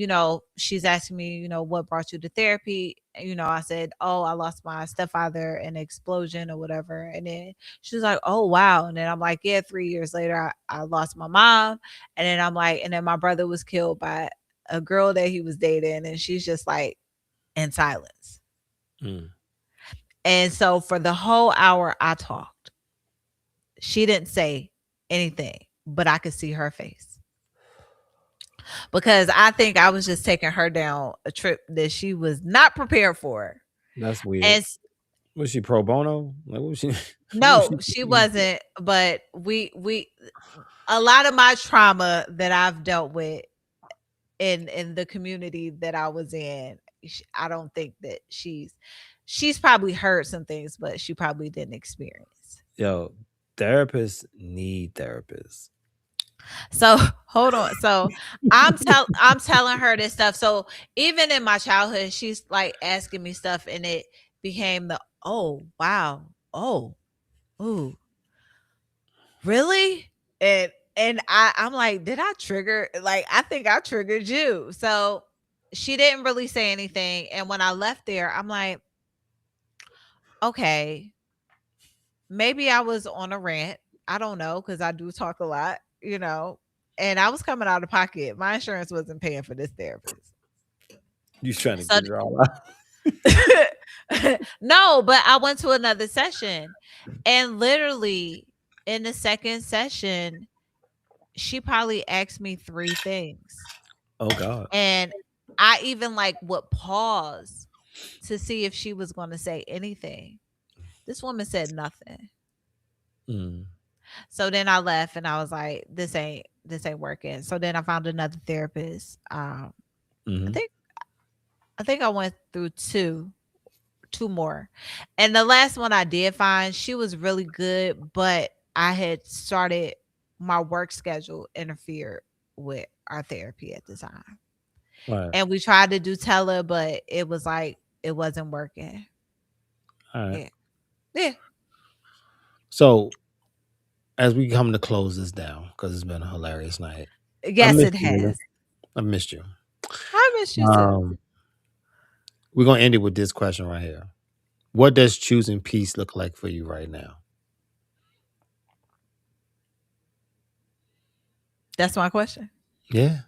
she's asking me, "What brought you to therapy?" And, I said, "Oh, I lost my stepfather in an explosion or whatever." And then she's like, "Oh, wow." And then I'm like, "Yeah, 3 years later, I lost my mom." And then I'm like, "And then my brother was killed by a girl that he was dating." And she's just like in silence. Mm. And so for the whole hour I talked, she didn't say anything, but I could see her face because I think I was just taking her down a trip that she was not prepared for. That's And weird. Was she pro bono? Like, what was she? What was no, she? she wasn't, but we a lot of my trauma that I've dealt with in the community that I was in, I don't think that she's probably heard some things, but she probably didn't experience. Yo, therapists need therapists. So hold on. So I'm telling her this stuff. So even in my childhood, she's like asking me stuff, and it became the, oh wow, oh ooh, really? And I'm like, did I trigger? Like, I think I triggered you. So she didn't really say anything. And when I left there, I'm like, okay, maybe I was on a rant. I don't know, because I do talk a lot. And I was coming out of pocket. My insurance wasn't paying for this therapist. You trying to So get it all out? no, but I went to another session, and literally in the second session, she probably asked me 3 things. Oh God. And I even like would pause to see if she was going to say anything. This woman said nothing. Mm. So then I left, and I was like, this ain't working. So then I found another therapist. I Mm-hmm. think I think I went through two more. And the last one I did find, she was really good, but I had started, my work schedule interfered with our therapy at the time. All right. And we tried to do tele, but it was like it wasn't working. All right. Yeah. Yeah. So as we come to close this down, because it's been a hilarious night. I Yes, missed it you, Nina. has. I missed you. I miss you too. Um, we're gonna end it with this question right here. What does choosing peace look like for you right now? That's my question. Yeah.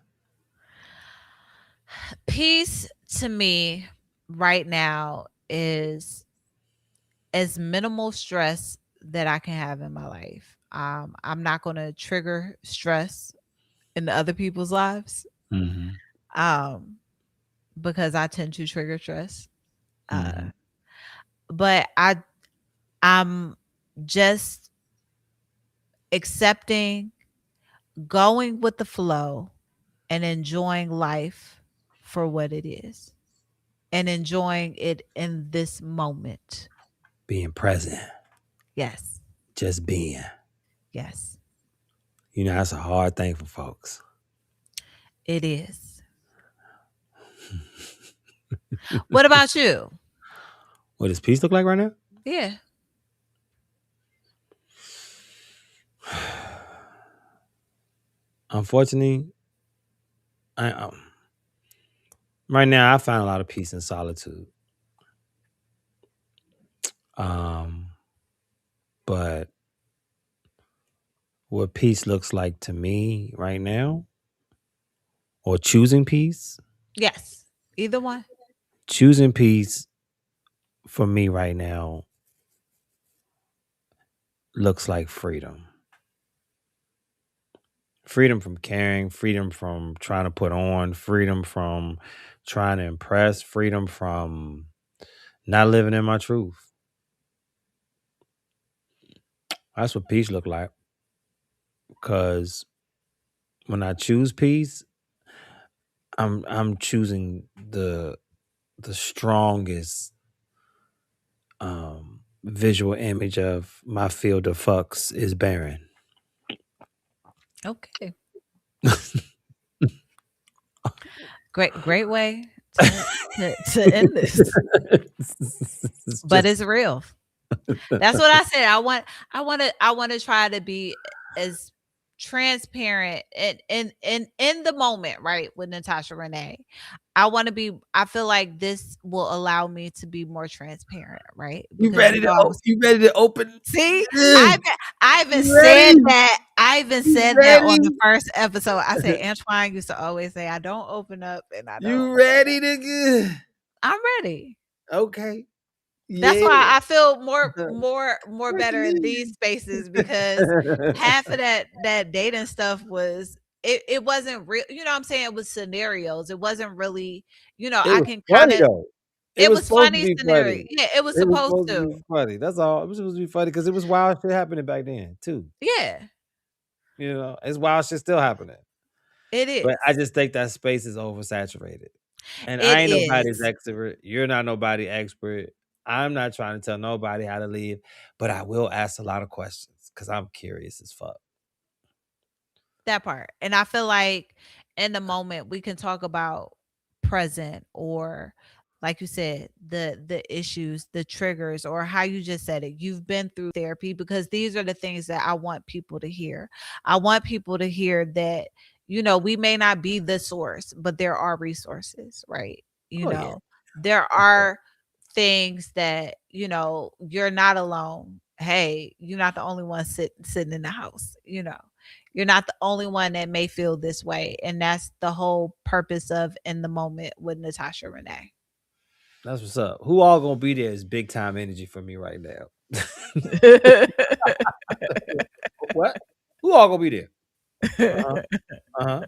Peace to me right now is as minimal stress that I can have in my life. I'm not going to trigger stress in other people's lives, Mm-hmm. um, because I tend to trigger stress. Mm-hmm. Uh, but I'm just accepting, going with the flow, and enjoying life for what it is, and enjoying it in this moment. Being present. Yes. Just being. Yes. That's a hard thing for folks. It is. What about you? What does peace look like right now? Yeah. Unfortunately, I right now I find a lot of peace in solitude. Um, but what peace looks like to me right now, or choosing peace, Yes. Either one. choosing peace for me right now looks like freedom. Freedom from caring, freedom from trying to put on, freedom from trying to impress, freedom from not living in my truth. That's what peace look like. Cause when I choose peace, I'm choosing the strongest visual image of my field of fucks is barren. Okay. Great way to end this. It's But just it's real. That's what I said. I want to try to be as transparent in the moment, right? With Natasha Renee. I feel like this will allow me to be more transparent, right? Because you ready to open. see, Ugh, I even you ready? said that. I even You said that on ready? the first episode. I said Antoine used to always say, I don't open up and I don't You open ready, up. nigga? I'm ready. Okay. That's Yeah. why I feel What more you better in these mean? spaces because half of that dating stuff was it wasn't real. You know what I'm saying? It was scenarios. It wasn't really, It I was can kind funny of though. It it was was supposed to funny be scenario. funny. Yeah, it was It was supposed supposed to to. be funny. That's all. It was supposed to be funny because it was wild shit happening back then too. Yeah, It's wild shit still happening. it But I is. just think that space is oversaturated. And It I ain't nobody's is. expert. You're not nobody expert. I'm not trying to tell nobody how to live, but I will ask a lot of questions because I'm curious as fuck. That part. And I feel like in the moment we can talk about present or like you said, the issues, the triggers, or how you just said it. You've been through therapy because these are the things that I want people to hear. I want people to hear that, we may not be the source, but there are resources, right? You Oh yeah. know, there are things that, you're not alone. Hey, you're not the only one sitting in the house, you're not the only one that may feel this way. And that's the whole purpose of In the Moment with Natasha Renee. That's what's up. Who all gonna be there is big time energy for me right now. What? Who all gonna be there? Uh-huh. Uh-huh.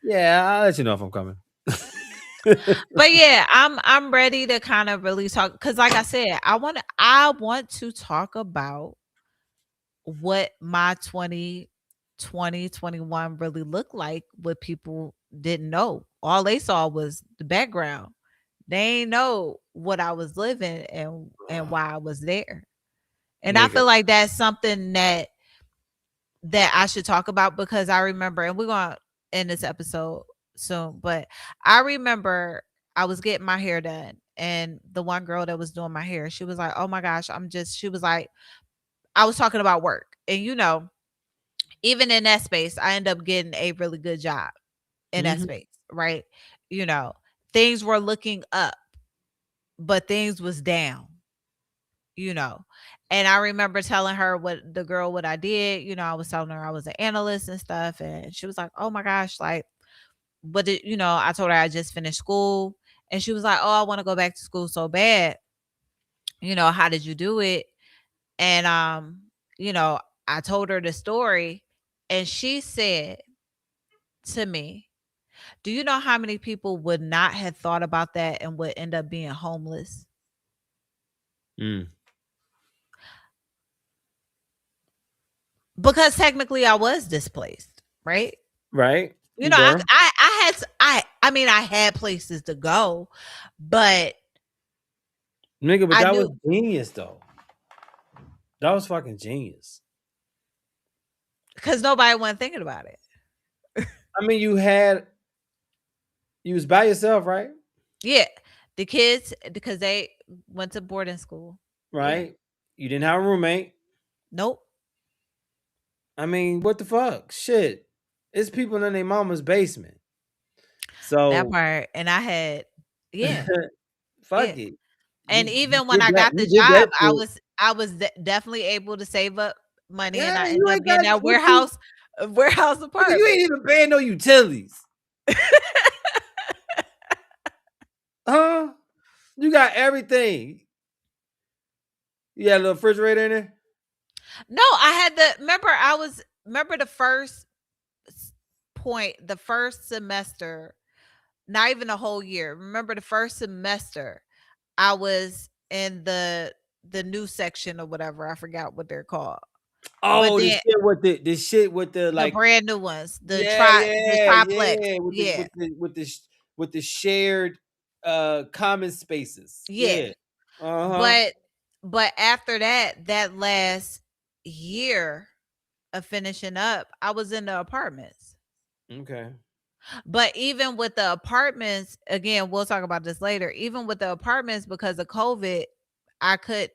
Yeah, I'll let you know if I'm coming. But yeah, I'm ready to kind of really talk because like I said, I want to talk about what my 2021 really looked like, what people didn't know. All they saw was the background. They ain't know what I was living and why I was there. And I Nigga. feel like that's something that I should talk about because I remember, and we're gonna end this episode soon, but I remember I was getting my hair done, and the one girl that was doing my hair, she was like, "Oh my gosh, she was like, I was talking about work, and even in that space, I end up getting a really good job in that Mhm. space, right? You know, things were looking up, but things was down, you know. And I remember telling her what I did. I was telling her I was an analyst and stuff. And she was like, oh my gosh, like, I told her I just finished school. And she was like, oh, I want to go back to school so bad. How did you do it? And, you know, I told her the story. And she said to me, do you know how many people would not have thought about that and would end up being homeless? Mm. Because technically I was displaced, right? Right? You You know, were. I had I mean I had places to go, but Nigga, but I that was knew genius though. That was fucking genius. because nobody wasn't thinking about it. I mean, you was by yourself, right? Yeah, the kids because they went to boarding school. Yeah, Right? You didn't have a roommate. nope. I mean, what the fuck? Shit. It's people in their mama's basement. That So part, and I had yeah, fuck yeah. it. And You even when did I that. got You the did that job, shit. I was definitely able to save up money, and Yeah, I you ended up ain't getting got that what you warehouse nigga, you apartment. ain't even paying no utilities. Huh? You got everything. You got a little refrigerator in there? No, I had the remember the first point, the first semester, not even a whole year. Remember the first semester, I was in the new section or whatever. I forgot what they're called. But Oh, then the shit with the the like brand new ones, yeah, the yeah, triplex. yeah, Yeah. with the shared common spaces. Yeah. Yeah. Uh-huh. But after that, that last year of finishing up, I was in the apartments. Okay. But even with the apartments, again, we'll talk about this later. Even with the apartments, because of COVID, I could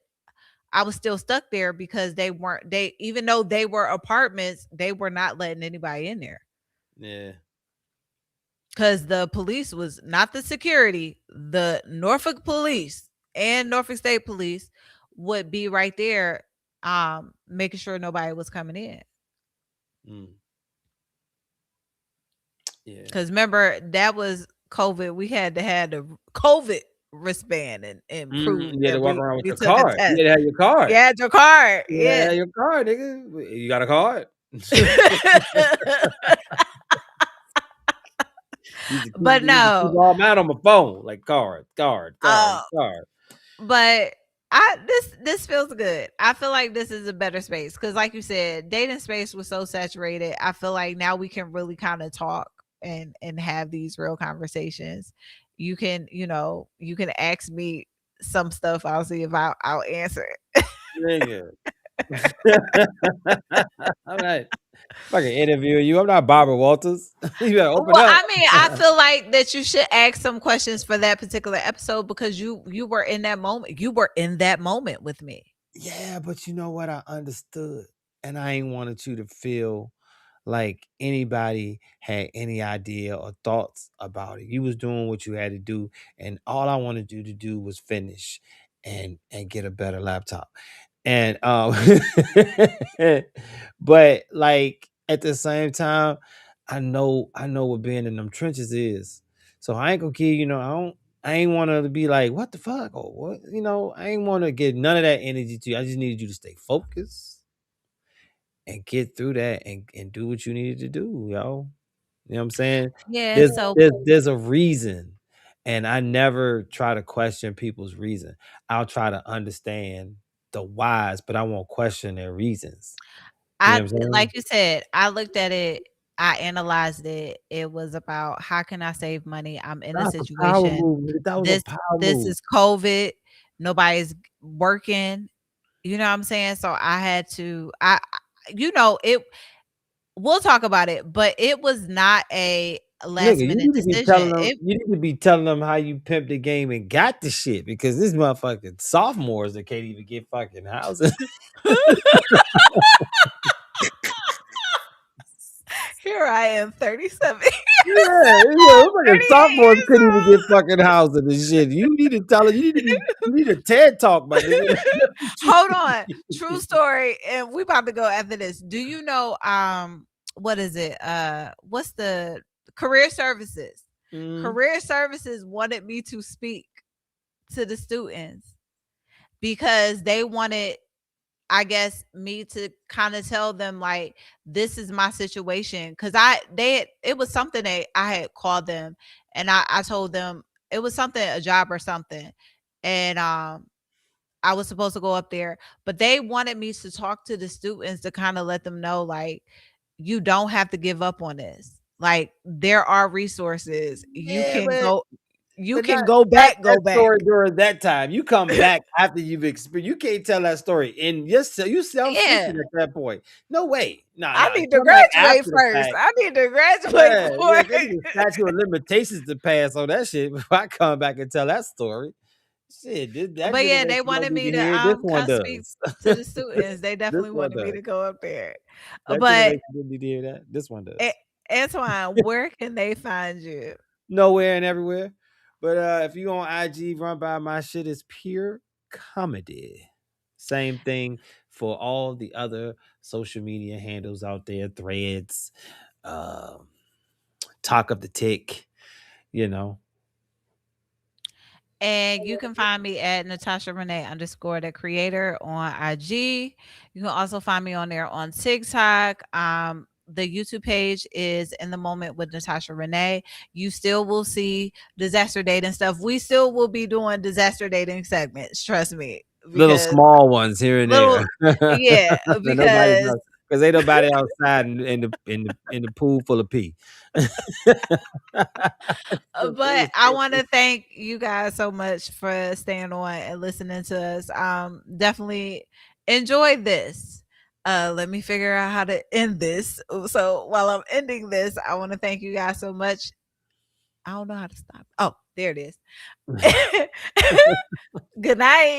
I was still stuck there because they even though they were apartments, they were not letting anybody in there. Yeah. Because the police was not the security, the Norfolk police and Norfolk State police would be right there, making sure nobody was coming in. Mm. Yeah. Because remember, that was COVID. We had to have the COVID wristband and prove You had to that walk around with we your took a card. test. You had to have your You card. had your card. You had to Yeah. have your card, nigga. You got a card? Used to But keep no, all mine on my phone, like uh, card. but this feels good. I feel like this is a better space because, like you said, dating space was so saturated. I feel like now we can really kind of talk and have these real conversations. You can, you can ask me some stuff. I'll see if I'll answer it. Nigga. All right. Fucking interviewing you. I'm not Barbara Walters. You better open Well, up. I mean, I feel like that you should ask some questions for that particular episode because you were in that moment. You were in that moment with me. Yeah, but you know what? I understood. And I ain't wanted you to feel like anybody had any idea or thoughts about it. You was doing what you had to do, and all I wanted you to do was finish and get a better laptop. And but like at the same time, I know what being in them trenches is. So I ain't gonna give I ain't want to be like, what the fuck? Or what? I ain't want to get none of that energy to you. I just needed you to stay focused and get through that and do what you needed to do, yo. You know what I'm saying? Yeah, There's so there's a reason. And I never try to question people's reason. I'll try to understand the whys, but I won't question their reasons. You know I what I'm saying? like you said, I looked at it, I analyzed it. It was about how can I save money? I'm in a That's a power situation. move. Nigga. That was a This power this move. is COVID. Nobody's working. You know what I'm saying? So I had to it we'll talk about it, but it was not a Nigga, last minute decision. It you need to be telling them how you pimped the game and got the shit because this motherfucking sophomores that can't even get fucking houses. Here I am, 37 Yeah, years yeah, old, them fucking 38 sophomores years couldn't even get old. fucking housing and shit. You need to tell her. You need a TED talk, my nigga. That's what you Hold on. True need. story. And we about to go after this. Do you know what is it? What's the career services? Mhm. Career services wanted me to speak to the students because they wanted, I guess, me to kind of tell them like this is my situation. Cause it was something that I had called them and I told them it was something, a job or something. And I was supposed to go up there, but they wanted me to talk to the students to kind of let them know, like, you don't have to give up on this. Like, there are resources. Yeah, but You but not can go not back, that go back. story during that time. You come back after you've experienced. You can't tell that story and you self Yeah. sufficient at that point. No way. No, I no. need to Come back graduate after the first. fact. I need to graduate Yeah, before yeah. They need a statute of limitations to pass on that shit before I come back and tell that story. Shit, that but yeah, generation they don't wanted need me to to hear it. This one come speak does. to the students. They This definitely one wanted me does. to go up there. That But generation didn't need to hear that. This one a- does. Antoine, where can they find you? Nowhere and everywhere. But if you on IG, run by my shit is pure comedy. Same thing for all the other social media handles out there, threads, um, talk of the tick, you know. And you can find me at Natasha Renee underscore the creator on IG. You can also find me on there on TikTok. The YouTube page is In the Moment with Natasha Renee. You still will see disaster dating stuff. We still will be doing disaster dating segments, trust me, Little because small ones here and there. little, yeah, Nobody because knows because ain't nobody outside in the pool full of pee. The pool but is I full of want pee. to thank you guys so much for staying on and listening to us. Definitely enjoyed this. Let me figure out how to end this. So while I'm ending this, I want to thank you guys so much. I don't know how to stop. Oh, there it is. Good night.